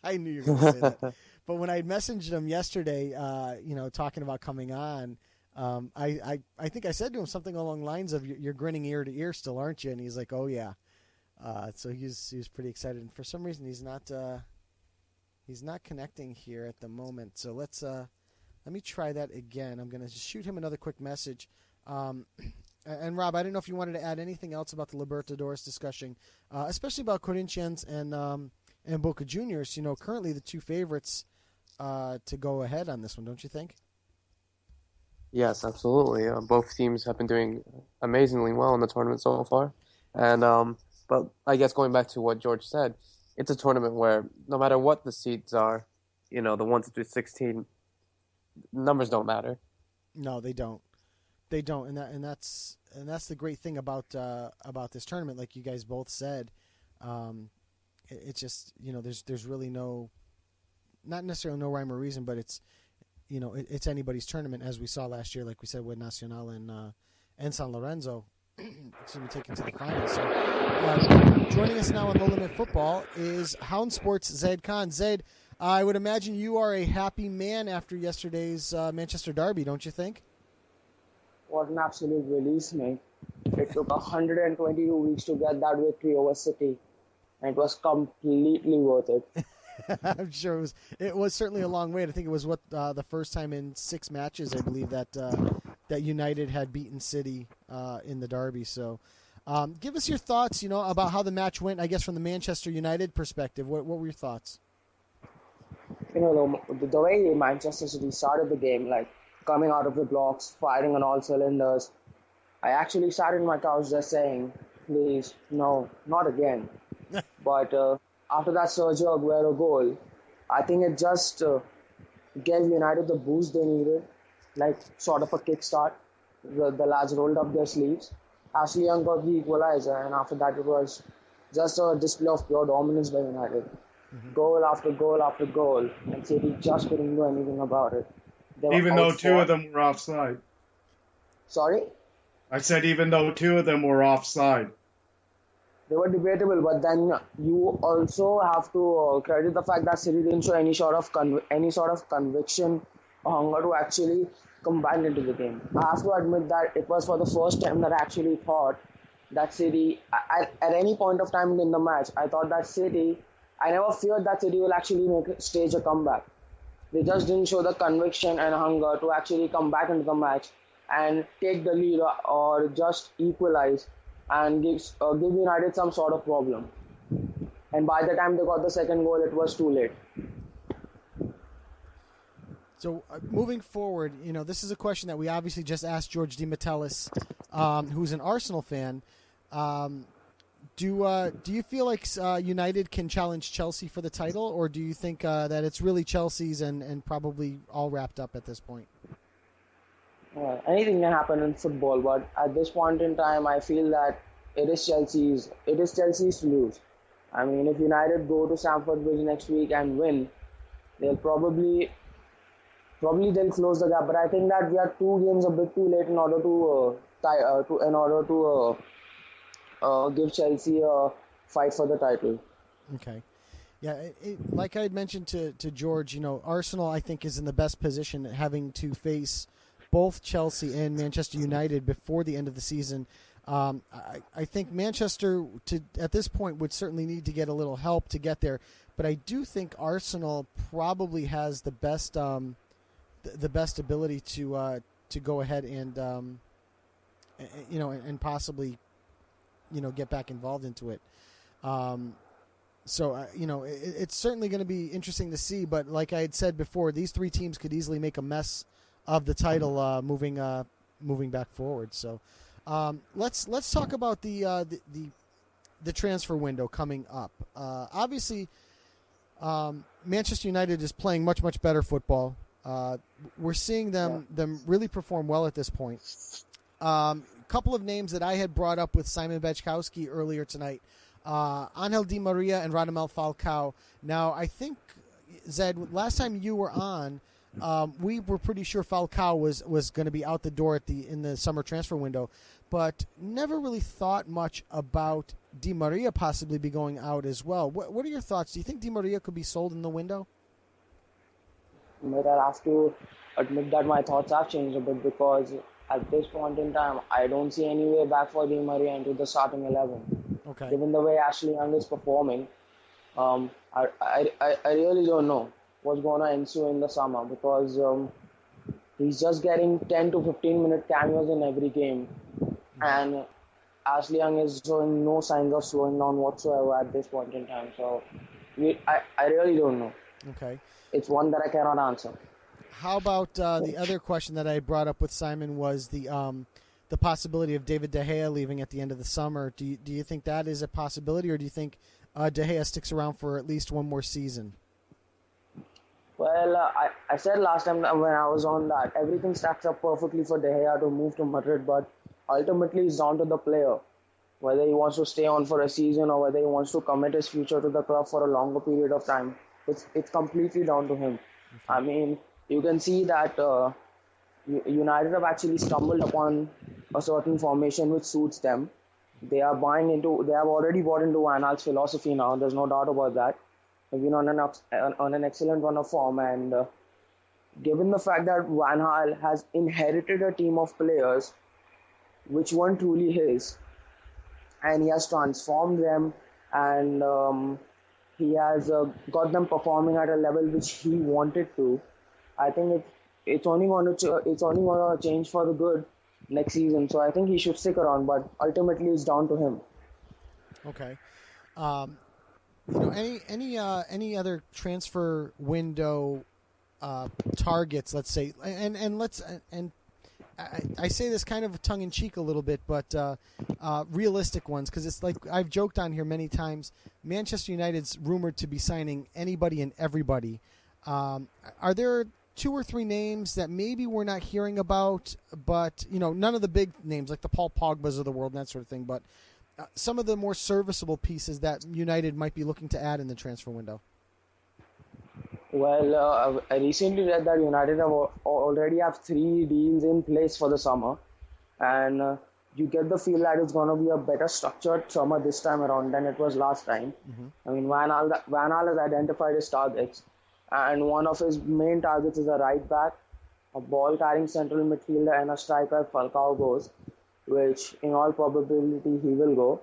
I knew you were going to say that. But when I messaged him yesterday, talking about coming on. I think I said to him something along the lines of, "You're grinning ear to ear still, aren't you?" And he's like, "Oh yeah." So he was pretty excited, and for some reason he's not connecting here at the moment. So let me try that again. I'm gonna just shoot him another quick message. And Rob, I don't know if you wanted to add anything else about the Libertadores discussion, especially about Corinthians and Boca Juniors. Currently the two favorites to go ahead on this one, don't you think? Yes, absolutely. Both teams have been doing amazingly well in the tournament so far. And but I guess going back to what George said, it's a tournament where no matter what the seeds are, the 1 through 16 numbers don't matter. No, they don't. They don't, and that's the great thing about this tournament. Like you guys both said, it's just there's really not necessarily no rhyme or reason, but it's it's anybody's tournament, as we saw last year, like we said with Nacional and San Lorenzo. It's going to be taken to the finals. So, joining us now on No Limit Football is Houndsports' Zaid Khan. Zaid, I would imagine you are a happy man after yesterday's Manchester derby, don't you think? What an absolute release, mate. It took 122 weeks to get that victory over City, and it was completely worth it. I'm sure it was certainly a long wait. I think it was the first time in 6 matches, I believe, that United had beaten City in the derby. So give us your thoughts, about how the match went, I guess, from the Manchester United perspective. What were your thoughts? The way Manchester City started the game, like coming out of the blocks, firing on all cylinders, I actually sat in my couch just saying, please, no, not again. But after that Sergio Aguero goal, I think it just gave United the boost they needed, like sort of a kickstart. The lads rolled up their sleeves. Ashley Young got the equalizer, and after that it was just a display of pure dominance by United. Mm-hmm. Goal after goal after goal, and City just couldn't do anything about it. Even though 2 of them were offside. Sorry? I said even though 2 of them were offside. They were debatable, but then you also have to credit the fact that City didn't show any sort of conviction or hunger to actually combine into the game. I have to admit that it was for the first time that I actually thought that City, at any point of time in the match, I thought that City, I never feared that City will actually stage a comeback. They just didn't show the conviction and hunger to actually come back into the match and take the lead or just equalize and give United some sort of problem. And by the time they got the second goal, it was too late. So moving forward, this is a question that we obviously just asked George D Metellus, who's an Arsenal fan. Do you feel like United can challenge Chelsea for the title, or do you think that it's really Chelsea's and probably all wrapped up at this point? Anything can happen in football, but at this point in time, I feel that it is Chelsea's to lose. I mean, if United go to Stamford Bridge next week and win, they'll probably they'll close the gap. But I think that we are 2 games a bit too late in order to give Chelsea a fight for the title. Okay. Yeah, like I had mentioned to George, Arsenal, I think, is in the best position having to face both Chelsea and Manchester United before the end of the season. I think Manchester, at this point, would certainly need to get a little help to get there. But I do think Arsenal probably has the best ability to go ahead and and possibly get back involved into it. So it's certainly going to be interesting to see. But like I had said before, these 3 teams could easily make a mess of the title moving back forward. So let's talk about the transfer window coming up. Obviously, Manchester United is playing much better football. We're seeing them really perform well at this point. Couple of names that I had brought up with Simon Bajkowski earlier tonight, Angel Di Maria and Radamel Falcao. Now, I think, Zed, last time you were on, we were pretty sure Falcao was going to be out the door in the summer transfer window, but never really thought much about Di Maria possibly be going out as well. What are your thoughts? Do you think Di Maria could be sold in the window? But I'll have to admit that my thoughts have changed a bit, because at this point in time, I don't see any way back for Di Maria into the starting 11. Okay. Given the way Ashley Young is performing, I really don't know what's going to ensue in the summer, because he's just getting 10 to 15 minute cameos in every game. And Ashley Young is showing no signs of slowing down whatsoever at this point in time. So I really don't know. Okay. It's one that I cannot answer. How about the other question that I brought up with Simon was the possibility of David De Gea leaving at the end of the summer. Do you think that is a possibility, or do you think De Gea sticks around for at least one more season? Well, I said last time when I was on that everything stacks up perfectly for De Gea to move to Madrid, but ultimately it's down to the player, whether he wants to stay on for a season or whether he wants to commit his future to the club for a longer period of time. It's completely down to him. Okay. I mean, you can see that United have actually stumbled upon a certain formation which suits them. They have already bought into Van Gaal's philosophy now. There's no doubt about that. They've been on an excellent run of form, and given the fact that Van Gaal has inherited a team of players which weren't truly his, and he has transformed them, and he has got them performing at a level which he wanted to. I think it's only going to change for the good next season. So I think he should stick around, but ultimately it's down to him. Okay. Any other transfer window targets? Let's say, and I say this kind of tongue in cheek a little bit, but realistic ones, because it's like I've joked on here many times. Manchester United's rumored to be signing anybody and everybody. Are there 2 or 3 names that maybe we're not hearing about, but none of the big names like the Paul Pogbas of the world and that sort of thing, but some of the more serviceable pieces that United might be looking to add in the transfer window? Well, I recently read that United already have 3 deals in place for the summer, and you get the feel that it's going to be a better structured summer this time around than it was last time. Mm-hmm. I mean, Van Gaal has identified his targets, and one of his main targets is a right back, a ball-carrying central midfielder, and a striker. Falcao goes, which in all probability he will go.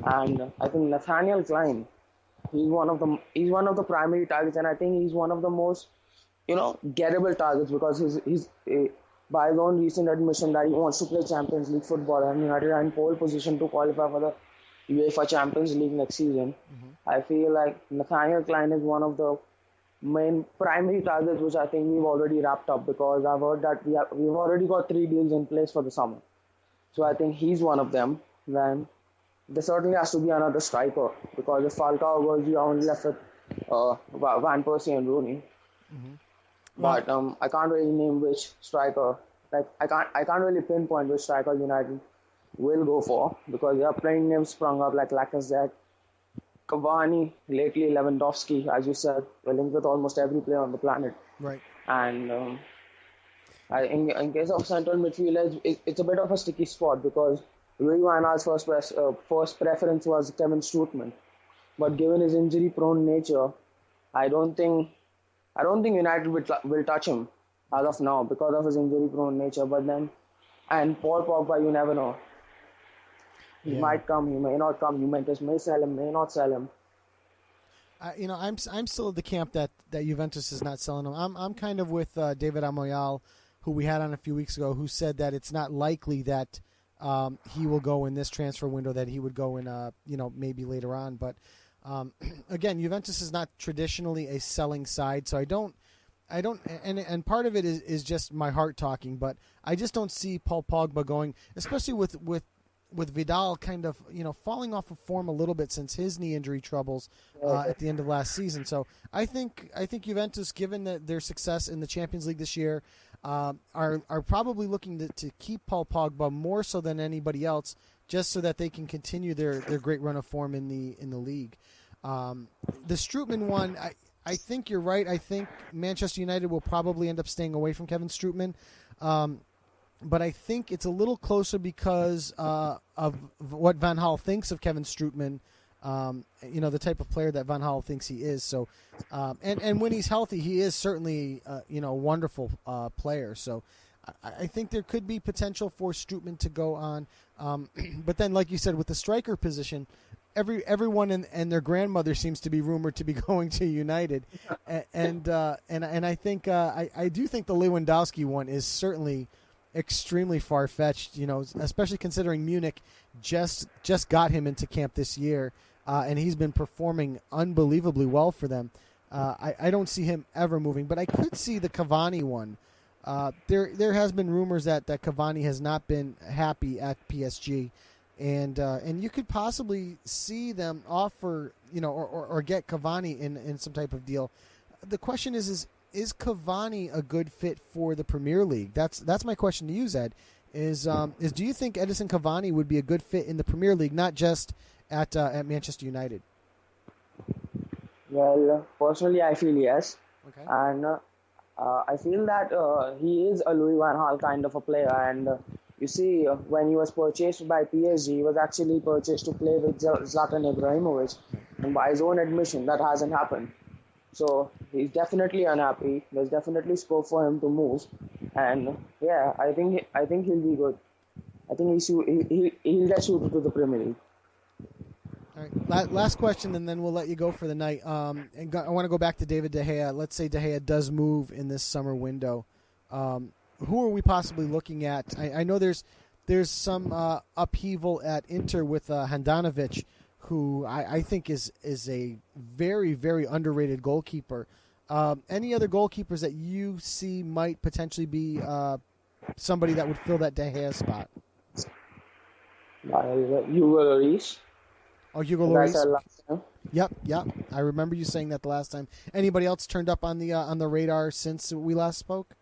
And I think Nathaniel Klein, he's one of the primary targets, and I think he's one of the most gettable targets, because he's by his own recent admission that he wants to play Champions League football, and United are in pole position to qualify for the UEFA Champions League next season. Mm-hmm. I feel like Nathaniel Klein is one of the main primary targets, which I think we've already wrapped up, because I've heard that we've already got 3 deals in place for the summer. So I think he's one of them. Then there certainly has to be another striker, because if Falcao goes, you are only left with Van Persie and Rooney. Mm-hmm. But I can't really name which striker. Like I can't really pinpoint which striker United will go for, because there are plenty names sprung up like Lacazette, Cavani, lately Lewandowski, as you said, we're linked with almost every player on the planet. Right. And in case of central midfielders, it's a bit of a sticky spot, because Louis Van Gaal's first preference was Kevin Strootman. But given his injury-prone nature, I don't think United will touch him as of now because of his injury-prone nature. But then, and Paul Pogba, you never know. He might come, he may not come. Juventus may sell him, may not sell him. I'm still at the camp that Juventus is not selling him. I'm kind of with David Amoyal, who we had on a few weeks ago, who said that it's not likely that he will go in this transfer window, that he would go in maybe later on. But again, Juventus is not traditionally a selling side, so I don't, and part of it is just my heart talking, but I just don't see Paul Pogba going, especially with Vidal kind of falling off of form a little bit since his knee injury troubles at the end of last season. So I think Juventus, given their success in the Champions League this year, are probably looking to keep Paul Pogba more so than anybody else, just so that they can continue their great run of form in the league. The Strootman one, I think you're right. I think Manchester United will probably end up staying away from Kevin Strootman. But I think it's a little closer because of what Van Gaal thinks of Kevin Strootman, the type of player that Van Gaal thinks he is. So, and when he's healthy, he is certainly, a wonderful player. So I think there could be potential for Strootman to go on. But then, like you said, with the striker position, everyone and their grandmother seems to be rumored to be going to United. And I think I do think the Lewandowski one is certainly extremely far-fetched, especially considering Munich just got him into camp this year, and he's been performing unbelievably well for them. I don't see him ever moving, but I could see the Cavani one. There has been rumors that Cavani has not been happy at PSG, and you could possibly see them offer, or get Cavani in some type of deal. The question is Cavani a good fit for the Premier League? That's my question to you, Zed. Is do you think Edinson Cavani would be a good fit in the Premier League, not just at Manchester United? Well, personally, I feel yes. Okay. And I feel that he is a Louis van Gaal kind of a player. And you see, when he was purchased by PSG, he was actually purchased to play with Zlatan Ibrahimovic. And by his own admission, that hasn't happened. So he's definitely unhappy. There's definitely scope for him to move. And yeah, I think he'll be good. I think he'll get suited to the Premier League. All right. Last question, and then we'll let you go for the night. And I want to go back to David De Gea. Let's say De Gea does move in this summer window. Who are we possibly looking at? I know there's some upheaval at Inter with Handanovic, who I think is a very, very underrated goalkeeper. Any other goalkeepers that you see might potentially be somebody that would fill that De Gea spot? Hugo Lloris. Oh, Hugo Lloris. Yep. I remember you saying that the last time. Anybody else turned up on the radar since we last spoke?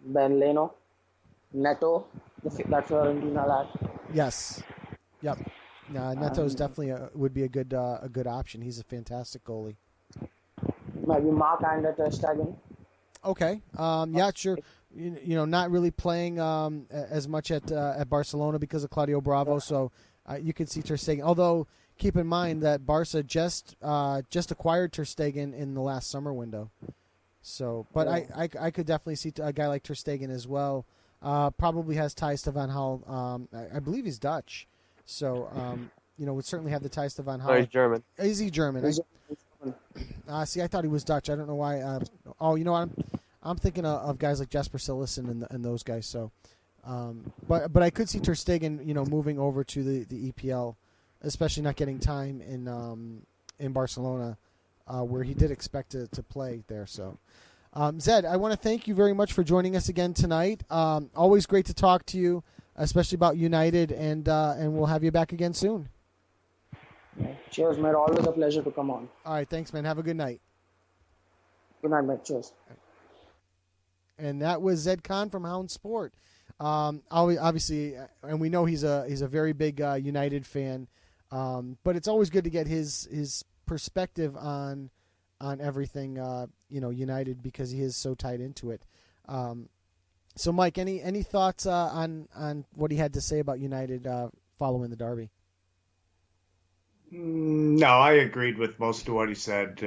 Ben Leno, Neto, that Fiorentina lad. Yes. Yep. Neto's definitely would be a good option. He's a fantastic goalie. Maybe Marc-Andre ter Stegen. Okay. Yeah, sure. Not really playing as much at Barcelona because of Claudio Bravo, so you could see ter Stegen. Although keep in mind that Barca just acquired ter Stegen in the last summer window. So, but I could definitely see a guy like ter Stegen as well. Probably has ties to Van Gaal. I believe he's Dutch. So, would certainly have the ties to Van Gaal. Oh, he's German. Is he German? See, I thought he was Dutch. I don't know why. You know what? I'm thinking of guys like Jasper Cillessen and those guys. So, but I could see ter Stegen, moving over to the EPL, especially not getting time in Barcelona, where he did expect to play there. So, Zed, I want to thank you very much for joining us again tonight. Always great to talk to you, especially about United, and we'll have you back again soon. Cheers, mate. Always a pleasure to come on. All right, thanks, man. Have a good night. Good night, mate. Cheers. And that was Zaid Khan from Houndsports. Obviously, and we know he's a very big United fan. But it's always good to get his perspective on everything United, because he is so tied into it. So, Mike, any thoughts on what he had to say about United following the derby? No, I agreed with most of what he said.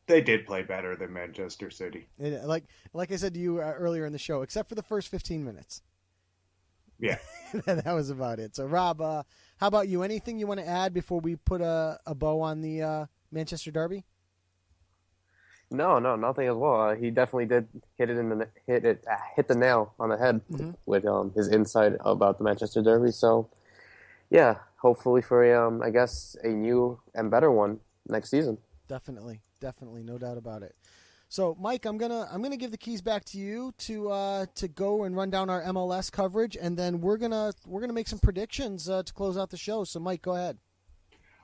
They did play better than Manchester City. Like I said to you earlier in the show, except for the first 15 minutes. Yeah. That was about it. So, Rob, how about you? Anything you want to add before we put a bow on the Manchester derby? No, nothing as well. He definitely did hit the nail on the head with his insight about the Manchester derby. So, yeah, hopefully for I guess a new and better one next season. Definitely, no doubt about it. So, Mike, I'm gonna give the keys back to you to go and run down our MLS coverage, and then we're gonna make some predictions to close out the show. So, Mike, go ahead.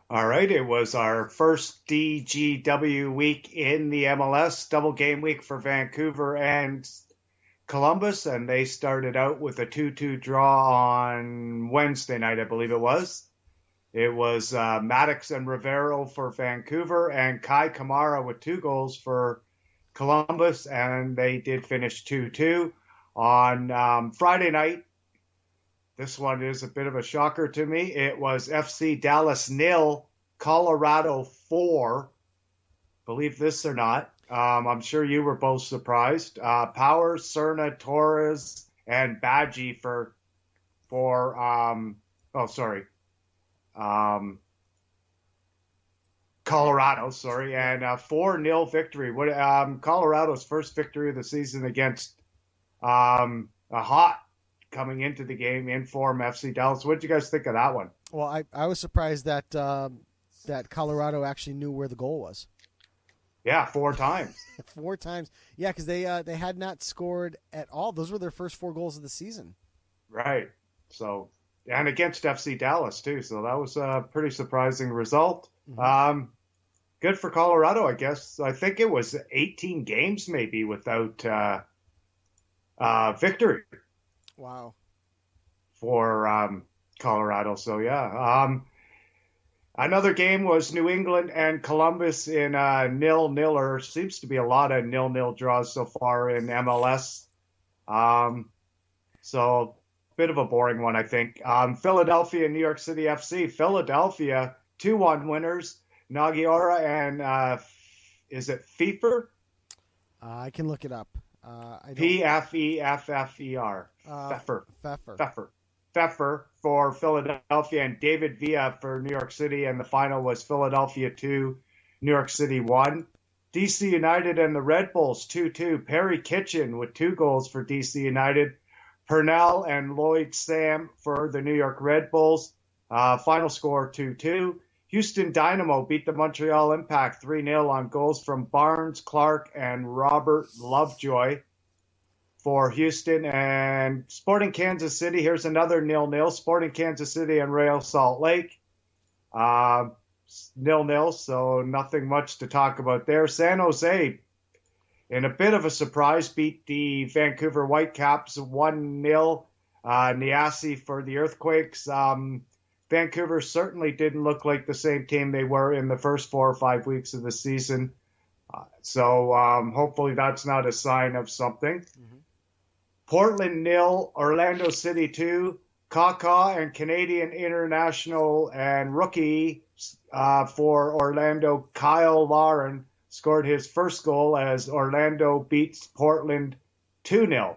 All right, it was our first DGW week in the MLS, double game week for Vancouver and Columbus, and they started out with a 2-2 draw on Wednesday night, I believe it was. It was Maddox and Rivero for Vancouver and Kai Kamara with 2 goals for Columbus, and they did finish 2-2. On Friday night, this one is a bit of a shocker to me. It was FC Dallas 0, Colorado 4. Believe this or not. I'm sure you were both surprised. Power, Cerna, Torres, and Badgie for Colorado, and a 4-0 victory. Colorado's first victory of the season against a hot coming into the game in form FC Dallas. What did you guys think of that one? Well, I was surprised that Colorado actually knew where the goal was. Yeah, 4 times. 4 times. Yeah, because they had not scored at all. Those were their first 4 goals of the season. Right. So, and against FC Dallas too. So that was a pretty surprising result. Mm-hmm. Good for Colorado, I guess. I think it was 18 games maybe without victory. Wow. For Colorado. So yeah. Another game was New England and Columbus in 0-0. Seems to be a lot of 0-0 draws so far in MLS. So bit of a boring one, I think. Philadelphia and New York City FC. Philadelphia 2-1 winners. Nagiora and is it Pfeffer? I can look it up. Pfeffer. Pfeffer for Philadelphia and David Villa for New York City, and the final was Philadelphia 2, New York City 1. DC United and the Red Bulls 2-2. Perry Kitchen with 2 goals for DC United. Purnell and Lloyd Sam for the New York Red Bulls. Final score 2-2. Houston Dynamo beat the Montreal Impact 3-0 on goals from Barnes, Clark, and Robert Lovejoy for Houston. And Sporting Kansas City, here's another 0-0. Sporting Kansas City and Real Salt Lake. 0-0, so nothing much to talk about there. San Jose, in a bit of a surprise, beat the Vancouver Whitecaps 1-0. Niasi for the Earthquakes. Vancouver certainly didn't look like the same team they were in the first 4 or 5 weeks of the season. So hopefully that's not a sign of something. Mm-hmm. Portland 0, Orlando City 2. Kaká and Canadian international and rookie for Orlando, Kyle Lauren, scored his first goal as Orlando beats Portland 2-0.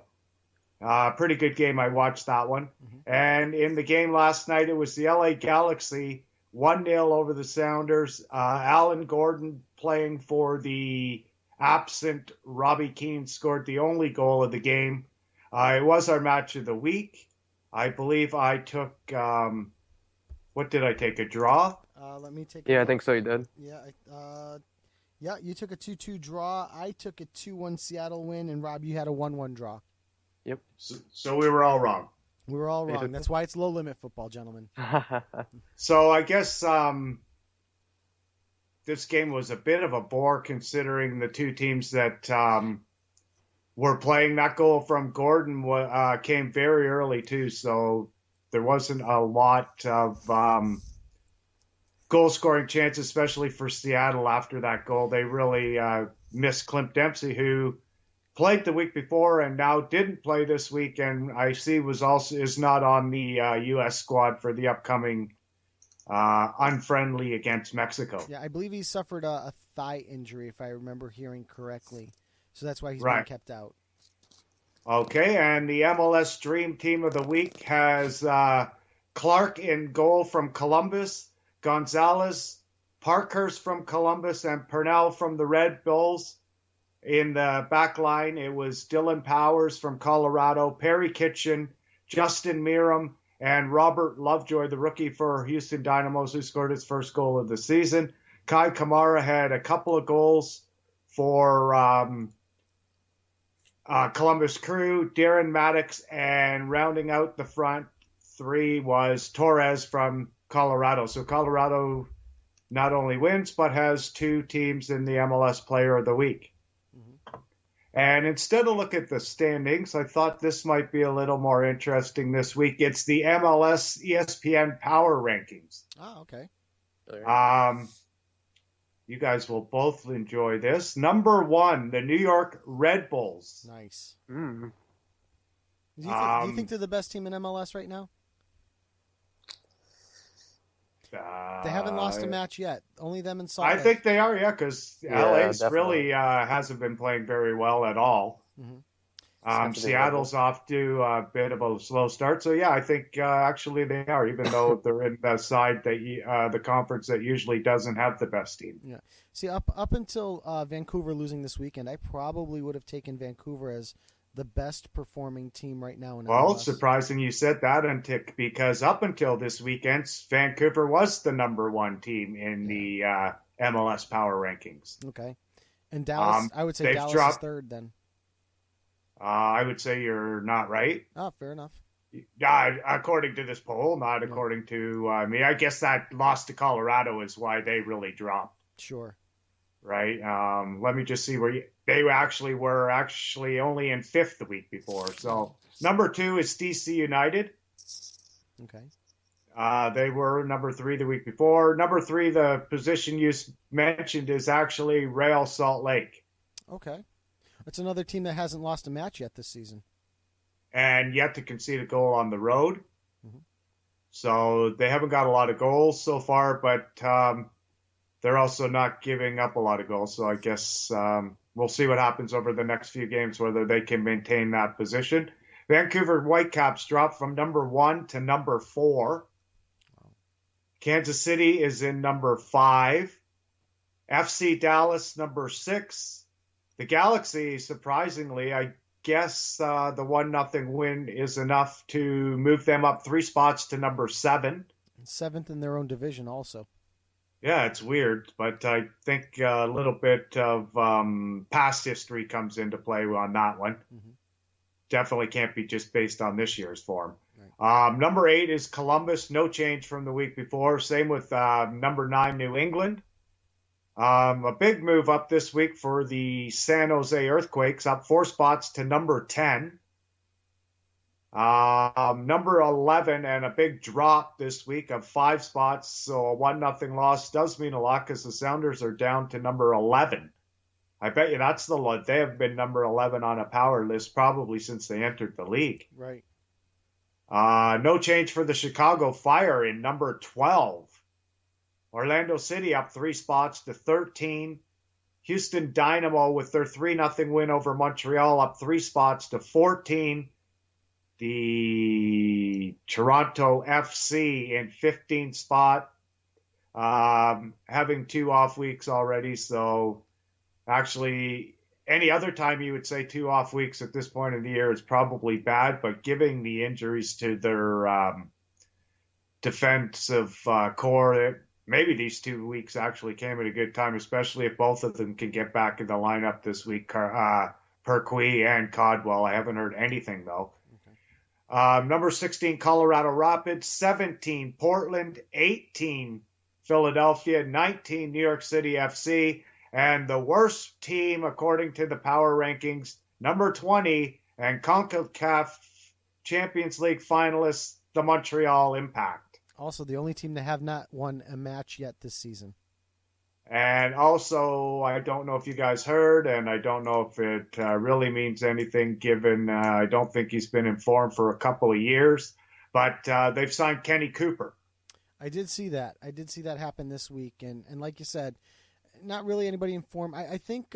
Pretty good game. I watched that one. Mm-hmm. And in the game last night, it was the LA Galaxy 1-0 over the Sounders. Alan Gordon, playing for the absent Robbie Keane, scored the only goal of the game. It was our match of the week. I believe I took, what did I take, a draw? Let me take. Yeah, I think so. You did. Yeah, you took a 2-2 draw. I took a 2-1 Seattle win, and Rob, you had a 1-1 draw. Yep. So we were all wrong. We were all wrong. That's why it's low limit football, gentlemen. So I guess this game was a bit of a bore considering the two teams that were playing. That goal from Gordon came very early too, so there wasn't a lot of goal-scoring chances, especially for Seattle after that goal. They really missed Clint Dempsey, who played the week before and now didn't play this week, and I see is not on the U.S. squad for the upcoming unfriendly against Mexico. Yeah, I believe he suffered a thigh injury, if I remember hearing correctly. So that's why he's being kept out. Okay, and the MLS Dream Team of the Week has Clark in goal from Columbus, Gonzalez, Parkhurst from Columbus, and Purnell from the Red Bulls. In the back line, it was Dylan Powers from Colorado, Perry Kitchen, Justin Miram, and Robert Lovejoy, the rookie for Houston Dynamos, who scored his first goal of the season. Kai Kamara had a couple of goals for Columbus Crew, Darren Maddox, and rounding out the front three was Torres from Colorado. So Colorado not only wins, but has 2 teams in the MLS Player of the Week. And instead of look at the standings, I thought this might be a little more interesting this week. It's the MLS ESPN Power Rankings. Oh, okay. You guys will both enjoy this. Number 1, the New York Red Bulls. Nice. Do you think they're the best team in MLS right now? They haven't lost a match yet. Only them and Salt Lake. I think they are, yeah, because LA's really hasn't been playing very well at all. Mm-hmm. Seattle's off to a bit of a slow start. So, yeah, I think actually they are, even though they're in the side that the conference that usually doesn't have the best team. Yeah. See, up until Vancouver losing this weekend, I probably would have taken Vancouver as the best performing team right now in MLS. Well, surprising you said that, Antic, because up until this weekend, Vancouver was the number 1 team in the MLS Power Rankings. Okay. And Dallas, I would say Dallas is third then. I would say you're not right. Oh, fair enough. Yeah, according to this poll, not according to me. I guess that loss to Colorado is why they really dropped. Sure. Right. Let me just see where they actually were only in fifth the week before. So number 2 is DC United. Okay. They were number 3 the week before. Number 3, the position you mentioned, is actually Real Salt Lake. Okay. That's another team that hasn't lost a match yet this season. And yet to concede a goal on the road. Mm-hmm. So they haven't got a lot of goals so far, but they're also not giving up a lot of goals. So I guess we'll see what happens over the next few games, whether they can maintain that position. Vancouver Whitecaps dropped from number 1 to number 4. Kansas City is in number 5. FC Dallas, number 6. The Galaxy, surprisingly, I guess the 1-0 win is enough to move them up 3 spots to number 7. 7th in their own division also. Yeah, it's weird, but I think a little bit of past history comes into play on that one. Mm-hmm. Definitely can't be just based on this year's form. Right. Number 8 is Columbus, no change from the week before. Same with number 9, New England. A big move up this week for the San Jose Earthquakes, up 4 spots to number 10. Number 11, and a big drop this week of 5 spots, so a 1-0 loss does mean a lot because the Sounders are down to number 11. I bet you that's the lot. They have been number 11 on a power list probably since they entered the league. Right. No change for the Chicago Fire in number 12. Orlando City up 3 spots to 13. Houston Dynamo with their 3-0 win over Montreal up 3 spots to 14. The Toronto FC in 15th spot, having 2 off weeks already. So actually, any other time you would say 2 off weeks at this point in the year is probably bad, but giving the injuries to their defensive core, maybe these 2 weeks actually came at a good time, especially if both of them can get back in the lineup this week, Perquis and Codwell. I haven't heard anything, though. Okay. Number 16, Colorado Rapids. 17, Portland. 18, Philadelphia. 19, New York City FC. And the worst team, according to the power rankings, number 20, and CONCACAF Champions League finalists, the Montreal Impact. Also, the only team that have not won a match yet this season. And also, I don't know if you guys heard, and I don't know if it really means anything given I don't think he's been informed for a couple of years, but they've signed Kenny Cooper. I did see that. I did see that happen this week, and like you said, not really anybody informed. I think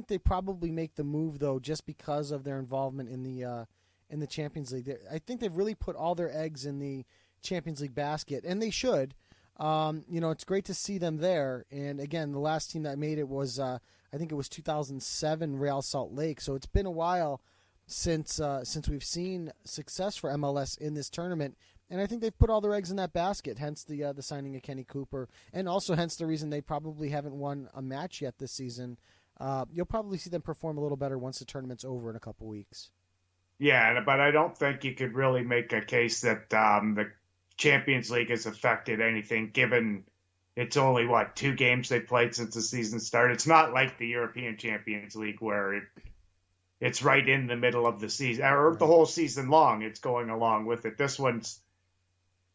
they probably make the move though, just because of their involvement in the Champions League. I think they've really put all their eggs in the Champions League basket, and they should. It's great to see them there. And again, the last team that made it was I think it was 2007 Real Salt Lake. So it's been a while since we've seen success for MLS in this tournament. And I think they've put all their eggs in that basket, hence the signing of Kenny Cooper, and also hence the reason they probably haven't won a match yet this season. You'll probably see them perform a little better once the tournament's over in a couple weeks. Yeah, but I don't think you could really make a case that the Champions League has affected anything, given it's only, 2 games they played since the season started. It's not like the European Champions League where it's right in the middle of the season, or the whole season long, it's going along with it. This one's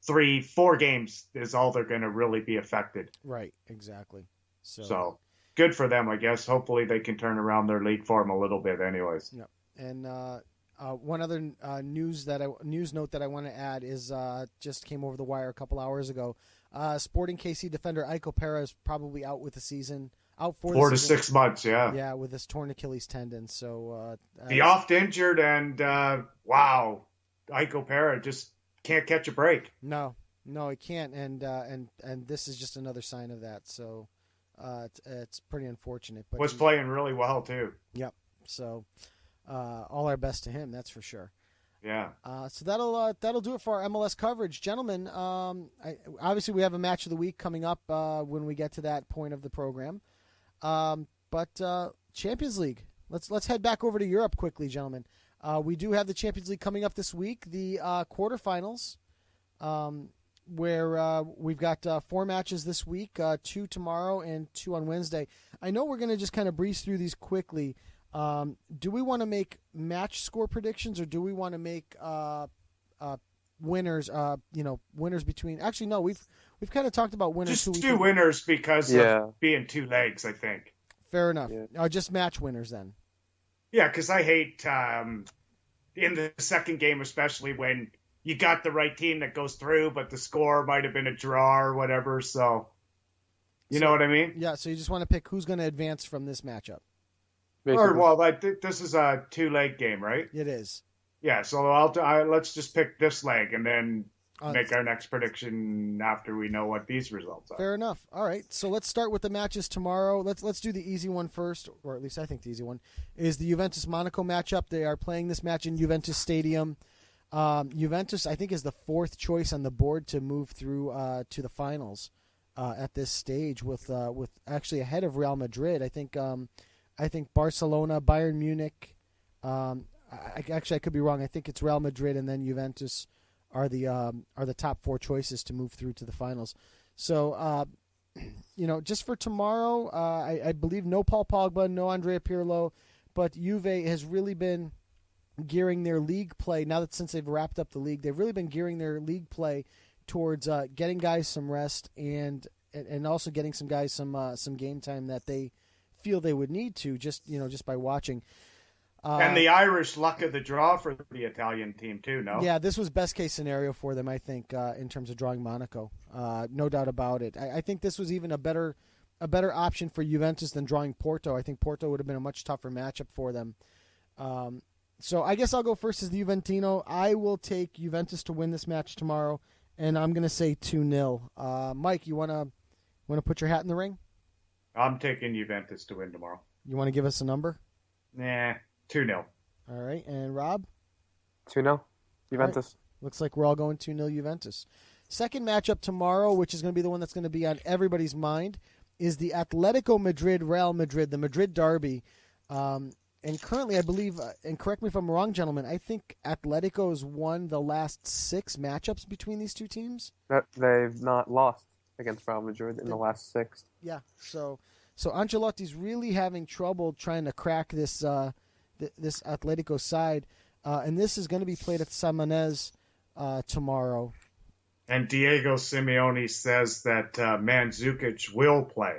3-4 games is all they're going to really be affected. Right, exactly. So good for them, I guess. Hopefully they can turn around their league form a little bit anyways. Yep. And one other news note that I want to add is just came over the wire a couple hours ago. Sporting KC defender Iko Pera is probably out with the season. Out for 4 to 6 months, yeah. Yeah, with this torn Achilles tendon. So the oft injured, and wow, Iko Pera just can't catch a break. No, he can't, and this is just another sign of that. So it's pretty unfortunate. But was playing really well too. Yep. So all our best to him, that's for sure. Yeah. So that'll do it for our MLS coverage, gentlemen. Obviously, we have a match of the week coming up when we get to that point of the program. But Champions League. Let's head back over to Europe quickly, gentlemen. We do have the Champions League coming up this week, the quarterfinals, where we've got 4 matches this week, 2 tomorrow and 2 on Wednesday. I know we're going to just kind of breeze through these quickly. Do we want to make match score predictions, or do we want to make winners? Winners between. Actually, no. We've kind of talked about winners. Just two winners because of being 2 legs. I think. Fair enough. Yeah. Just match winners then. Yeah, because I hate in the second game, especially when you got the right team that goes through, but the score might have been a draw or whatever. So, you know what I mean? Yeah. So you just want to pick who's going to advance from this matchup. This is a 2-leg game, right? It is. Yeah. So let's just pick this leg and then make our next prediction after we know what these results are. Fair enough. All right. So let's start with the matches tomorrow. Let's do the easy one first, or at least I think the easy one is the Juventus-Monaco matchup. They are playing this match in Juventus Stadium. Juventus, I think, is the 4th choice on the board to move through to the finals at this stage, with actually ahead of Real Madrid. I think Barcelona, Bayern Munich. I could be wrong. I think it's Real Madrid and then Juventus are the top 4 choices to move through to the finals. So, just for tomorrow, I believe no Paul Pogba, no Andrea Pirlo, but Juve has really been gearing their league play, now that since they've wrapped up the league, they've really been gearing their league play towards getting guys some rest and also getting some guys some game time that they feel they would need to just by watching. And the Irish luck of the draw for the Italian team too, no? Yeah, this was best case scenario for them, I think, in terms of drawing Monaco. No doubt about it. I think this was even a better option for Juventus than drawing Porto. I think Porto would have been a much tougher matchup for them. So I guess I'll go first as the Juventino. I will take Juventus to win this match tomorrow, and I'm going to say 2-0. Mike, you want to put your hat in the ring? I'm taking Juventus to win tomorrow. You want to give us a number? Nah, 2-0. All right, and Rob? 2-0, Juventus. Right. Looks like we're all going 2-0 Juventus. Second matchup tomorrow, which is going to be the one that's going to be on everybody's mind, is the Atletico Madrid-Real Madrid, the Madrid derby. And currently, I believe, and correct me if I'm wrong, gentlemen, I think Atletico has won the last 6 matchups between these two teams. They've not lost against Real Madrid in the last 6. Yeah, so Ancelotti's really having trouble trying to crack this this Atletico side, and this is going to be played at San Mamés tomorrow. And Diego Simeone says that Mandzukic will play.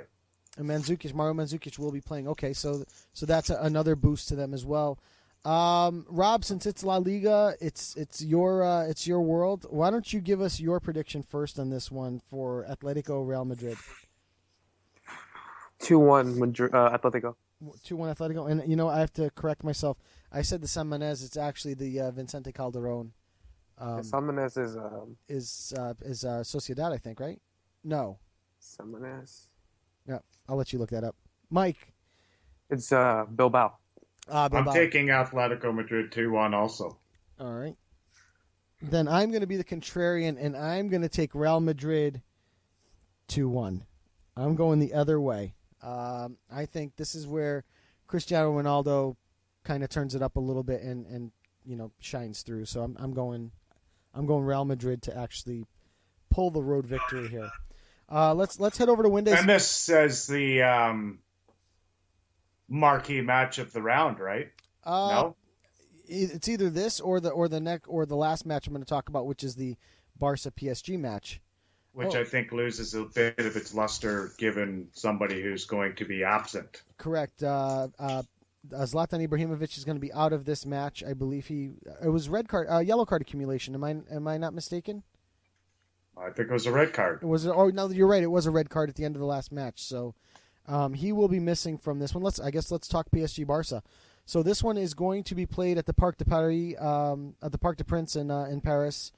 And Mario Mandzukic will be playing. Okay, so that's another boost to them as well. Rob, since it's La Liga, it's your world. Why don't you give us your prediction first on this one for Atletico Real Madrid? 2-1 Atletico. 2-1 Atletico. And I have to correct myself. I said the San Mamés. It's actually the Vicente Calderón. San Mamés is Sociedad, I think, right? No. San Mamés. Yeah, I'll let you look that up. Mike. It's Bilbao. Bilbao. I'm taking Atletico Madrid 2-1 also. All right. Then I'm going to be the contrarian, and I'm going to take Real Madrid 2-1. I'm going the other way. I think this is where Cristiano Ronaldo kind of turns it up a little bit and shines through. So I'm going Real Madrid to actually pull the road victory here. Let's head over to Windays. And this says the marquee match of the round, right? No, it's either this or the last match I'm going to talk about, which is the Barca PSG match, which I think loses a bit of its luster given somebody who's going to be absent. Correct. Zlatan Ibrahimovic is going to be out of this match. I believe it was yellow card accumulation. Am I not mistaken? I think it was a red card. Oh, no, you're right. It was a red card at the end of the last match. So he will be missing from this one. Let's talk PSG Barca. So this one is going to be played at the Parc de Paris, at the Parc des Princes in Paris.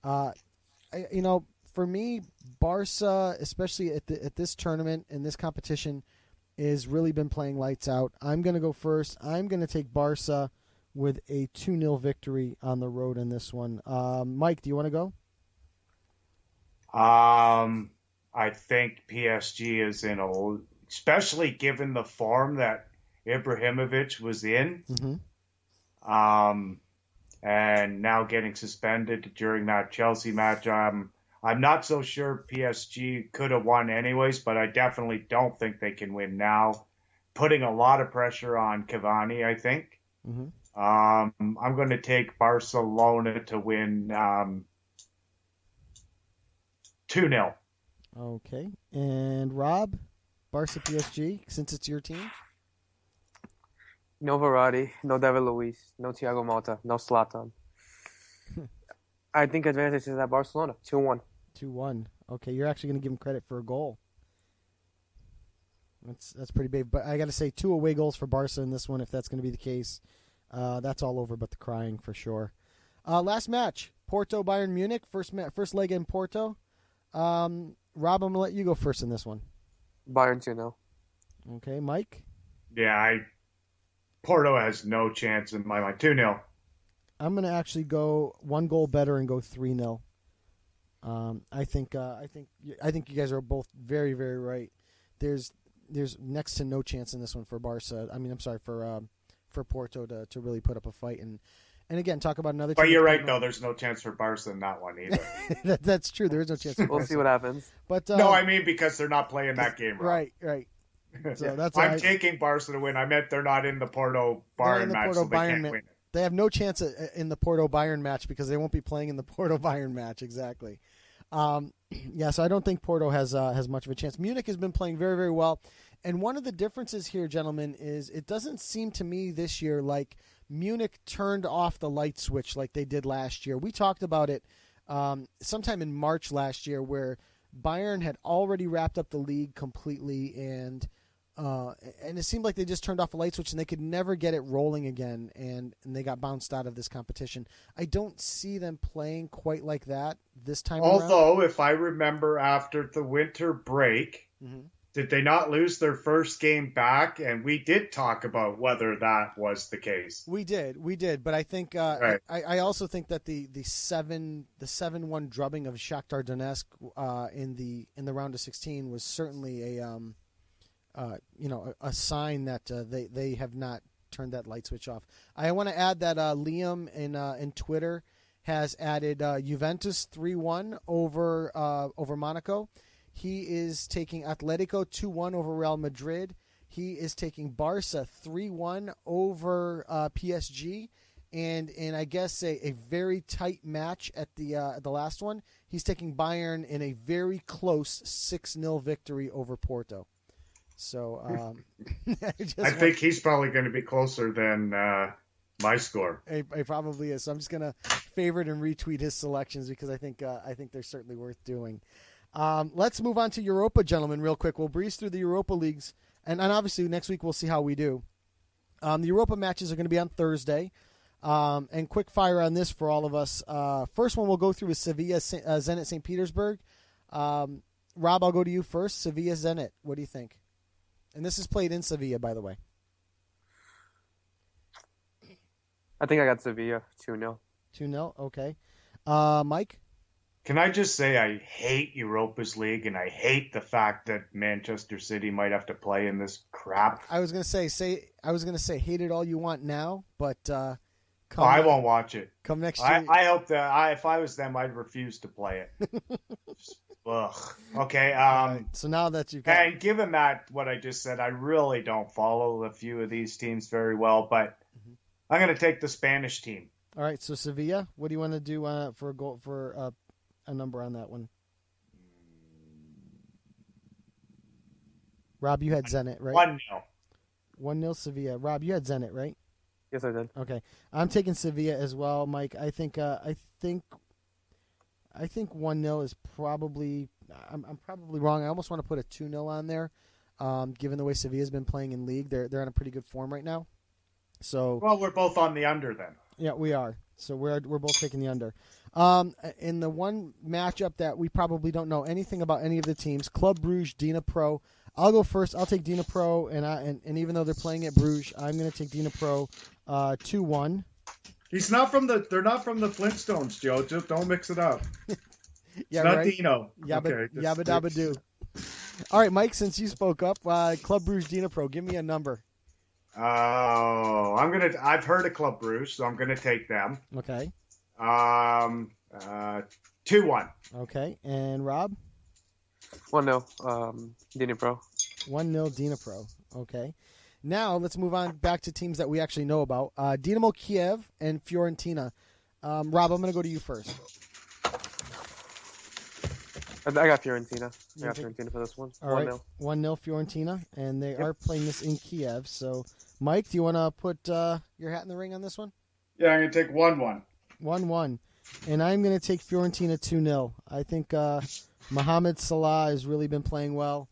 For me, Barca, especially at this tournament in this competition, has really been playing lights out. I'm going to go first. I'm going to take Barca with a 2-0 victory on the road in this one. Mike, do you want to go? I think PSG is in a especially given the form that Ibrahimovic was in. And now getting suspended during that Chelsea match. I'm not so sure PSG could have won anyways, but I definitely don't think they can win now. Putting a lot of pressure on Cavani, I think. I'm going to take Barcelona to win 2-0. Okay. And Rob, Barca PSG, since it's your team? No Verratti, no David Luiz, no Thiago Motta, no Zlatan. I think advantage is at Barcelona, 2-1. 2-1. Okay, you're actually going to give him credit for a goal. That's pretty big. But I got to say, 2 away goals for Barca in this one, if that's going to be the case. That's all over but the crying for sure. Last match, Porto Bayern Munich, first leg in Porto. Rob, I'm going to let you go first in this one. Bayern 2-0. Okay, Mike? Yeah, Porto has no chance in my mind. 2-0. I'm going to actually go 1 goal better and go 3-0. I think you guys are both very, very right. There's next to no chance in this one for Barca. I mean, I'm sorry, for Porto to really put up a fight and again talk about another team. But you're right though. There's no chance for Barca in that one either. That's true. There is no chance. For We'll see what happens. But no, I mean because they're not playing that game. Right. So that's I'm taking Barca to win. I meant they're not in the Porto Bayern match, so they can't win it. They have no chance in the Porto Bayern match because they won't be playing in the Porto Bayern match. Exactly. Yeah, so I don't think Porto has much of a chance. Munich has been playing very, very well. And one of the differences here, gentlemen, is it doesn't seem to me this year like Munich turned off the light switch like they did last year. We talked about it sometime in March last year where Bayern had already wrapped up the league completely and it seemed like they just turned off a light switch and they could never get it rolling again and they got bounced out of this competition. I don't see them playing quite like that this time around. Although, if I remember after the winter break, did they not lose their first game back? And we did talk about whether that was the case. We did. But I think right. I also think that the 7-1 drubbing of Shakhtar Donetsk in the round of 16 was certainly a sign that they have not turned that light switch off. I want to add that Liam in Twitter has added Juventus 3-1 over Monaco. He is taking Atletico 2-1 over Real Madrid. He is taking Barca 3-1 over PSG, and I guess a very tight match at the last one. He's taking Bayern in a very close 6-0 victory over Porto. So I think he's probably going to be closer than my score. He probably is. So I'm just going to favorite and retweet his selections because I think they're certainly worth doing. Let's move on to Europa, gentlemen, real quick. We'll breeze through the Europa leagues, and obviously next week we'll see how we do. The Europa matches are going to be on Thursday, and quick fire on this for all of us. First one we'll go through is Sevilla, Zenit St. Petersburg. Rob, I'll go to you first. Sevilla, Zenit. What do you think? And this is played in Sevilla, by the way. I think I got Sevilla 2-0. 2-0, okay. Mike? Can I just say I hate Europa's League and I hate the fact that Manchester City might have to play in this crap. I was gonna say hate it all you want now, but I won't watch it. Come next year. I hope that if I was them, I'd refuse to play it. Ugh. Okay. Right, so now that you've got... And given that what I just said, I really don't follow a few of these teams very well, but I'm going to take the Spanish team. All right. So Sevilla, what do you want to do for a goal for a number on that one? Rob, you had Zenit, right? 1-0. 1-0 Sevilla. Rob, you had Zenit, right? Yes, I did. Okay. I'm taking Sevilla as well, Mike. I think 1-0 is probably... I'm probably wrong. I almost want to put a 2-0 on there, given the way Sevilla's been playing in league. They're in a pretty good form right now. So well, we're both on the under then. Yeah, we are. So we're both taking the under. In the one matchup that we probably don't know anything about any of the teams, Club Brugge, Dnipro. I'll go first. I'll take Dnipro, and even though they're playing at Bruges, I'm going to take Dnipro 2-1. They're not from the Flintstones, Joe. Just don't mix it up. Yeah, it's not right? Dino. Yabba dabba doo. All right, Mike, since you spoke up, Club Brugge Dnipro, give me a number. Oh, I've heard of Club Brugge, so I'm gonna take them. Okay. 2-1. Okay, and Rob? 1-0, Dnipro. 1-0 Dnipro. Okay. Now let's move on back to teams that we actually know about. Dynamo Kiev and Fiorentina. Rob, I'm going to go to you first. I got Fiorentina. I got Fiorentina for this one. All right, 1-0 Fiorentina, and they are playing this in Kiev. So, Mike, do you want to put your hat in the ring on this one? Yeah, I'm going to take 1-1. 1-1. And I'm going to take Fiorentina 2-0. I think Mohamed Salah has really been playing well.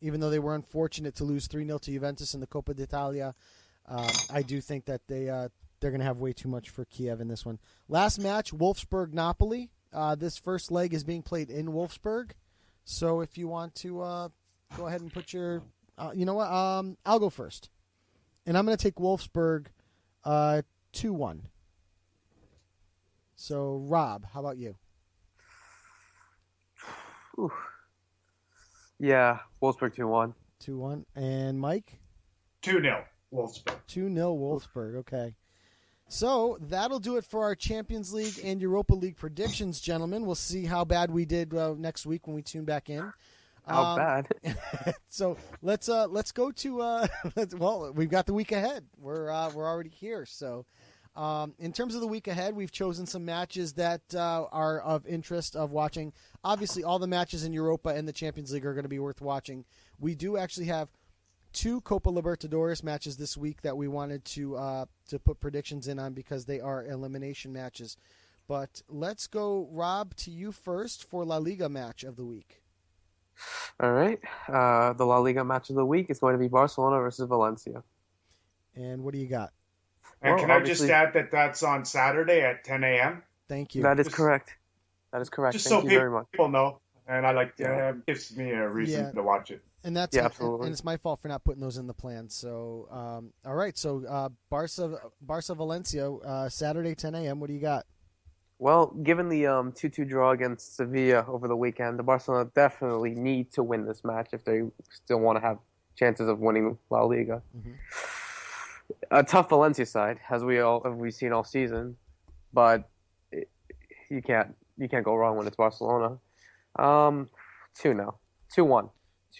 Even though they were unfortunate to lose 3-0 to Juventus in the Coppa d'Italia, I do think that they're going to have way too much for Kiev in this one. Last match, Wolfsburg-Napoli. This first leg is being played in Wolfsburg. So if you want to go ahead and put your... you know what? I'll go first. And I'm going to take Wolfsburg 2-1. So, Rob, how about you? Ooh. Yeah, Wolfsburg 2-1. 2-1. And Mike? 2-0 Wolfsburg. 2-0 Wolfsburg, okay. So that'll do it for our Champions League and Europa League predictions, gentlemen. We'll see how bad we did next week when we tune back in. How bad? So let's go to well, we've got the week ahead. We're already here. So in terms of the week ahead, we've chosen some matches that are of interest of watching. Obviously, all the matches in Europa and the Champions League are going to be worth watching. We do actually have 2 Copa Libertadores matches this week that we wanted to put predictions in on because they are elimination matches. But let's go, Rob, to you first for La Liga match of the week. All right. The La Liga match of the week is going to be Barcelona versus Valencia. And what do you got? And can I just add that that's on Saturday at 10 a.m.? Thank you. That is correct. That is correct. Just Thank so you very much. people know. And I like gives me a reason to watch it. And that's absolutely. And it's my fault for not putting those in the plan. So, all right. So, Barca Valencia, Saturday 10 a.m. What do you got? Well, given the 2-2 draw against Sevilla over the weekend, the Barcelona definitely need to win this match if they still want to have chances of winning La Liga. Mm-hmm. A tough Valencia side, as we've seen all season, but you can't go wrong when it's Barcelona. 2-0. 2-1.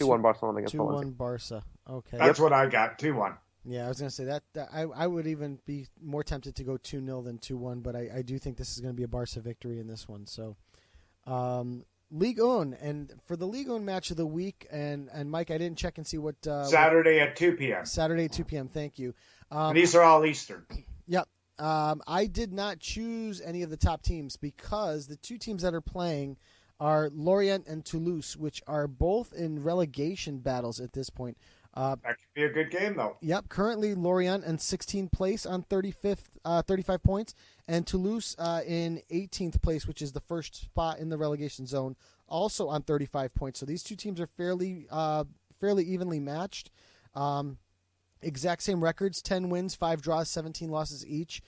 2-1 Barcelona against Valencia. 2-1 Barca. Okay. That's what I got. 2-1. Yeah, I was going to say that I would even be more tempted to go 2-0 than 2-1, but I do think this is going to be a Barca victory in this one. So, Ligue 1, and for the Ligue 1 match of the week, and Mike, I didn't check and see what... Saturday at 2 p.m. Saturday at 2 p.m., thank you. These are all Eastern. Yep. I did not choose any of the top teams because the 2 teams that are playing are Lorient and Toulouse, which are both in relegation battles at this point. That could be a good game, though. Yep. Currently, Lorient in 16th place on 35 points, and Toulouse in 18th place, which is the first spot in the relegation zone, also on 35 points. So these 2 teams are fairly evenly matched. Exact same records: 10 wins, 5 draws, 17 losses each.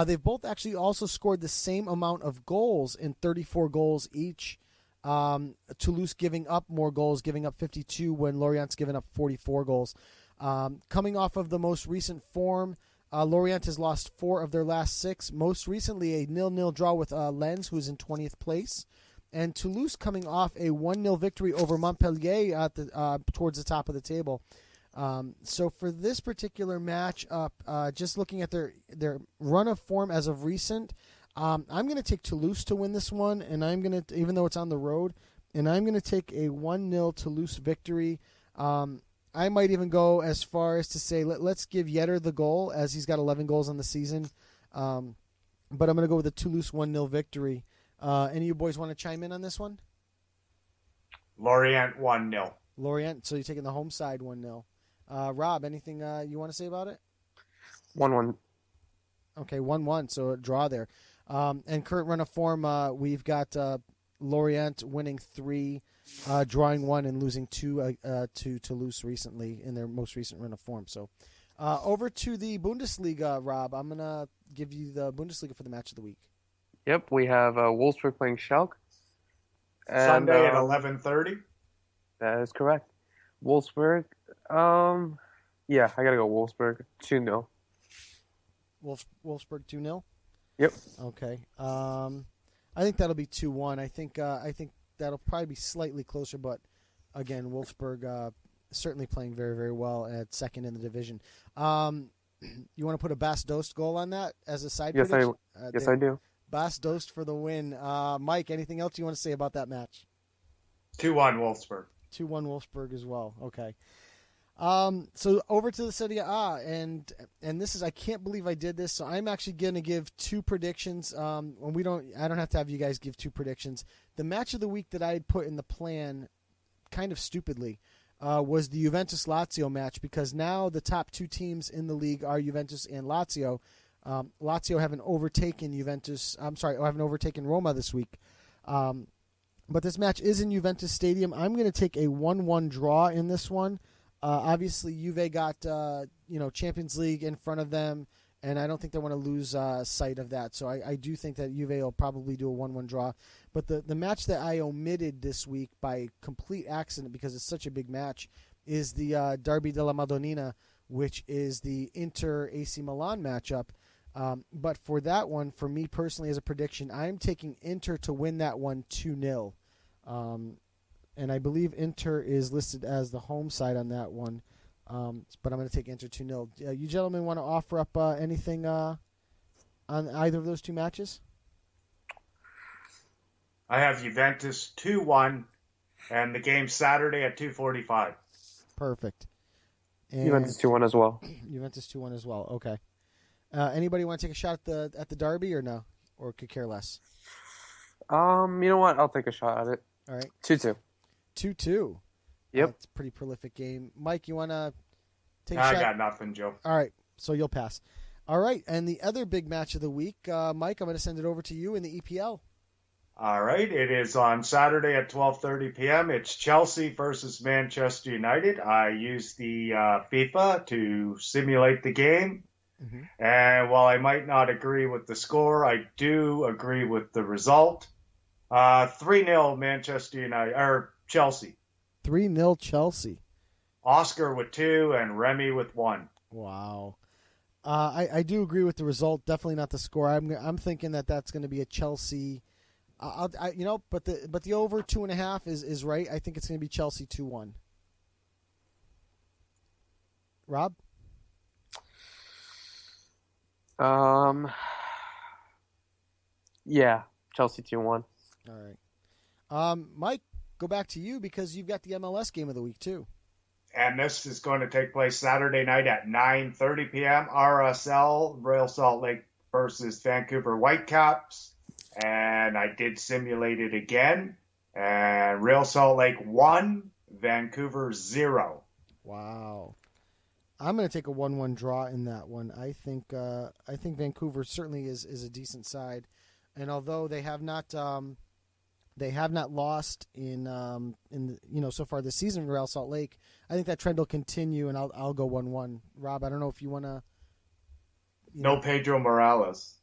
They've both actually also scored the same amount of goals in 34 goals each. Toulouse giving up more goals, giving up 52 when Lorient's given up 44 goals. Coming off of the most recent form, Lorient has lost 4 of their last 6. Most recently, a 0-0 draw with Lens, who's in 20th place. And Toulouse coming off a 1-0 victory over Montpellier at towards the top of the table. So for this particular match up, just looking at their run of form as of recent, I'm going to take Toulouse to win this one, and I'm going to, even though it's on the road, and I'm going to take a 1-0 Toulouse victory. I might even go as far as to say let's give Yetter the goal, as he's got 11 goals on the season. But I'm going to go with a Toulouse 1-0 victory. Any of you boys want to chime in on this one? Lorient 1-0. Lorient, so you're taking the home side 1-0. Rob, anything you want to say about it? 1-1. Okay, 1-1, so a draw there. And current run of form, we've got Lorient winning 3, drawing 1, and losing 2 to Toulouse recently in their most recent run of form. So over to the Bundesliga, Rob. I'm going to give you the Bundesliga for the match of the week. Yep, we have Wolfsburg playing Schalke. Sunday at 11:30. That is correct. Wolfsburg. Yeah, I gotta go Wolfsburg 2-0. Wolfsburg 2-0. Yep. Okay. I think that'll be 2-1. I think that'll probably be slightly closer, but again, Wolfsburg certainly playing very, very well at second in the division. You want to put a Bas Dost goal on that as a side prediction? Yes, I do. Bas Dost for the win. Mike, anything else you want to say about that match? 2-1 Wolfsburg. 2-1 Wolfsburg as well. Okay. So over to the Serie A, and this is, I can't believe I did this. So I'm actually going to give two predictions. I don't have to have you guys give two predictions. The match of the week that I had put in the plan, kind of stupidly, was the Juventus-Lazio match, because now the top two teams in the league are Juventus and Lazio. Lazio haven't overtaken Roma this week. But this match is in Juventus Stadium. I'm going to take a 1-1 draw in this one. Obviously, Juve got Champions League in front of them, and I don't think they want to lose sight of that. So I do think that Juve will probably do a 1-1 draw. But the match that I omitted this week by complete accident, because it's such a big match, is the Derby della Madonnina, which is the Inter-AC Milan matchup. But for that one, for me personally as a prediction, I'm taking Inter to win that one 2-0. And I believe Inter is listed as the home side on that one. But I'm going to take Inter 2-0. You gentlemen want to offer up anything on either of those two matches? I have Juventus 2-1, and the game Saturday at 2:45. Perfect. And Juventus 2-1 as well. Juventus 2-1 as well. Okay. Anybody want to take a shot at the Derby or no? Or could care less? You know what? I'll take a shot at it. All right. 2-2. 2-2. Yep. It's a pretty prolific game. Mike, you want to take a shot? I got nothing, Joe. All right. So you'll pass. All right. And the other big match of the week, Mike, I'm going to send it over to you in the EPL. All right. It is on Saturday at 12:30 p.m. It's Chelsea versus Manchester United. I used the FIFA to simulate the game. Mm-hmm. And while I might not agree with the score, I do agree with the result. 3-0 Manchester United, or Chelsea. 3-0 Chelsea. Oscar with 2 and Remy with 1. Wow. I do agree with the result. Definitely not the score. I'm thinking that's going to be a Chelsea. But the over 2.5 is right. I think it's going to be Chelsea 2-1. Rob? Yeah, Chelsea 2-1. All right. Mike, go back to you because you've got the MLS game of the week too. And this is going to take place Saturday night at 9:30 p.m. RSL, Real Salt Lake versus Vancouver Whitecaps. And I did simulate it again. And Real Salt Lake 1, Vancouver 0. Wow. I'm going to take a 1-1 draw in that one. I think Vancouver certainly is a decent side, and although they have not lost in so far this season in Real Salt Lake, I think that trend will continue, and I'll go 1-1. Rob, I don't know if you want to. No Pedro Morales.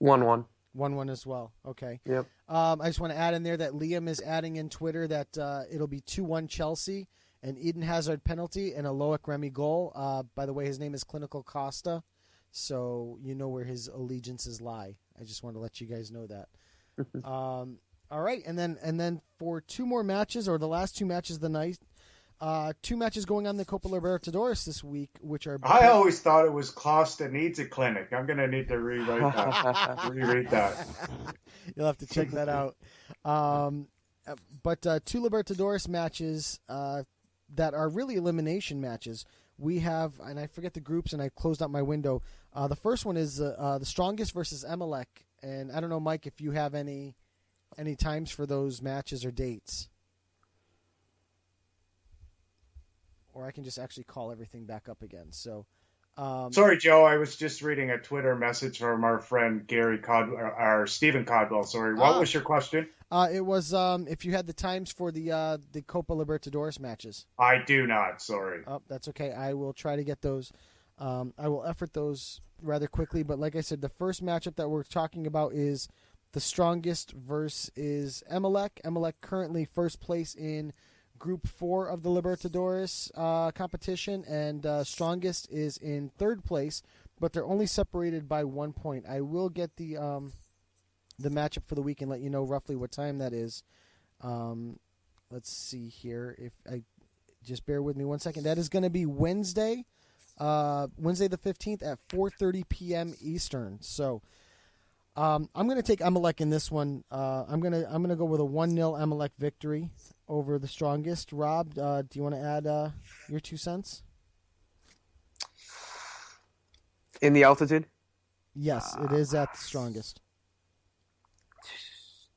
1-1. 1-1 as well. Okay. Yep. I just want to add in there that Liam is adding in Twitter that it'll be 2-1 Chelsea. An Eden Hazard penalty and a Loic Remy goal. By the way, his name is Clinical Costa, so you know where his allegiances lie. I just want to let you guys know that. All right, and then for two more matches, or the last two matches of the night, two matches going on the Copa Libertadores this week, which are. I always thought it was Costa needs a clinic. I'm going to need to rewrite that. Reread that. You'll have to check that out. But two Libertadores matches. That are really elimination matches. We have, and I forget the groups, and I closed out my window. The first one is the Strongest versus Emelec, and I don't know, Mike, if you have any times for those matches or dates, or I can just actually call everything back up again. So, sorry, Joe, I was just reading a Twitter message from our friend Gary or Stephen Codwell. Sorry, what was your question? It was if you had the times for the Copa Libertadores matches. I do not. Sorry. Oh, that's okay. I will try to get those. I will effort those rather quickly. But like I said, the first matchup that we're talking about is The Strongest versus Emelec. Emelec currently first place in Group 4 of the Libertadores competition, and Strongest is in third place, but they're only separated by 1 point. I will get the matchup for the week and let you know roughly what time that is. Let's see here. If I just bear with me 1 second. That is going to be Wednesday the 15th at 4:30 p.m. Eastern. So I'm going to take Emelec in this one. I'm going to go with a 1-0 Emelec victory over the Strongest. Rob, do you want to add your 2 cents? In the altitude? Yes, it is at the Strongest.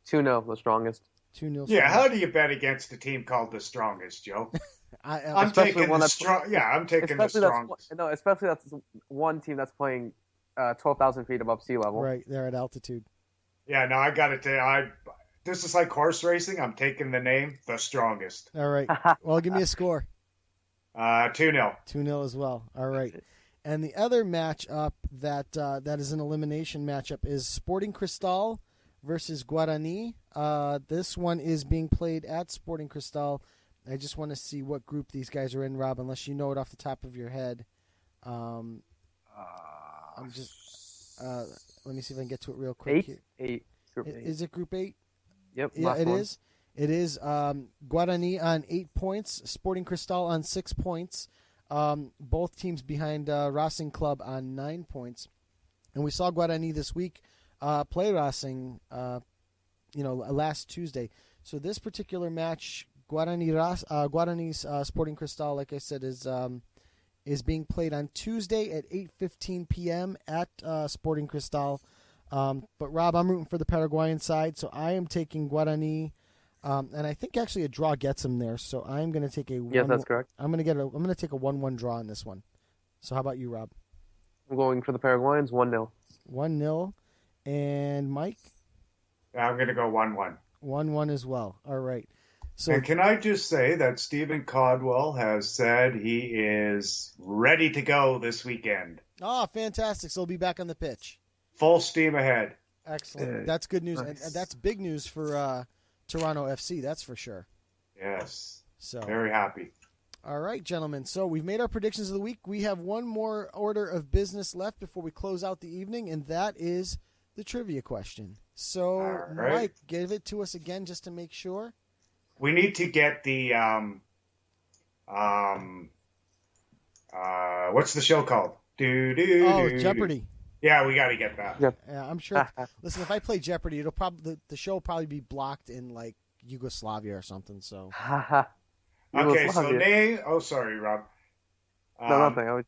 2-0, the Strongest. 2-0. Yeah, how do you bet against a team called the Strongest, Joe? I'm taking the Strongest. No, especially that's one team that's playing 12,000 feet above sea level. Right, they're at altitude. Yeah, no, I got to tell you, this is like horse racing. I'm taking the name, the Strongest. All right. Well, give me a score. 2-0. 2-0 as well. All right. And the other matchup that is an elimination matchup is Sporting Cristal versus Guarani. This one is being played at Sporting Cristal. I just want to see what group these guys are in, Rob, unless you know it off the top of your head. I'm just let me see if I can get to it real quick. Group 8. Is it Group 8? Yep. Yeah, it is. It is Guarani on 8 points, Sporting Cristal on 6 points. Both teams behind Racing Club on 9 points. And we saw Guarani this week play Racing, last Tuesday. So this particular match, Guarani's Sporting Cristal, like I said, is being played on Tuesday at 8:15 p.m. at Sporting Cristal. But Rob, I'm rooting for the Paraguayan side, so I am taking Guarani, and I think actually a draw gets them there. So I'm going to take a yes, that's correct. I'm going to take a 1-1 draw in this one. So how about you, Rob? I'm going for the Paraguayans, 1-0. 1-0, and Mike? I'm going to go 1-1. 1-1 as well. All right. So, and can I just say that Stephen Caldwell has said he is ready to go this weekend. Oh, fantastic. So he'll be back on the pitch. Full steam ahead. Excellent. That's good news. Nice. And that's big news for Toronto FC, that's for sure. Yes. So very happy. All right, gentlemen. So we've made our predictions of the week. We have one more order of business left before we close out the evening, and that is the trivia question. So, right. Mike, give it to us again just to make sure. We need to get the what's the show called? Jeopardy. Yeah, we got to get that. Yep. Yeah, I'm sure. Listen, if I play Jeopardy, it'll probably the show will probably be blocked in like Yugoslavia or something. So. Okay, so name. Oh, sorry, Rob. No, nothing.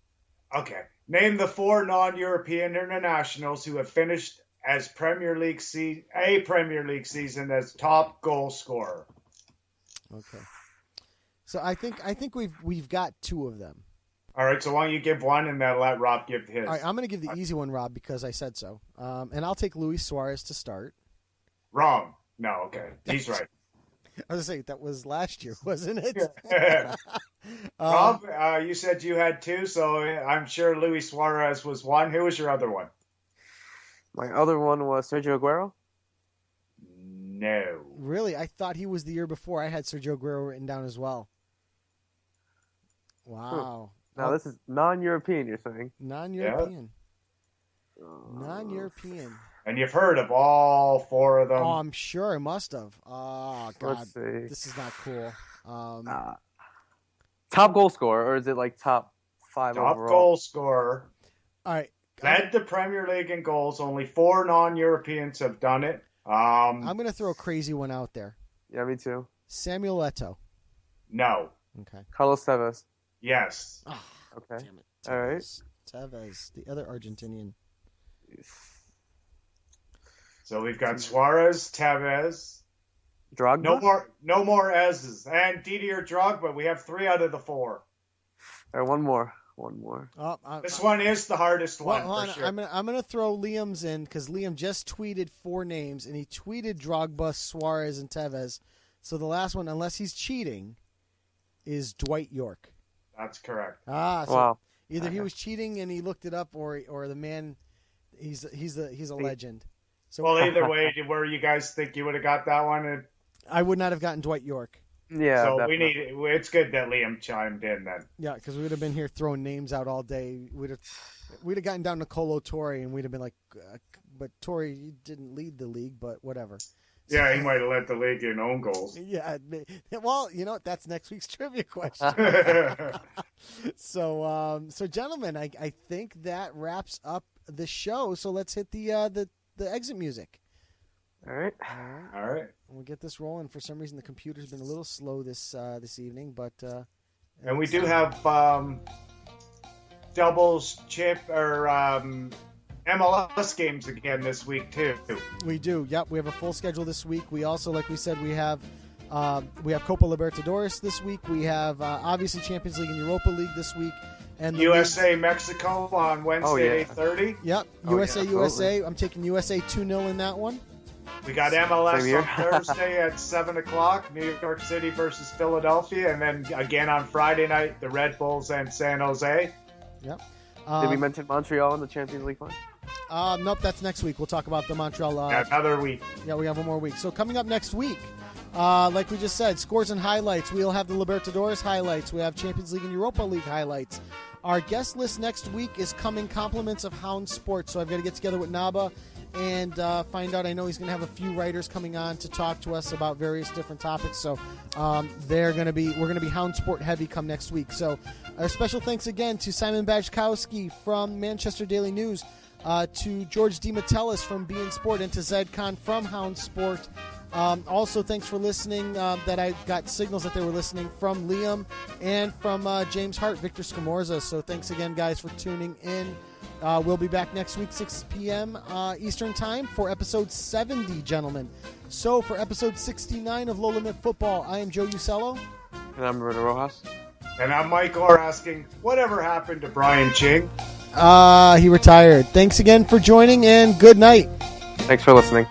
Okay, name the 4 non-European internationals who have finished as Premier League season as top goal scorer. Okay. So I think we've got 2 of them. All right, so why don't you give one and then let Rob give his? All right, I'm going to give the easy one, Rob, because I said so. And I'll take Luis Suarez to start. Wrong. No, okay. He's right. I was going to say, that was last year, wasn't it? Rob, you said you had 2, so I'm sure Luis Suarez was 1. Who was your other one? My other one was Sergio Aguero? No. Really? I thought he was the year before. I had Sergio Aguero written down as well. Wow. Now, this is non-European, you're saying? Non-European. Yeah. Non-European. And you've heard of all 4 of them. Oh, I'm sure I must have. Oh, God. Let's see. This is not cool. Top goal scorer, or is it like top 5 top overall? Top goal scorer. All right. Led the Premier League in goals. Only 4 non-Europeans have done it. I'm going to throw a crazy one out there. Yeah, me too. Samuel Eto'o. No. Okay. Carlos Tevez. Yes. Oh, okay. Damn it. Tevez. All right. Tevez, the other Argentinian. So we've got Suarez, Tevez. Drogba? No more S's. And Didier Drogba. We have 3 out of the 4. All right, one more. This one is the hardest one. For sure. I'm gonna throw Liam's in because Liam just tweeted 4 names and he tweeted Drogba, Suarez, and Tevez. So the last one, unless he's cheating, is Dwight York. That's correct. So wow. Either he was cheating and he looked it up, or the man, he's a legend. So, well, either way, where you guys think you would have got that one? I would not have gotten Dwight York. Yeah. So definitely. it's good that Liam chimed in then. Yeah, because we would have been here throwing names out all day. We'd have gotten down to Colo Torre, and we'd have been like, but Torre, you didn't lead the league, but whatever. Yeah, he might have led the league in own goals. Yeah, well, that's next week's trivia question. So, gentlemen, I think that wraps up the show. So let's hit the exit music. All right. We'll get this rolling. For some reason, the computer's been a little slow this evening, but and we do have doubles chip or MLS games again this week too. We do. Yep, we have a full schedule this week. We also, like we said, we have Copa Libertadores this week. We have obviously Champions League and Europa League this week, and USA Mexico on Wednesday 8:30. Yep, USA. I'm taking USA 2-0 in that one. We got MLS on Thursday at 7:00. New York City versus Philadelphia, and then again on Friday night, the Red Bulls and San Jose. Yep. Did we mention Montreal in the Champions League one? Nope, that's next week. We'll talk about the Montreal. Another week. Yeah, we have one more week. So coming up next week, like we just said, scores and highlights. We'll have the Libertadores highlights. We have Champions League and Europa League highlights. Our guest list next week is coming compliments of Houndsports. So I've got to get together with Naba and find out. I know he's going to have a few writers coming on to talk to us about various different topics. So we're going to be Houndsport heavy come next week. So our special thanks again to Simon Bajkowski from Manchester Daily News, to George D Metellus from BeIN Sports, and to Zaid Khan from Houndsport. Also, thanks for listening. That I got signals that they were listening from Liam and from James Hart, Victor Scamorza. So thanks again, guys, for tuning in. We'll be back next week, 6 p.m. Eastern Time for episode 70, gentlemen. So for episode 69 of Low Limit Football, I am Joe Usello. And I'm Roberto Rojas. And I'm Mike Orr asking, whatever happened to Brian Ching? He retired. Thanks again for joining, and good night. Thanks for listening.